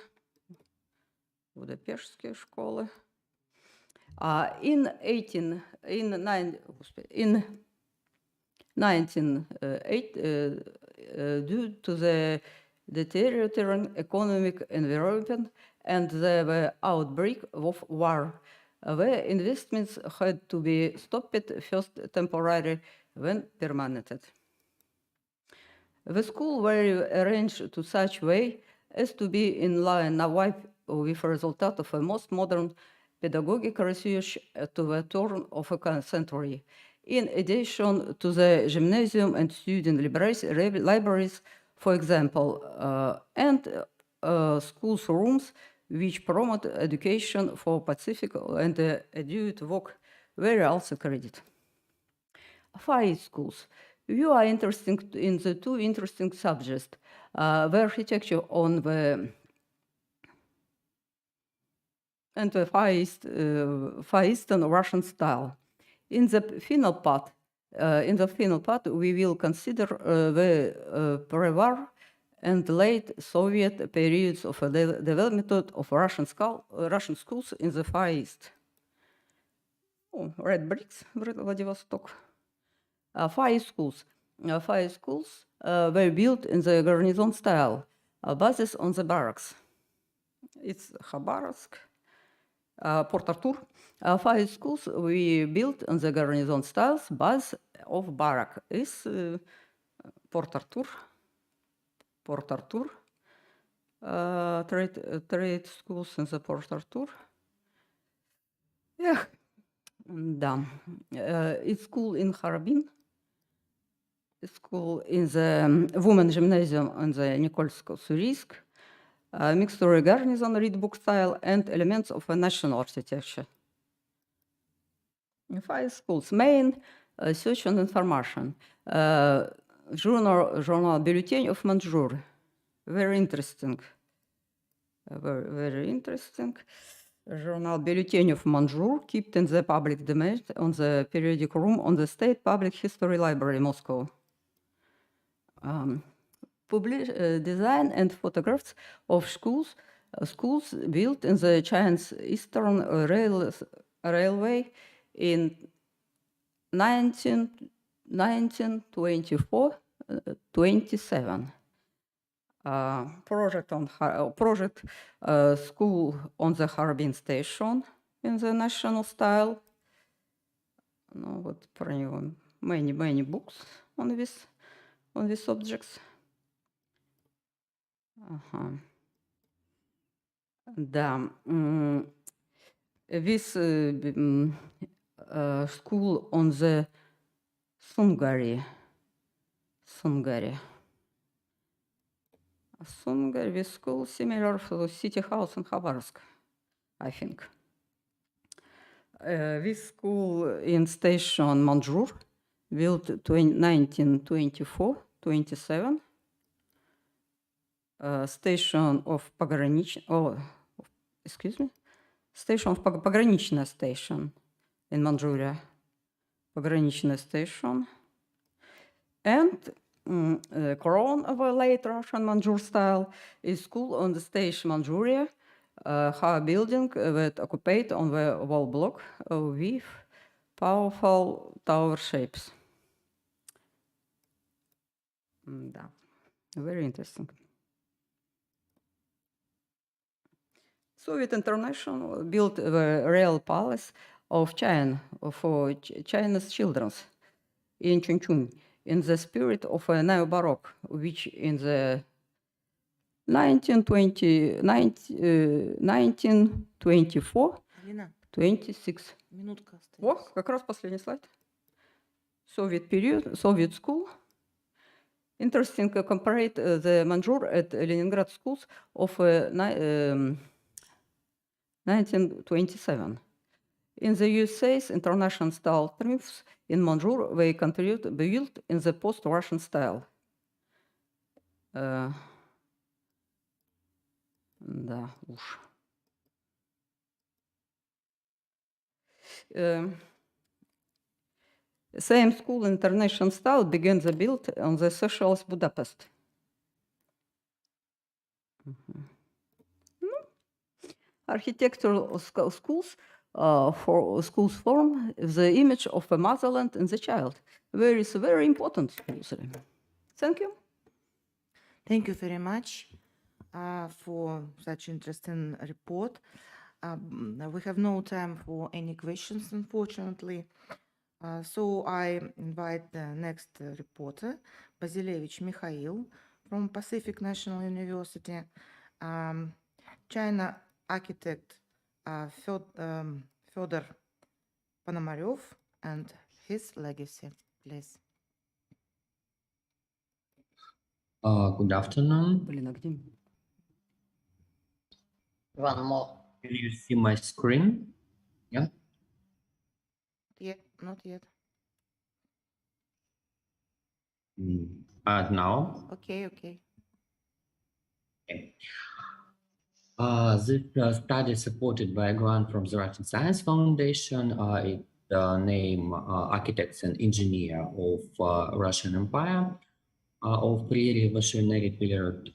Budapestские школы. In 1908, due to the deteriorating economic environment and the outbreak of war, the investments had to be stopped first temporarily, then permanented. The school were arranged to such way as to be in line with the result of a most modern pedagogic research to the turn of a century. In addition to the gymnasium and student libraries, for example, and schools rooms which promote education for Pacific and adult work were also credited. 5 schools. You are interested in the 2 interesting subjects, the architecture on the and the Far Eastern Russian style. In the final part, we will consider the pre-war and late Soviet periods of the development of Russian schools in the Far East. Red bricks, Vladivostok. 5 schools. 5 schools were built in the garrison style, bases on the barracks. It's Khabarovsk, Port Arthur. 5 schools we built on the garrison styles, base of barrack is Port Arthur. Trade schools in the Port Arthur. Yeah. It's school in Harbin. School in the women gymnasium in the Nikolsko-Suriysk, mixture garrison read book style and elements of a national architecture. 5 schools. Main search and information. Journal Bulletin of Manjur. Very interesting. Very interesting. Journal Bulletin of Manjur, kept in the public domain on the periodic room on the State Public History Library, Moscow. Design and photographs of schools built in the Chinese Eastern Railway in 1924-27. Project school on the Harbin station in the national style. No, вот про него many books on these subjects. Да. This school on the Sungari, this school similar to City House in Khabarovsk, I think. This school in station Manjur, built 1924-27. Station of Pogranichная station in Manchuria. Pogranichная station. And crown of a late Russian Manjur style is school on the station Manchuria, a building that occupied on the wall block with powerful tower shapes. Да. Very interesting. Soviet International built the Royal Palace of China for China's children in Chunchun in the spirit of a neo-Baroque, which in the 1924-26. Минутка О, как раз последний слайд. Soviet period, Soviet school. Interesting to compare the Manjur at Leningrad schools of 1927. In the USA's international style triumphs in Manjur, they contribute built in the post-Russian style. Да, уж. Same school international style began the build on the Seychelles, Budapest. Architectural schools for schools form the image of a motherland in the child. There is very important. Thank you. Thank you very much for such interesting report. We have no time for any questions, unfortunately. So I invite the next reporter, Bazilevich Mikhail from Pacific National University, China architect Fedor Ponomarev and his legacy, please. Good afternoon. One more. Can you see my screen? Yeah. Not yet. Now. Okay. Okay. This study is supported by a grant from the Russian Science Foundation. It named Architects and Engineer of Russian Empire of pre-revolutionary period.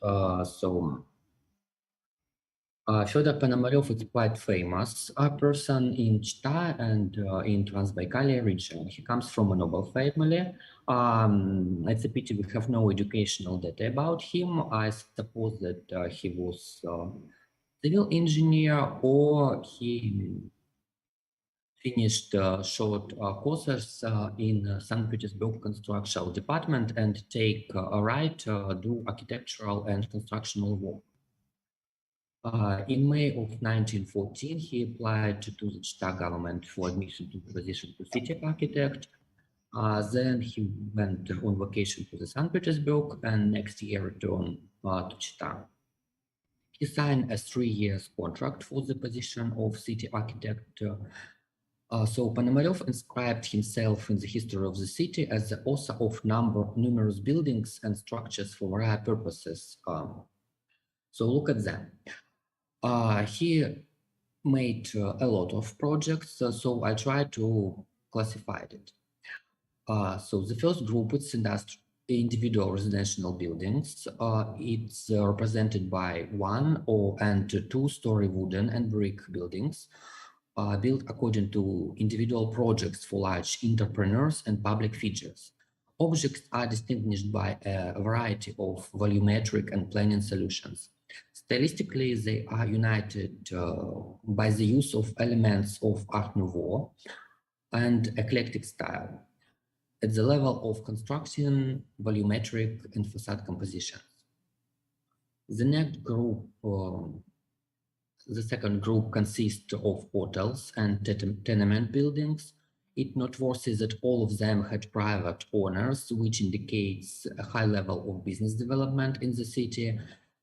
Fedor Ponomarev is quite famous person in Chita and in Transbaikalia region. He comes from a noble family. It's a pity we have no educational data about him. I suppose that he was civil engineer or he finished short courses in St. Petersburg construction department and take a right do architectural and constructional work. In May of 1914, he applied to the Chita government for admission to the position of city architect. Then he went on vacation to the St. Petersburg and next year returned to Chita. He signed a 3-year contract for the position of city architect. So Ponomarev inscribed himself in the history of the city as the author of numerous buildings and structures for rare purposes. So look at them. He made a lot of projects, so I tried to classify it. So the first group is individual residential buildings. It's represented by 1 and 2-story wooden and brick buildings built according to individual projects for large entrepreneurs and public features. Objects are distinguished by a variety of volumetric and planning solutions. Stylistically, they are united by the use of elements of Art Nouveau and eclectic style at the level of construction, volumetric, and facade compositions. The next group, the second group consists of hotels and tenement buildings. It's noteworthy that all of them had private owners, which indicates a high level of business development in the city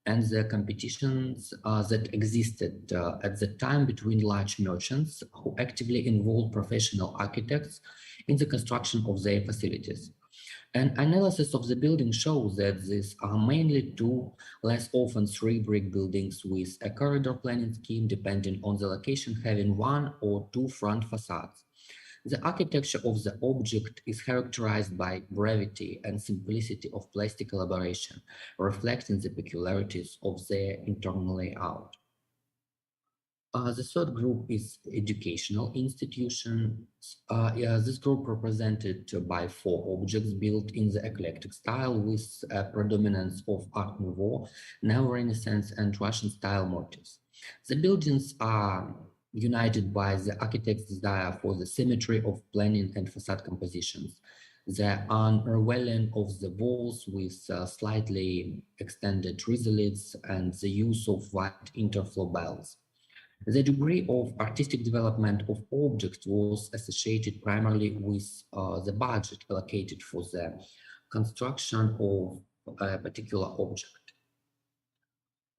and the competitions that existed at the time between large merchants who actively involved professional architects in the construction of their facilities. An analysis of the building shows that these are mainly 2, less often 3 brick buildings with a corridor planning scheme depending on the location having 1 or 2 front facades. The architecture of the object is characterized by brevity and simplicity of plastic elaboration, reflecting the peculiarities of their internal layout. The third group is educational institutions. This group represented by 4 objects built in the eclectic style with a predominance of Art Nouveau, Neo-Renaissance, and Russian-style motifs. The buildings are united by the architect's desire for the symmetry of planning and facade compositions, the unraveling of the walls with slightly extended risolids, and the use of white interflow bells. The degree of artistic development of objects was associated primarily with the budget allocated for the construction of a particular object.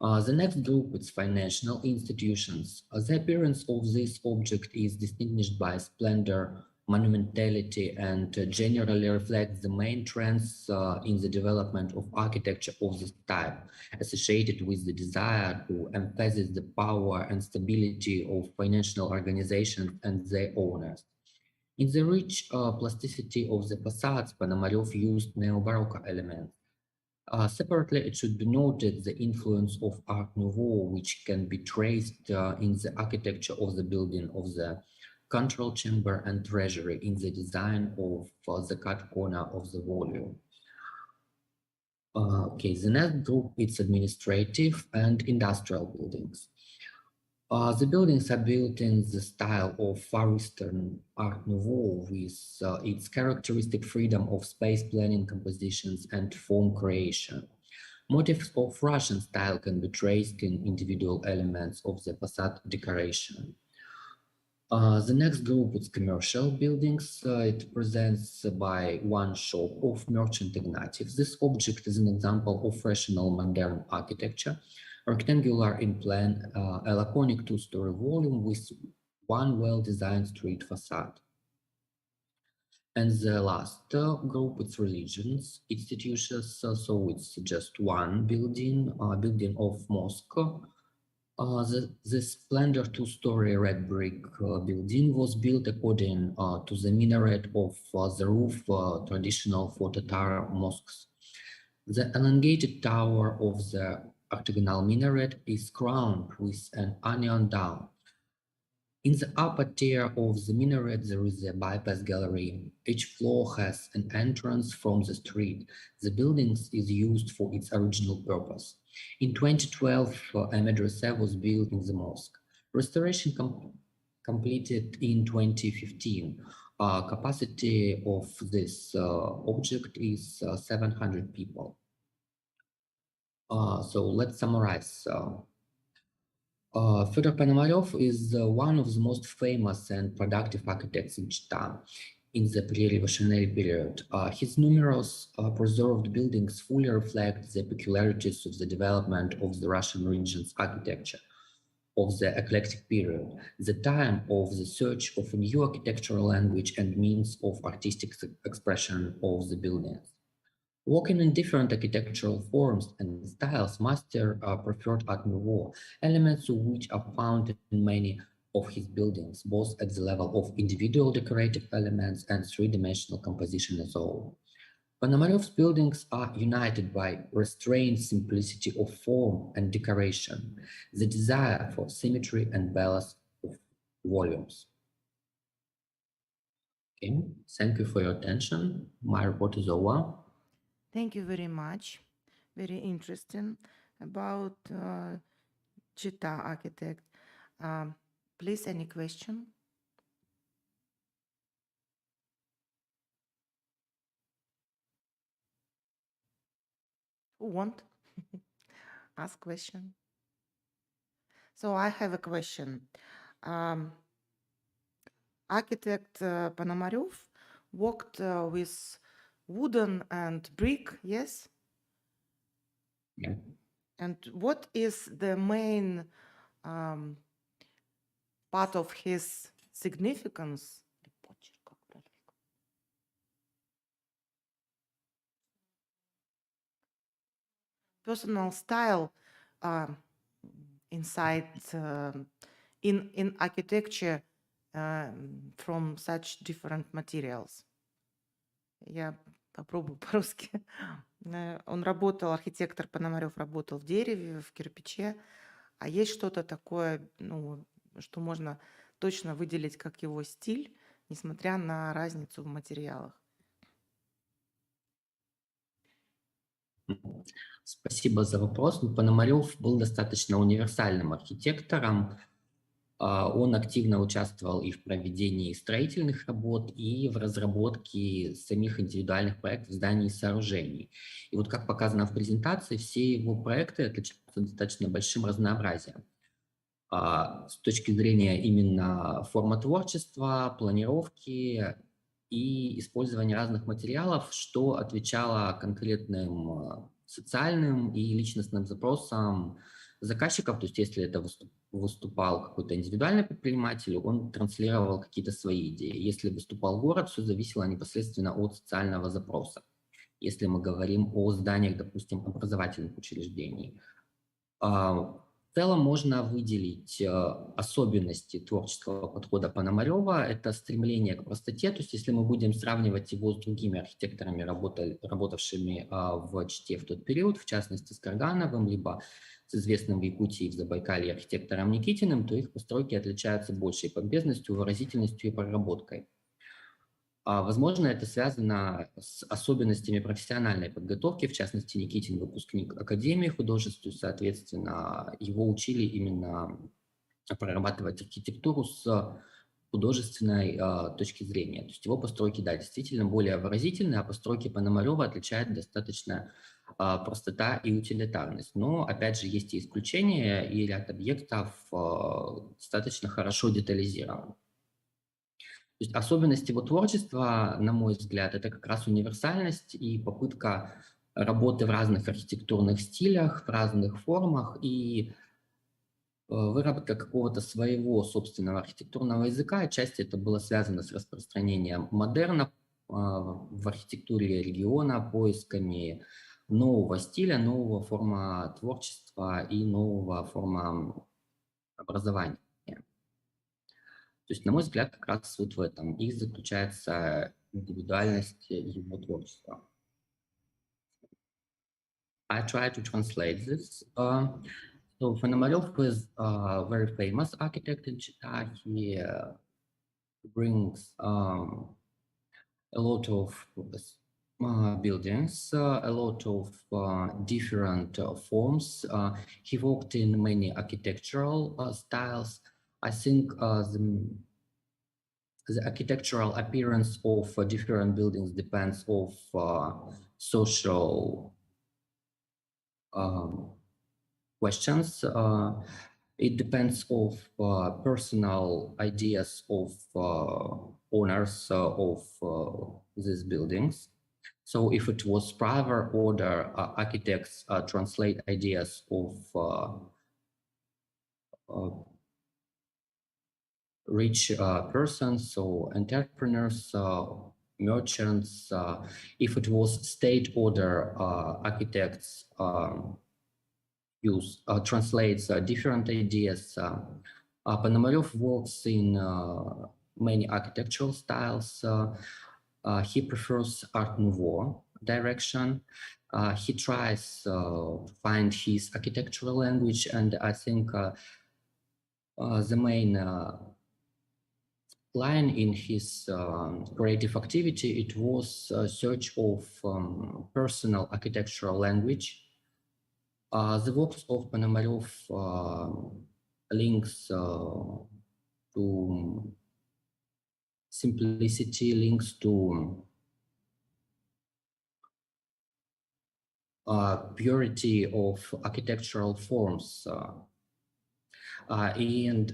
The next group is financial institutions. The appearance of this object is distinguished by splendor, monumentality, and generally reflects the main trends in the development of architecture of this type, associated with the desire to emphasize the power and stability of financial organizations and their owners. In the rich plasticity of the facades, Ponomarev used neo-Baroque elements. Separately, it should be noted the influence of Art Nouveau, which can be traced in the architecture of the building of the control chamber and treasury in the design of the cut corner of the volume. Okay, the next group is administrative and industrial buildings. The buildings are built in the style of Far Eastern Art Nouveau with its characteristic freedom of space planning, compositions, and form creation. Motifs of Russian style can be traced in individual elements of the facade decoration. The next group is commercial buildings. It presents by one shop of merchant Ignatieff. This object is an example of rational modern architecture, rectangular in plan, a laconic two-story volume with one well-designed street facade. And the last group is religions, institutions, so it's just one building, building of mosque. The splendor two-story red brick building was built according to the minaret of the roof traditional for Tatar mosques. The elongated tower of the octagonal minaret is crowned with an onion dome. In the upper tier of the minaret, there is a bypass gallery. Each floor has an entrance from the street. The building is used for its original purpose. In 2012, a madrasa was built in the mosque. Restoration completed in 2015. Capacity of this object is 700 people. So let's summarize. Fyodor Ponomarev is one of the most famous and productive architects in Chita in the pre-revolutionary period. His numerous preserved buildings fully reflect the peculiarities of the development of the Russian region's architecture of the eclectic period, the time of the search of a new architectural language and means of artistic expression of the buildings. Working in different architectural forms and styles, Master preferred Art Nouveau, elements of which are found in many of his buildings, both at the level of individual decorative elements and three-dimensional composition as a whole. Ponomarev's buildings are united by restrained simplicity of form and decoration, the desire for symmetry and balance of volumes. Okay, thank you for your attention. My report is over. Thank you very much. Very interesting about Chita architect. Please, any question? Who want? Ask question. So I have a question. Architect Ponomarev worked with wooden and brick, yes? Yeah. And what is the main part of his significance? Personal style inside in architecture from such different materials. Я попробую по-русски. Он работал, архитектор Пономарев работал в дереве, в кирпиче. А есть что-то такое, ну, что можно точно выделить как его стиль, несмотря на разницу в материалах? Спасибо за вопрос. Пономарев был достаточно универсальным архитектором. Он активно участвовал и в проведении строительных работ, и в разработке самих индивидуальных проектов зданий и сооружений. И вот как показано в презентации, все его проекты отличаются достаточно большим разнообразием. с точки зрения именно формы творчества, планировки и использования разных материалов, что отвечало конкретным социальным и личностным запросам заказчиков. То есть если это выступал какой-то индивидуальный предприниматель, он транслировал какие-то свои идеи. Если выступал город, все зависело непосредственно от социального запроса. Если мы говорим о зданиях, допустим, образовательных учреждений. В целом можно выделить особенности творческого подхода Пономарева. Это стремление к простоте. То есть если мы будем сравнивать его с другими архитекторами, работавшими в Чите в тот период, в частности с Каргановым, либо с известным в Якутии и в Забайкалье архитектором Никитиным, то их постройки отличаются большей помпезностью, выразительностью и проработкой. Возможно, это связано с особенностями профессиональной подготовки. В частности, Никитин выпускник Академии художеств, и, соответственно, его учили именно прорабатывать архитектуру с художественной точки зрения. То есть его постройки, да, действительно более выразительные, а постройки Пономарева отличают достаточно простота и утилитарность. Но, опять же, есть и исключения, и ряд объектов достаточно хорошо детализирован. То есть особенность его творчества, на мой взгляд, это как раз универсальность и попытка работы в разных архитектурных стилях, в разных формах и выработка какого-то своего собственного архитектурного языка. Отчасти это было связано с распространением модерна в архитектуре региона, поисками нового стиля, нового форма творчества и нового форма образования. То есть, на мой взгляд, как раз вот в этом и заключается индивидуальность его творчества. I try to translate this. So Ponomarev is a very famous architect in Chita. He brings a lot of buildings, a lot of different forms. He worked in many architectural styles. I think the architectural appearance of different buildings depends of social questions. It depends of personal ideas of owners of these buildings. So if it was private order, architects translate ideas of rich persons, so entrepreneurs, merchants. If it was state order, architects translates different ideas. Ponomarev works in many architectural styles. He prefers Art Nouveau direction. He tries to find his architectural language, and I think the main line in his creative activity, it was a search of personal architectural language. The works of Ponomarev links to simplicity, links to purity of architectural forms. And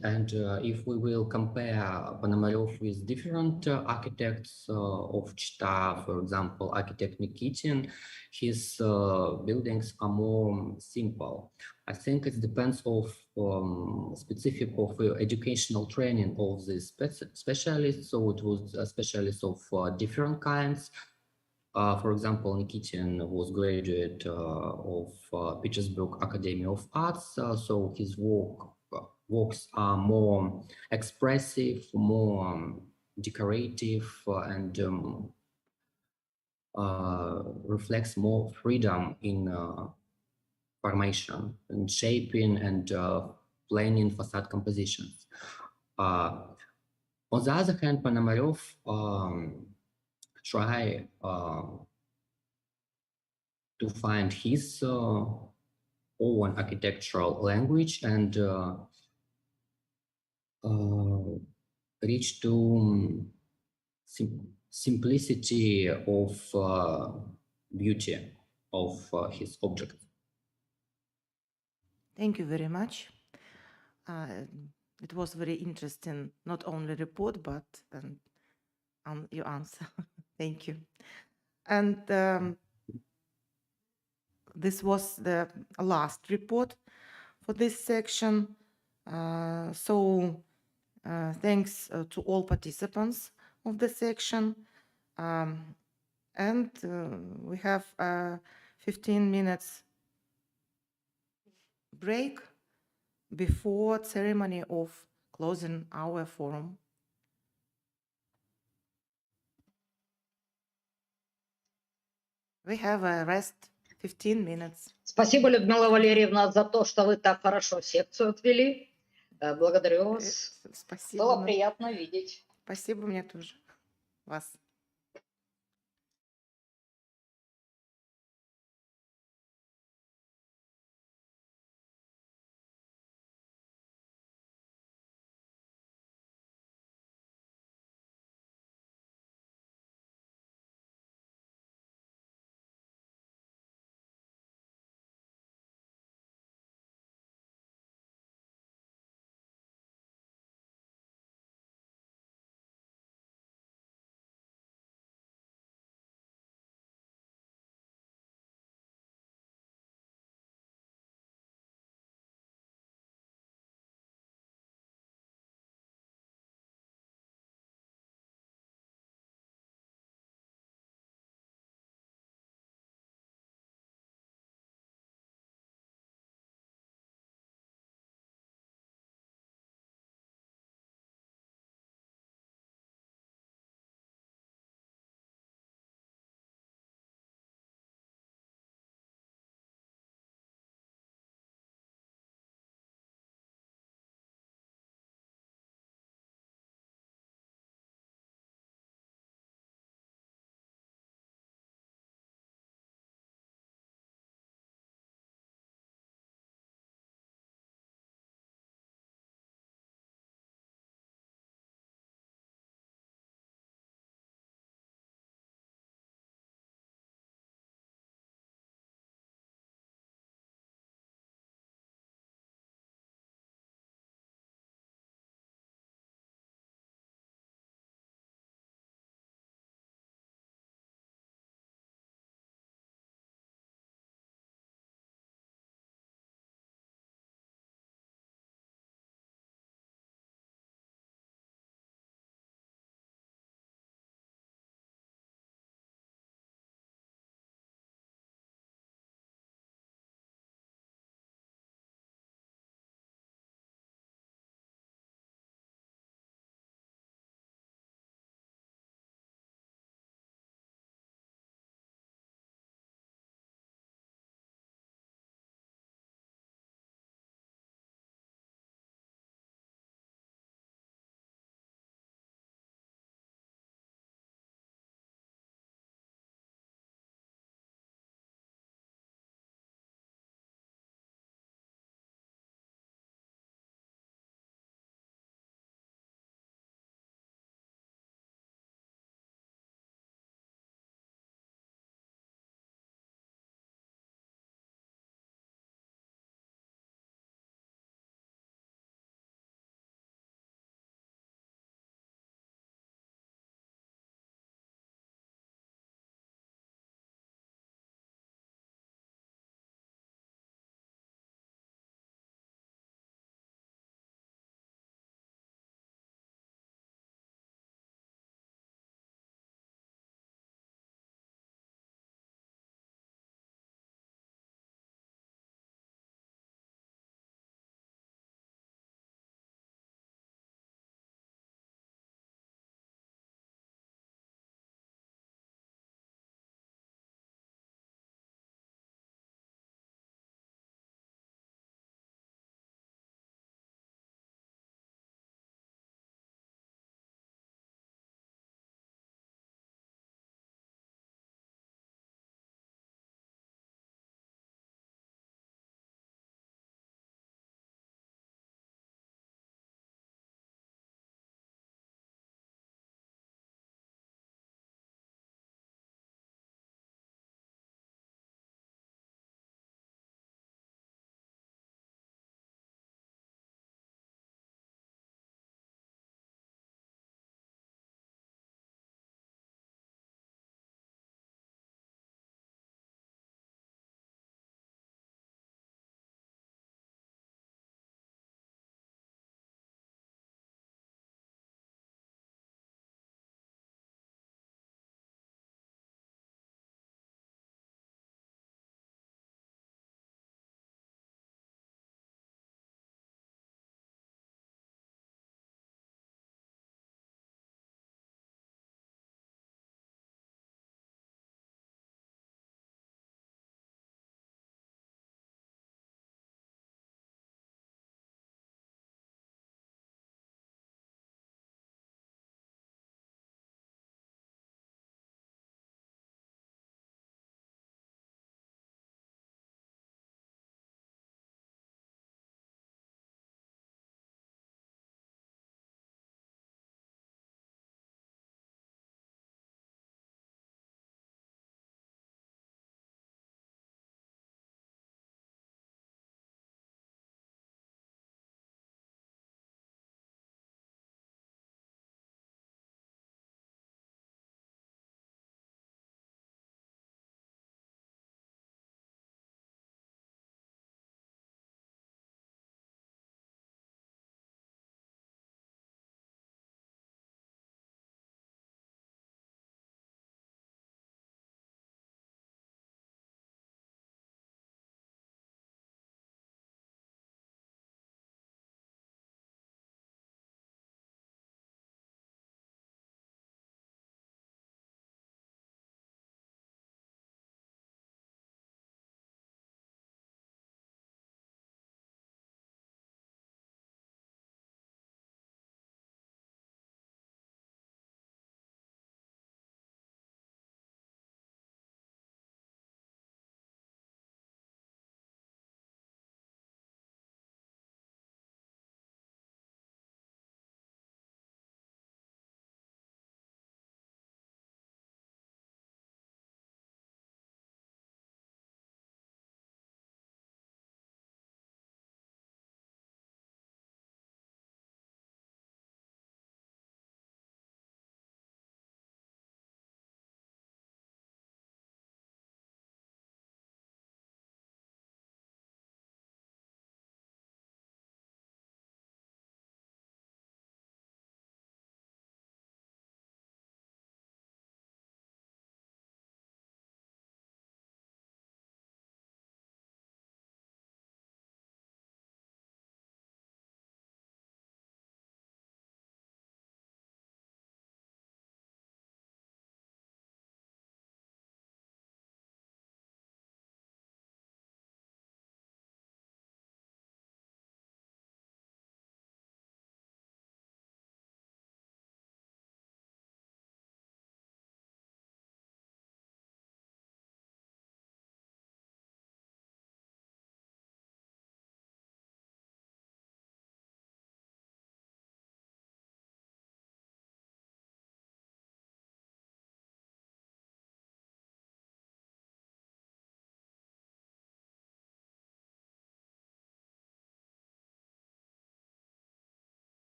if we will compare Ponomarev with different architects of Chita, for example, architect Nikitin, his buildings are more simple. I think it depends of specific of educational training of the specialists. So it was specialists of different kinds. For example, Nikitin was graduate of Petersburg Academy of Arts, so his works are more expressive, more decorative, and reflects more freedom in formation and shaping and planning facade compositions. On the other hand, Ponomarev try to find his own architectural language and reach to simplicity of beauty of his object. Thank you very much. It was very interesting, not only report, but your answer. Thank you. And this was the last report for this section. Thanks to all participants of the section. And we have a 15 minutes break before ceremony of closing our forum. We have a rest 15 minutes. Спасибо, Людмила Валерьевна, за то, что вы так хорошо секцию отвели. Благодарю вас. Спасибо. Было приятно видеть. Спасибо, мне тоже. Вас.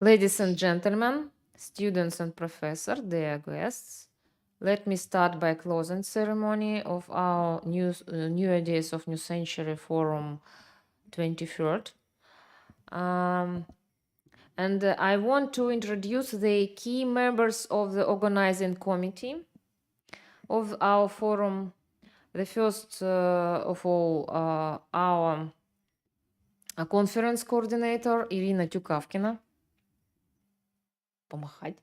Ladies and gentlemen, students and professors, dear guests, let me start by closing ceremony of our New Ideas of New Century Forum 23rd. And I want to introduce the key members of the organizing committee of our forum. The first of all, our conference coordinator Ирина Тюкавкина. Помахать.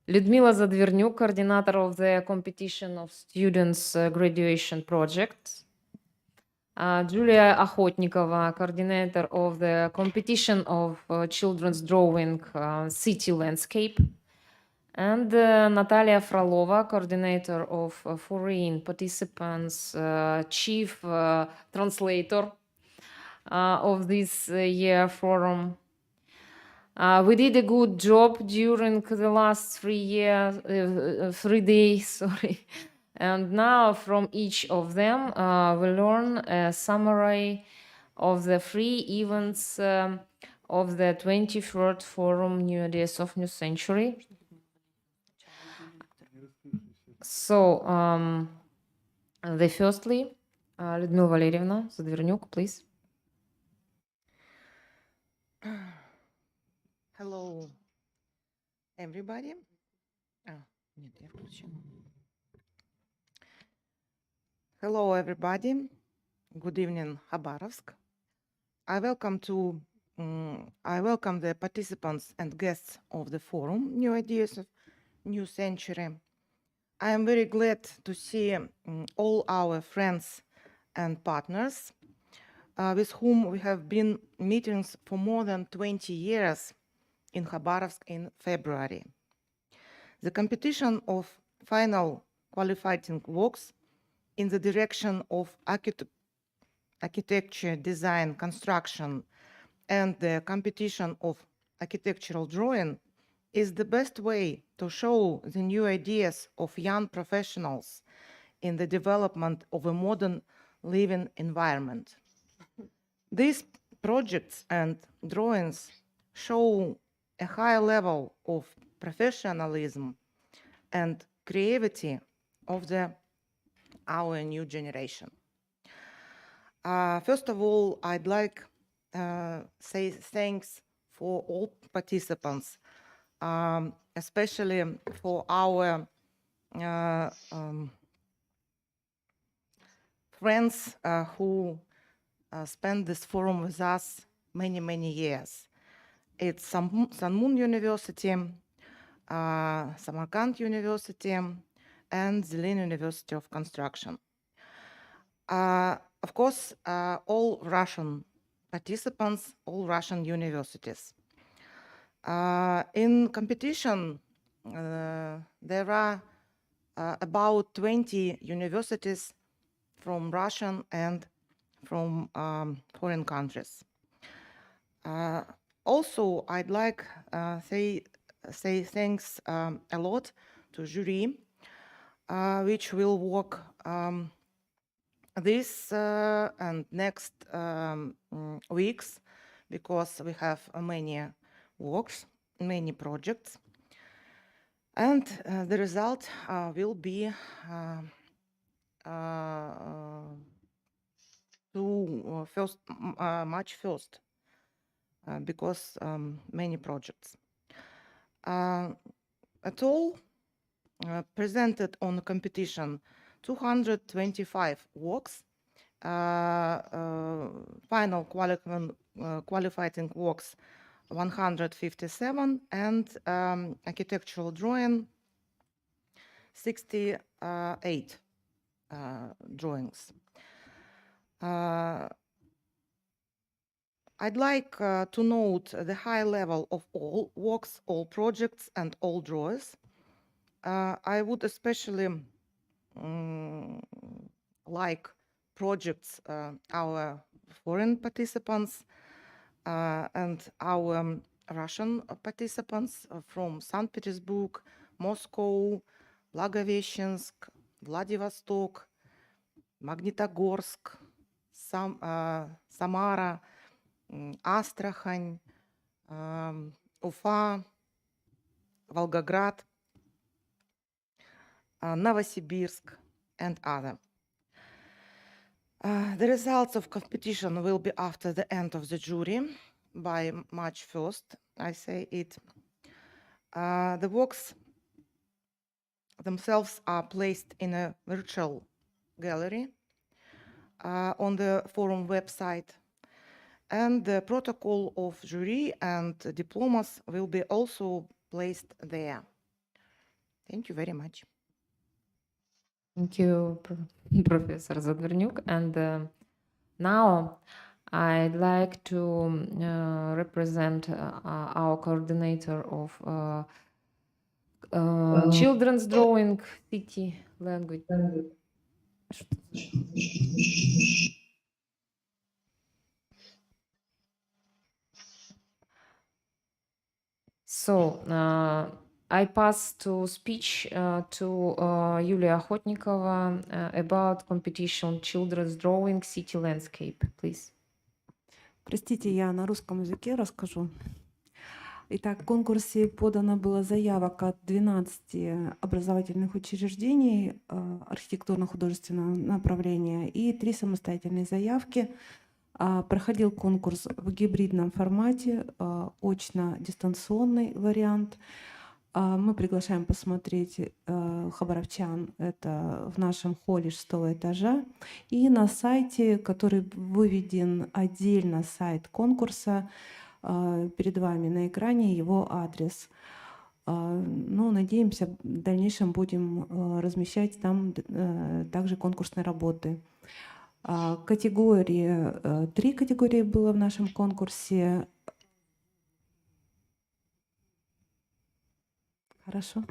Людмила Задвернюк, coordinator of the competition of students graduation project. Julia Охотникова, coordinator of the competition of children's drawing city landscape. And Natalia Frolova, coordinator of foreign participants, chief translator of this year forum. We did a good job during the last 3 days, sorry. And now from each of them, we learn a summary of the 3 events of the 23rd Forum New Ideas of New Century. So, the firstly, Людмила Валерьевна Задвернюк, please. Hello, everybody. Нет, я включила. Hello, everybody. Good evening, Khabarovsk. I welcome the participants and guests of the forum, New Ideas of New Century. I am very glad to see all our friends and partners with whom we have been meetings for more than 20 years in Khabarovsk in February. The competition of final qualifying works in the direction of architecture, design, construction, and the competition of architectural drawing is the best way to show the new ideas of young professionals in the development of a modern living environment. These projects and drawings show a high level of professionalism and creativity of our new generation. First of all, I'd like to say thanks for all participants, especially for our friends who spent this forum with us many years. It's Sanmun University, Samarkand University, and Zilin University of Construction. Of course, all Russian participants, all Russian universities. In competition, there are about 20 universities from Russian and from foreign countries. Also, I'd like say thanks a lot to jury, which will work this and next weeks, because we have many works, many projects, and the result will be much first, because many projects. At all, presented on competition 225 works, final qualifying works 157, and architectural drawing 68 drawings. I'd like to note the high level of all works, all projects, and all drawings. I would especially like projects our foreign participants and our Russian participants from St. Petersburg, Moscow, Blagoveshchensk, Vladivostok, Magnitogorsk, Samara, Astrakhan, Ufa, Volgograd, Novosibirsk, and other. The results of competition will be after the end of the jury by March 1st, I say it. The works themselves are placed in a virtual gallery on the forum website, and the protocol of jury and diplomas will be also placed there. Thank you very much. Thank you, Professor Zadornyuk. And now I'd like to represent our coordinator of children's drawing city language. So I pass to speech to Yulia Охотникова about competition children's drawing city landscape, please. Простите, я на русском языке расскажу. Итак, в конкурсе подано было заявок от 12 образовательных учреждений архитектурно-художественного направления и 3 самостоятельные заявки. Проходил конкурс в гибридном формате, очно-дистанционный вариант. Мы приглашаем посмотреть хабаровчан, это в нашем холле 6-го этажа. И на сайте, который выведен отдельно сайт конкурса, перед вами на экране его адрес. Ну, надеемся, в дальнейшем будем размещать там также конкурсные работы. Категории, 3 категории было в нашем конкурсе. Хорошо.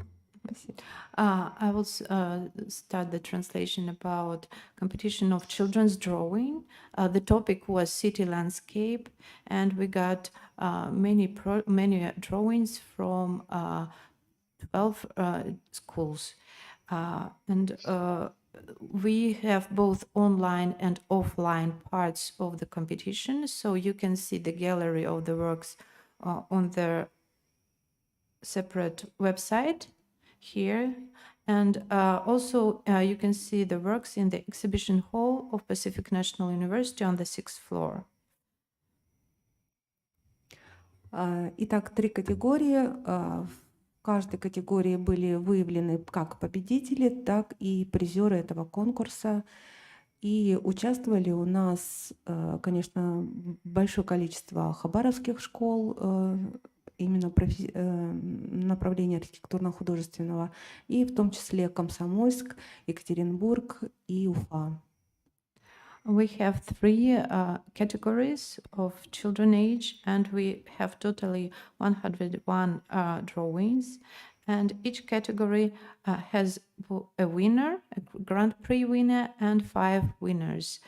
I will start the translation about competition of children's drawing. The topic was city landscape, and we got many drawings from 12 schools. And we have both online and offline parts of the competition, so you can see the gallery of the works on their separate website here, and also you can see the works in the exhibition hall of Pacific National University on the 6th floor. Итак, 3 категории. В каждой категории были выявлены как победители, так и призеры этого конкурса. И участвовали у нас, конечно, большое количество хабаровских школ, именно направления архитектурно-художественного, и в том числе Комсомольск, Екатеринбург и Уфа. We have 3 categories of children age, and we have totally 101 drawings. and each category has a winner, a Grand Prix winner, and 5 winners.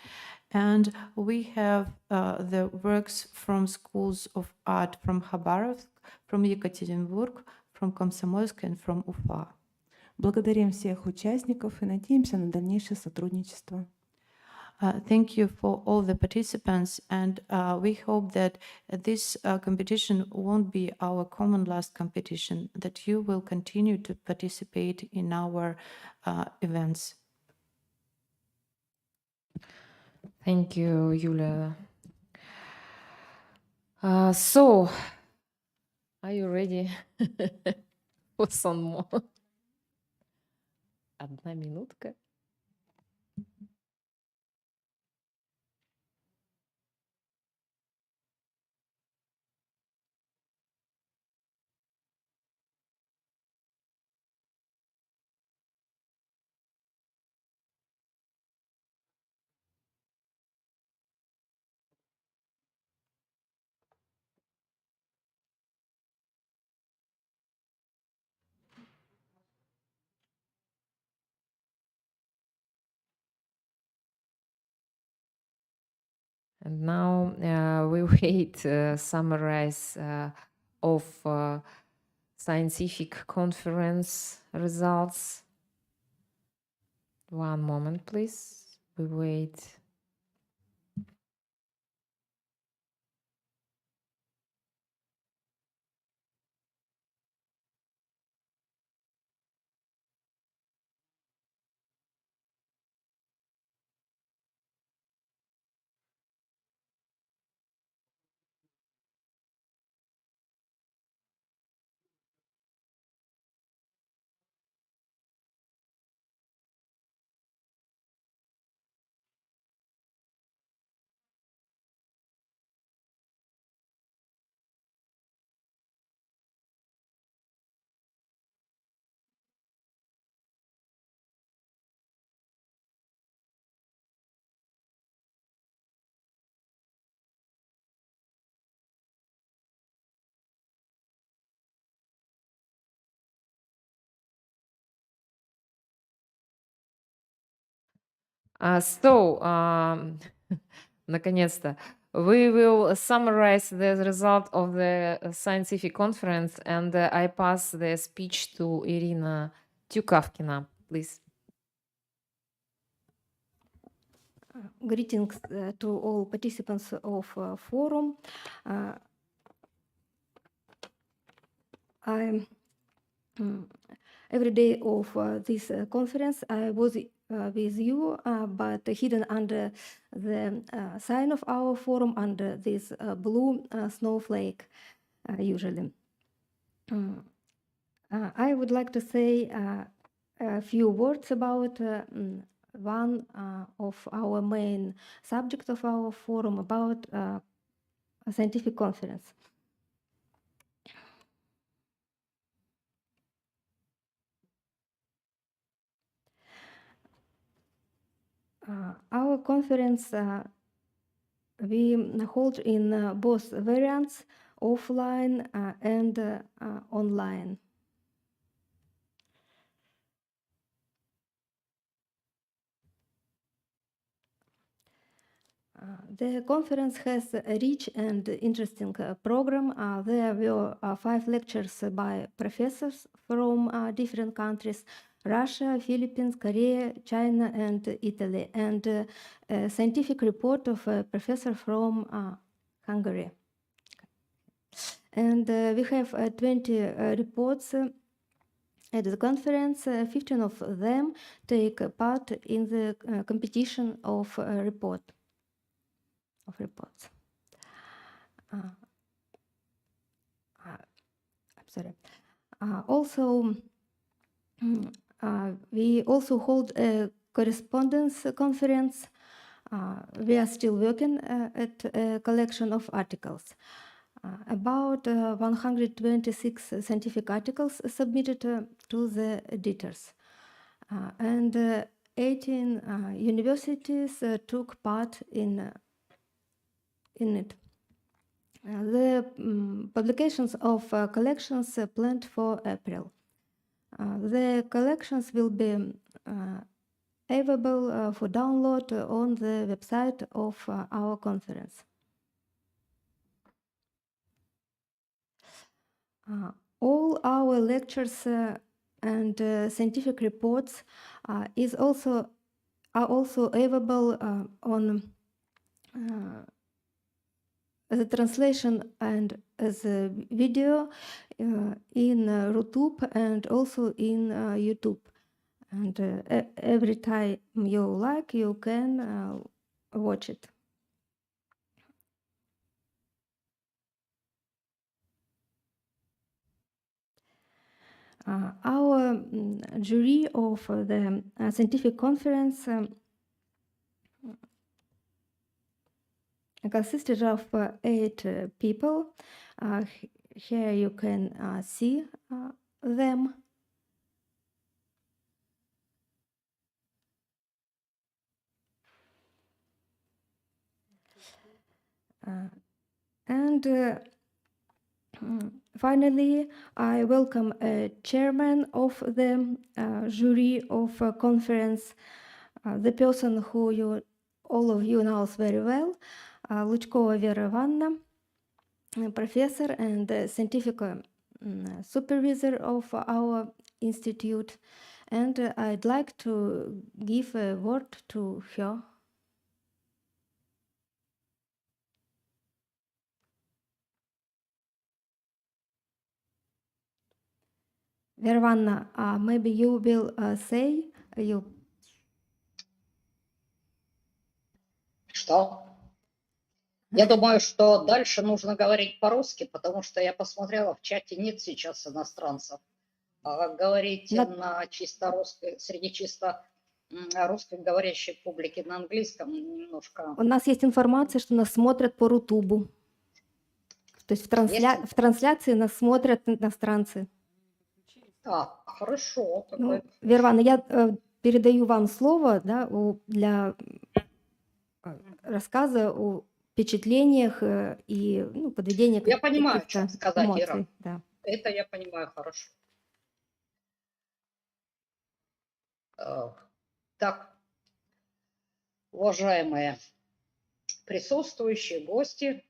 And we have the works from schools of art from Khabarovsk, from Yekaterinburg, from Komsomolsk, and from Ufa. Благодарим всех участников и надеемся на дальнейшее сотрудничество. Thank you for all the participants, and we hope that this competition won't be our common last competition, that you will continue to participate in our events. Thank you, Yulia. So, are you ready for some more? 1 минутка. And now we wait summarize of scientific conference results. 1 moment, please. We wait. Наконец-то, we will summarize the result of the scientific conference, and I pass the speech to Irina Tюкавкина, please. Greetings to all participants of forum. Every day of this conference, I was with you, but hidden under the sign of our forum, under this blue snowflake, usually. I would like to say a few words about one of our main subjects of our forum, about a scientific conference. Our conference we hold in both variants, offline and online. The conference has a rich and interesting program. There were 5 lectures by professors from different countries: Russia, Philippines, Korea, China, and Italy, and a scientific report of a professor from Hungary. And we have 20 reports at the conference. 15 of them take part in the competition of reports. I'm sorry. Also, we also hold a correspondence conference. We are still working at a collection of articles. About 126 scientific articles submitted to the editors. And 18 universities took part in it. The publications of collections planned for April. The collections will be available for download on the website of our conference. All our lectures and scientific reports are also available on the translation and as a video in YouTube and also in YouTube. And every time you like, you can watch it. Our jury of the scientific conference consisted of 8 people. Here you can see them. And finally, I welcome a chairman of the jury of conference, the person who all of you knows very well, Лучкова Вера Ивановна, professor and scientific supervisor of our institute. And I'd like to give a word to her. Vera Ivановna, maybe you will say you. Что? Я думаю, что дальше нужно говорить по-русски, потому что я посмотрела, в чате нет сейчас иностранцев. А говорить на чисто русской, среди чисто русскоговорящей публики на английском немножко... У нас есть информация, что нас смотрят по Рутубу. То есть в трансляции нас смотрят иностранцы. Хорошо. Ну, Вера Ивановна, я передаю вам слово, да, для рассказа о впечатлениях и подведения Я понимаю, каких-то что сказать, эмоций. Ира. Да. Это я понимаю хорошо. Так, уважаемые присутствующие, гости,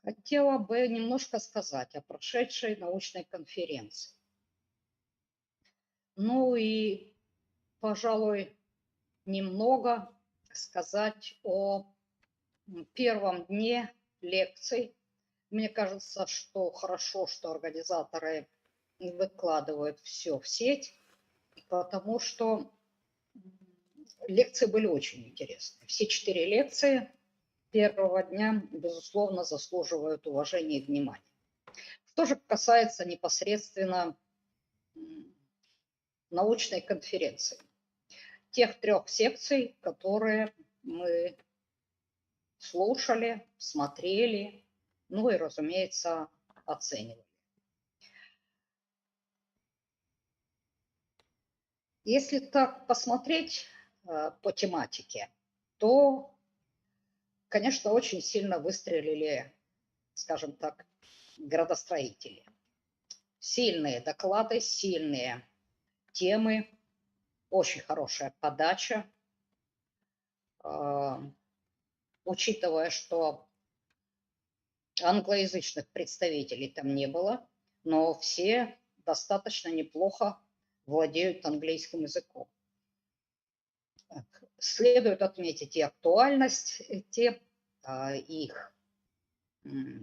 хотела бы немножко сказать о прошедшей научной конференции. Ну и, пожалуй, немного сказать о первом дне лекций. Мне кажется, что хорошо, что организаторы выкладывают все в сеть, потому что лекции были очень интересные. Все 4 лекции первого дня, безусловно, заслуживают уважения и внимания. Что же касается непосредственно научной конференции, тех 3 секций, которые мы слушали, смотрели, ну и, разумеется, оценивали. Если так посмотреть по тематике, то, конечно, очень сильно выстрелили, скажем так, градостроители. Сильные доклады, сильные темы, очень хорошая подача. Учитывая, что англоязычных представителей там не было, но все достаточно неплохо владеют английским языком. Следует отметить и актуальность тем, их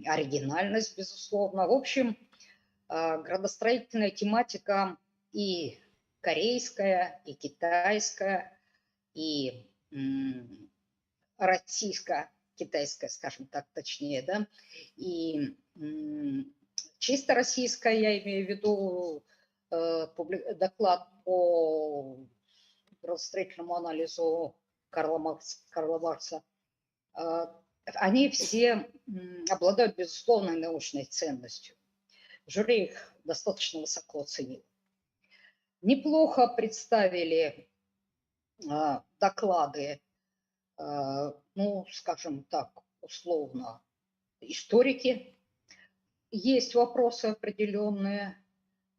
оригинальность, безусловно. В общем, градостроительная тематика и корейская, и китайская, и российско-китайская, скажем так, точнее, да, и чисто российская, я имею в виду доклад по градостроительному анализу Карла Маркса, они все обладают безусловной научной ценностью. Жюри их достаточно высоко оценило. Неплохо представили доклады, ну, скажем так, условно, историки. Есть вопросы определенные,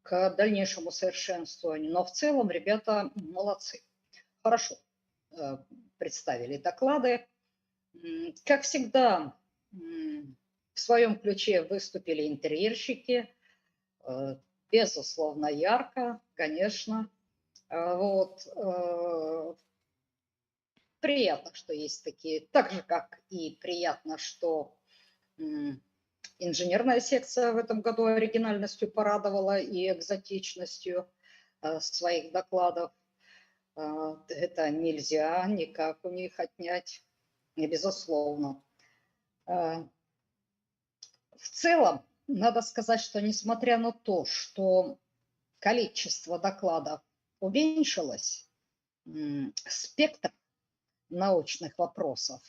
к дальнейшему совершенствованию. Но в целом ребята молодцы. Хорошо представили доклады. Как всегда, в своем ключе выступили интерьерщики. Безусловно, ярко, конечно. Вот. Приятно, что есть такие, так же, как и приятно, что инженерная секция в этом году оригинальностью порадовала и экзотичностью своих докладов. Это нельзя никак у них отнять, безусловно. В целом, надо сказать, что несмотря на то, что количество докладов уменьшилось, спектр научных вопросов,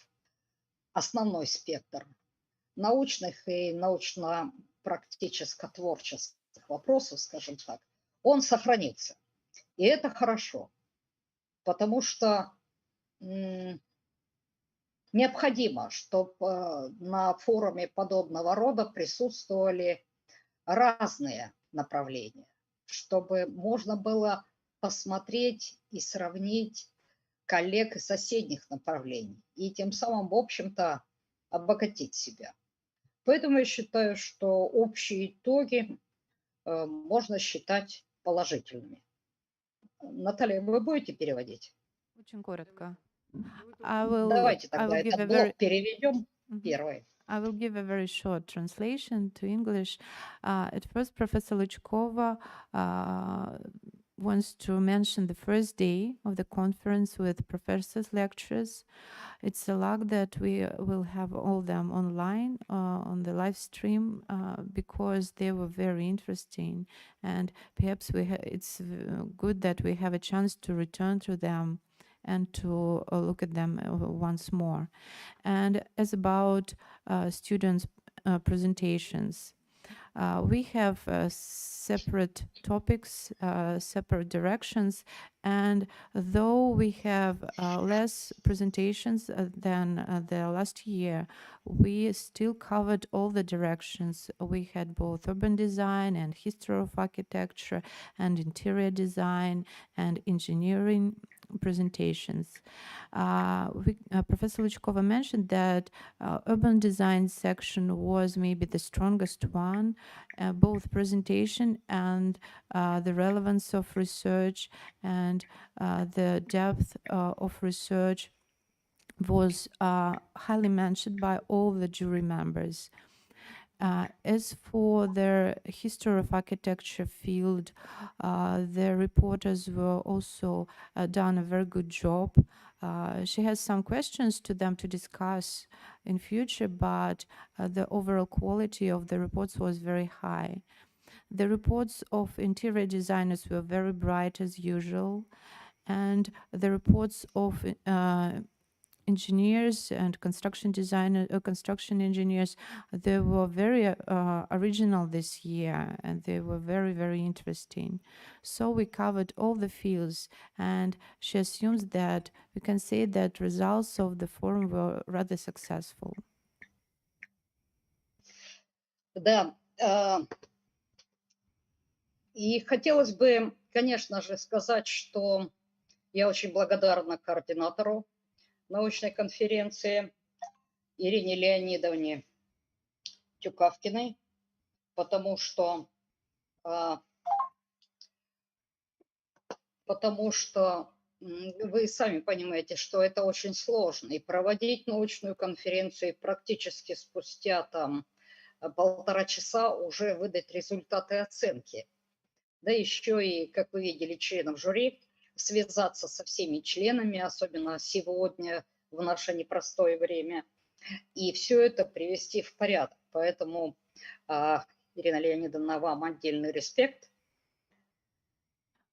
основной спектр научных и научно-практическо-творческих вопросов, скажем так, он сохранится. И это хорошо, потому что необходимо, чтобы на форуме подобного рода присутствовали разные направления, чтобы можно было посмотреть и сравнить коллег из соседних направлений и тем самым, в общем-то, обогатить себя. Поэтому я считаю, что общие итоги можно считать положительными. Наталья, вы будете переводить? Очень коротко. Давайте тогда этот блок переведем первый. I will give a very short translation to English. At first, Professor Luchkova wants to mention the first day of the conference with professors' lectures. It's a luck that we will have all them online on the live stream because they were very interesting, and perhaps it's good that we have a chance to return to them and to look at them once more. And as about students' presentations, we have separate topics, separate directions, and though we have less presentations than the last year, we still covered all the directions. We had both urban design and history of architecture and interior design and engineering presentations. Professor Luchkova mentioned that urban design section was maybe the strongest one, both presentation and the relevance of research and the depth of research was highly mentioned by all the jury members. As for the history of architecture field, the reporters were also done a very good job. She has some questions to them to discuss in future, but the overall quality of the reports was very high. The reports of interior designers were very bright as usual, and the reports of engineers and construction engineers, they were very original this year, and they were very, very interesting. So we covered all the fields, and she assumes that we can say that results of the forum were rather successful. Да, и хотелось бы, конечно же, сказать, что я очень благодарна координатору научной конференции Ирине Леонидовне Тюкавкиной, потому что вы сами понимаете, что это очень сложно. И проводить научную конференцию практически спустя там 1,5 часа уже выдать результаты оценки. Да еще и, как вы видели, членов жюри, связаться со всеми членами, особенно сегодня, в наше непростое время, и все это привести в порядок. Поэтому, Ирина Леонидовна, вам отдельный респект.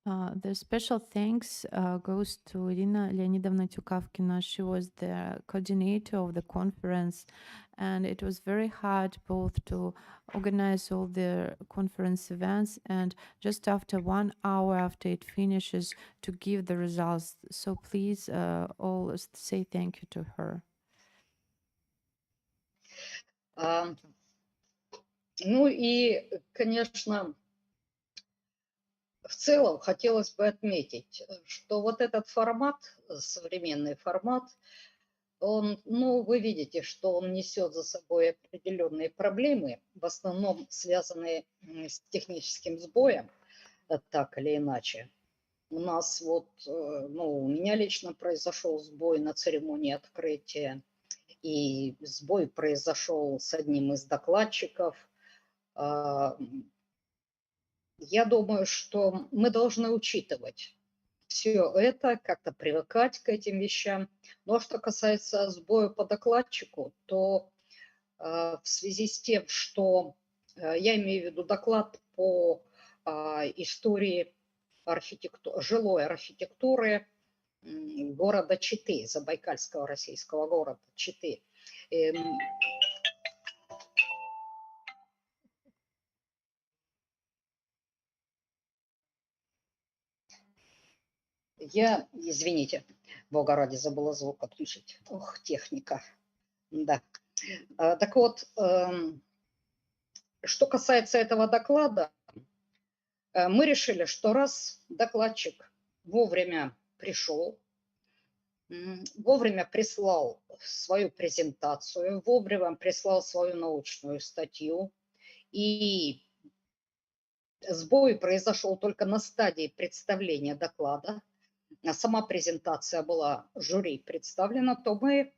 The special thanks goes to Irina Leonidovna Tukavkina. She was the coordinator of the conference, and it was very hard both to organize all the conference events and just after 1 hour after it finishes to give the results. So please all say thank you to her. Ну и, конечно, в целом хотелось бы отметить, что вот этот формат, современный формат, он, ну, вы видите, что он несет за собой определенные проблемы, в основном связанные с техническим сбоем, так или иначе. У нас вот, ну, у меня лично произошел сбой на церемонии открытия, и сбой произошел с одним из докладчиков. Я думаю, что мы должны учитывать все это, как-то привыкать к этим вещам. Но что касается сбоя по докладчику, то в связи с тем, что я имею в виду доклад по истории жилой архитектуры города Читы, забайкальского российского города Читы. Я, извините, Бога ради, забыла звук отключить. Ох, техника. Да. Так вот, что касается этого доклада, мы решили, что раз докладчик вовремя пришел, вовремя прислал свою презентацию, вовремя прислал свою научную статью, и сбой произошел только на стадии представления доклада, а сама презентация была жюри представлена, то мы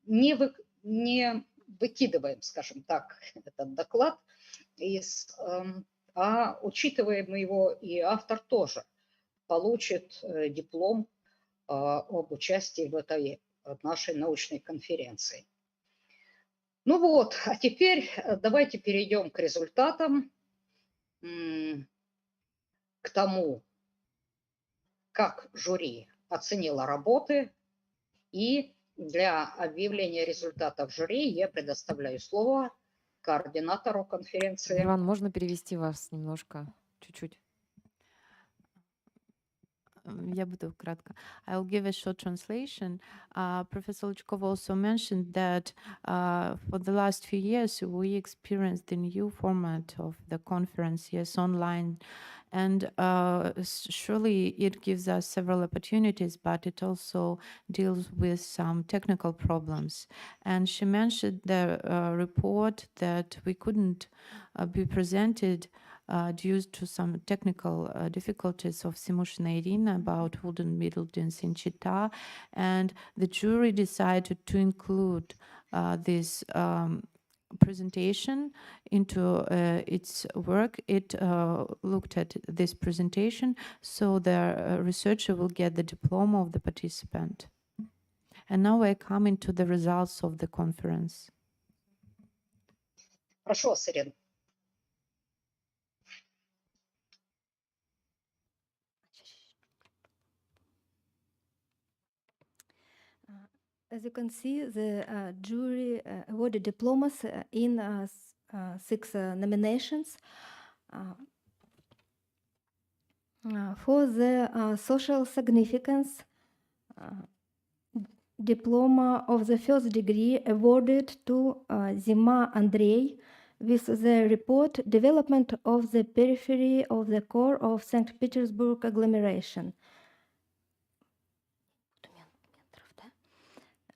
не выкидываем, скажем так, этот доклад, а учитываем его, и автор тоже получит диплом об участии в этой нашей научной конференции. Ну вот, а теперь давайте перейдем к результатам, к тому, как жюри оценило работы, и для объявления результатов жюри я предоставляю слово координатору конференции. Иван, можно перевести вас немножко, чуть-чуть? Я буду кратко. I'll give a short translation. Professor Luchkov also mentioned that for the last few years we experienced the new format of the conference, yes, online. And surely it gives us several opportunities, but it also deals with some technical problems. And she mentioned the report that we couldn't be presented due to some technical difficulties of Simushina Irina about wooden buildings in Chita. And the jury decided to include this presentation into its work. It looked at this presentation, so the researcher will get the diploma of the participant. And now I come into the results of the conference. Прошу вас, Ирина. As you can see, the jury awarded diplomas in 6 nominations. For the social significance, diploma of the first degree awarded to Zima Andrei with the report Development of the Periphery of the Core of St. Petersburg Agglomeration.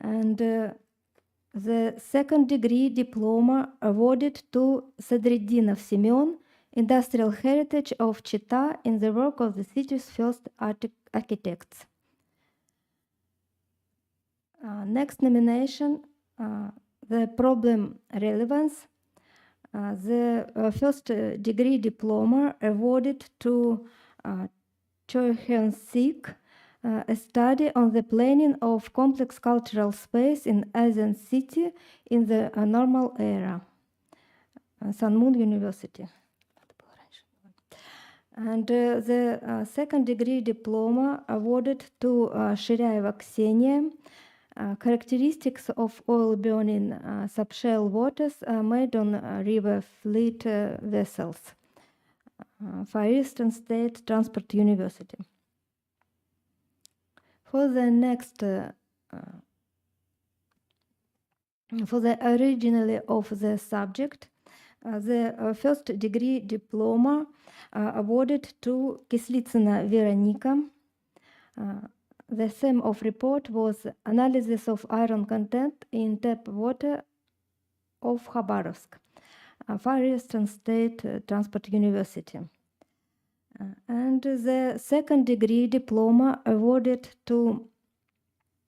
And the second degree diploma awarded to Sadreddinov Semyon, Industrial Heritage of Chita in the work of the city's first architects. Next nomination, the problem relevance. The first degree diploma awarded to Choi Hyun-sik, a study on the planning of complex cultural space in Asian city in the normal era, Sun Moon University. And the second degree diploma awarded to Shiryaeva Ksenia, characteristics of oil burning subshale waters made on river fleet vessels, Far Eastern State Transport University. For the next, for the originally of the subject, The first degree diploma awarded to Kislytsina Veronika. The theme of report was analysis of iron content in tap water of Khabarovsk, Far Eastern State Transport University. And the second degree diploma awarded to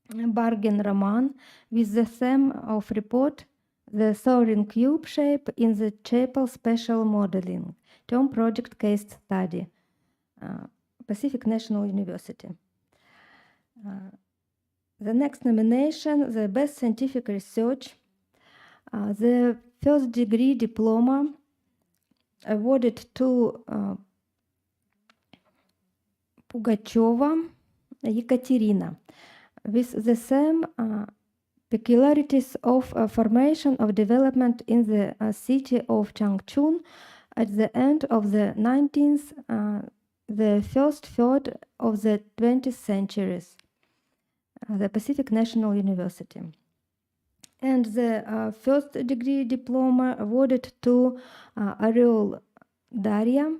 Bargen Roman with the theme of report, the soaring cube shape in the chapel special modeling, term project case study, Pacific National University. The next nomination, the best scientific research, the first degree diploma awarded to Pugacheva Ekaterina with the same peculiarities of formation of development in the city of Changchun at the end of the 19th, the first third of the 20th centuries, the Pacific National University. And the first degree diploma awarded to Ariel Daria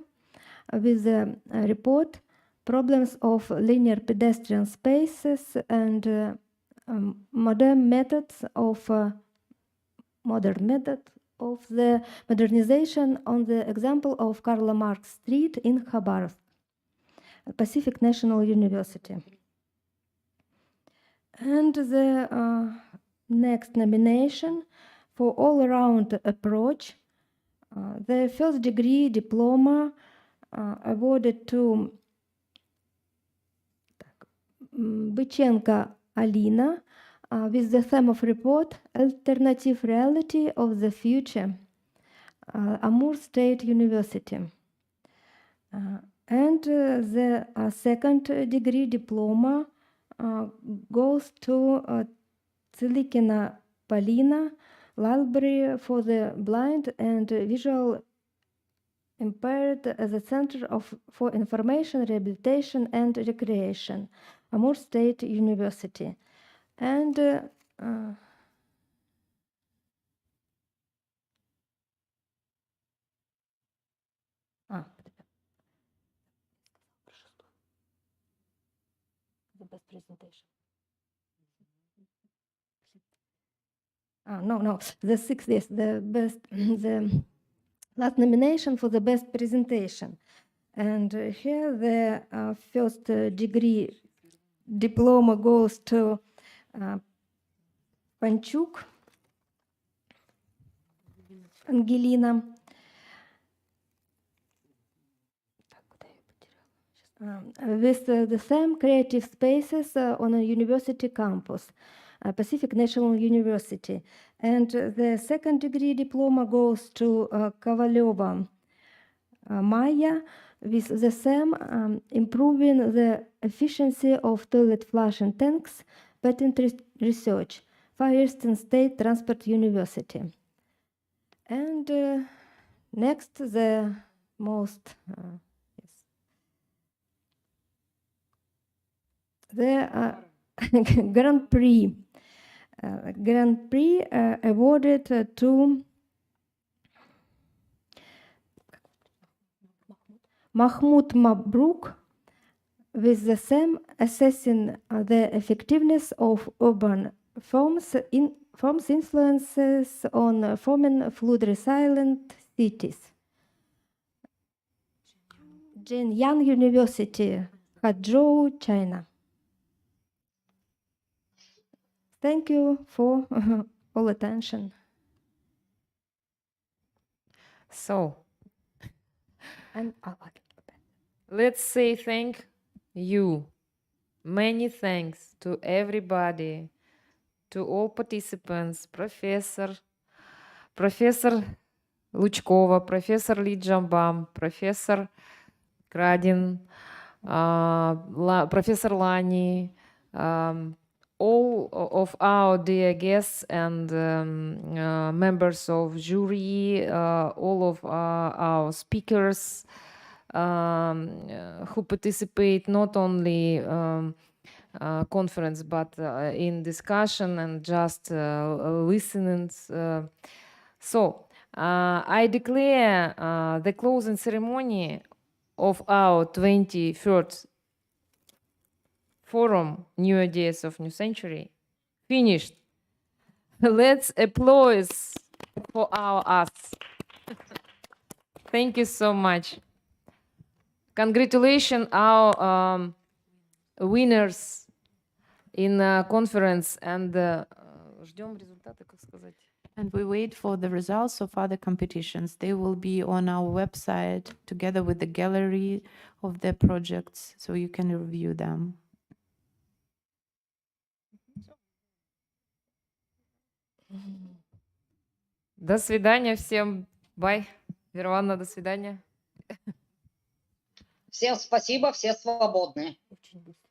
with the report Problems of Linear Pedestrian Spaces and Modern methods of the modernization on the example of Karl Marx Street in Khabarovsk, Pacific National University. And the next nomination for all-around approach, the first degree diploma awarded to Bыченko Alina with the theme of report Alternative Reality of the Future, Amur State University. And the second degree diploma goes to Tsilikina Polina, Library for the Blind and Visual Impaired as a Center for Information, Rehabilitation and Recreation, Amur State University. And the best presentation. No, the sixth is the best, the last nomination for the best presentation. And here the first degree diploma goes to Panchuk Angelina. With the theme Creative Spaces on a University Campus, Pacific National University. And the second degree diploma goes to Kovaleva Maya with the theme Improving the Efficiency of Toilet Flushing Tanks, Patent Research, Far Eastern State Transport University. And next, the most the Grand Prix. Grand Prix awarded to Mahmoud Mabruk with the theme Assessing the Effectiveness of Urban Forms Influences on Forming Flood Resilient Cities. Jianyang University, Hangzhou, China. Thank you for all attention. So, let's say thank you. Many thanks to everybody, to all participants, Professor Лучкова, Professor Li Jambam, Professor Kradin, Professor Lani, all of our dear guests and members of jury, all of our speakers who participate not only conference but in discussion and just listening. So I declare the closing ceremony of our 23rd forum, New Ideas of New Century, finished. Let's applaud for our us. Thank you so much. Congratulations our winners in conference, and ждем результаты, как сказать. And we wait for the results of other competitions. They will be on our website together with the gallery of the projects, so you can review them. До свидания всем. Bye. Верванна, до свидания. Всем спасибо, все свободны. Очень быстро.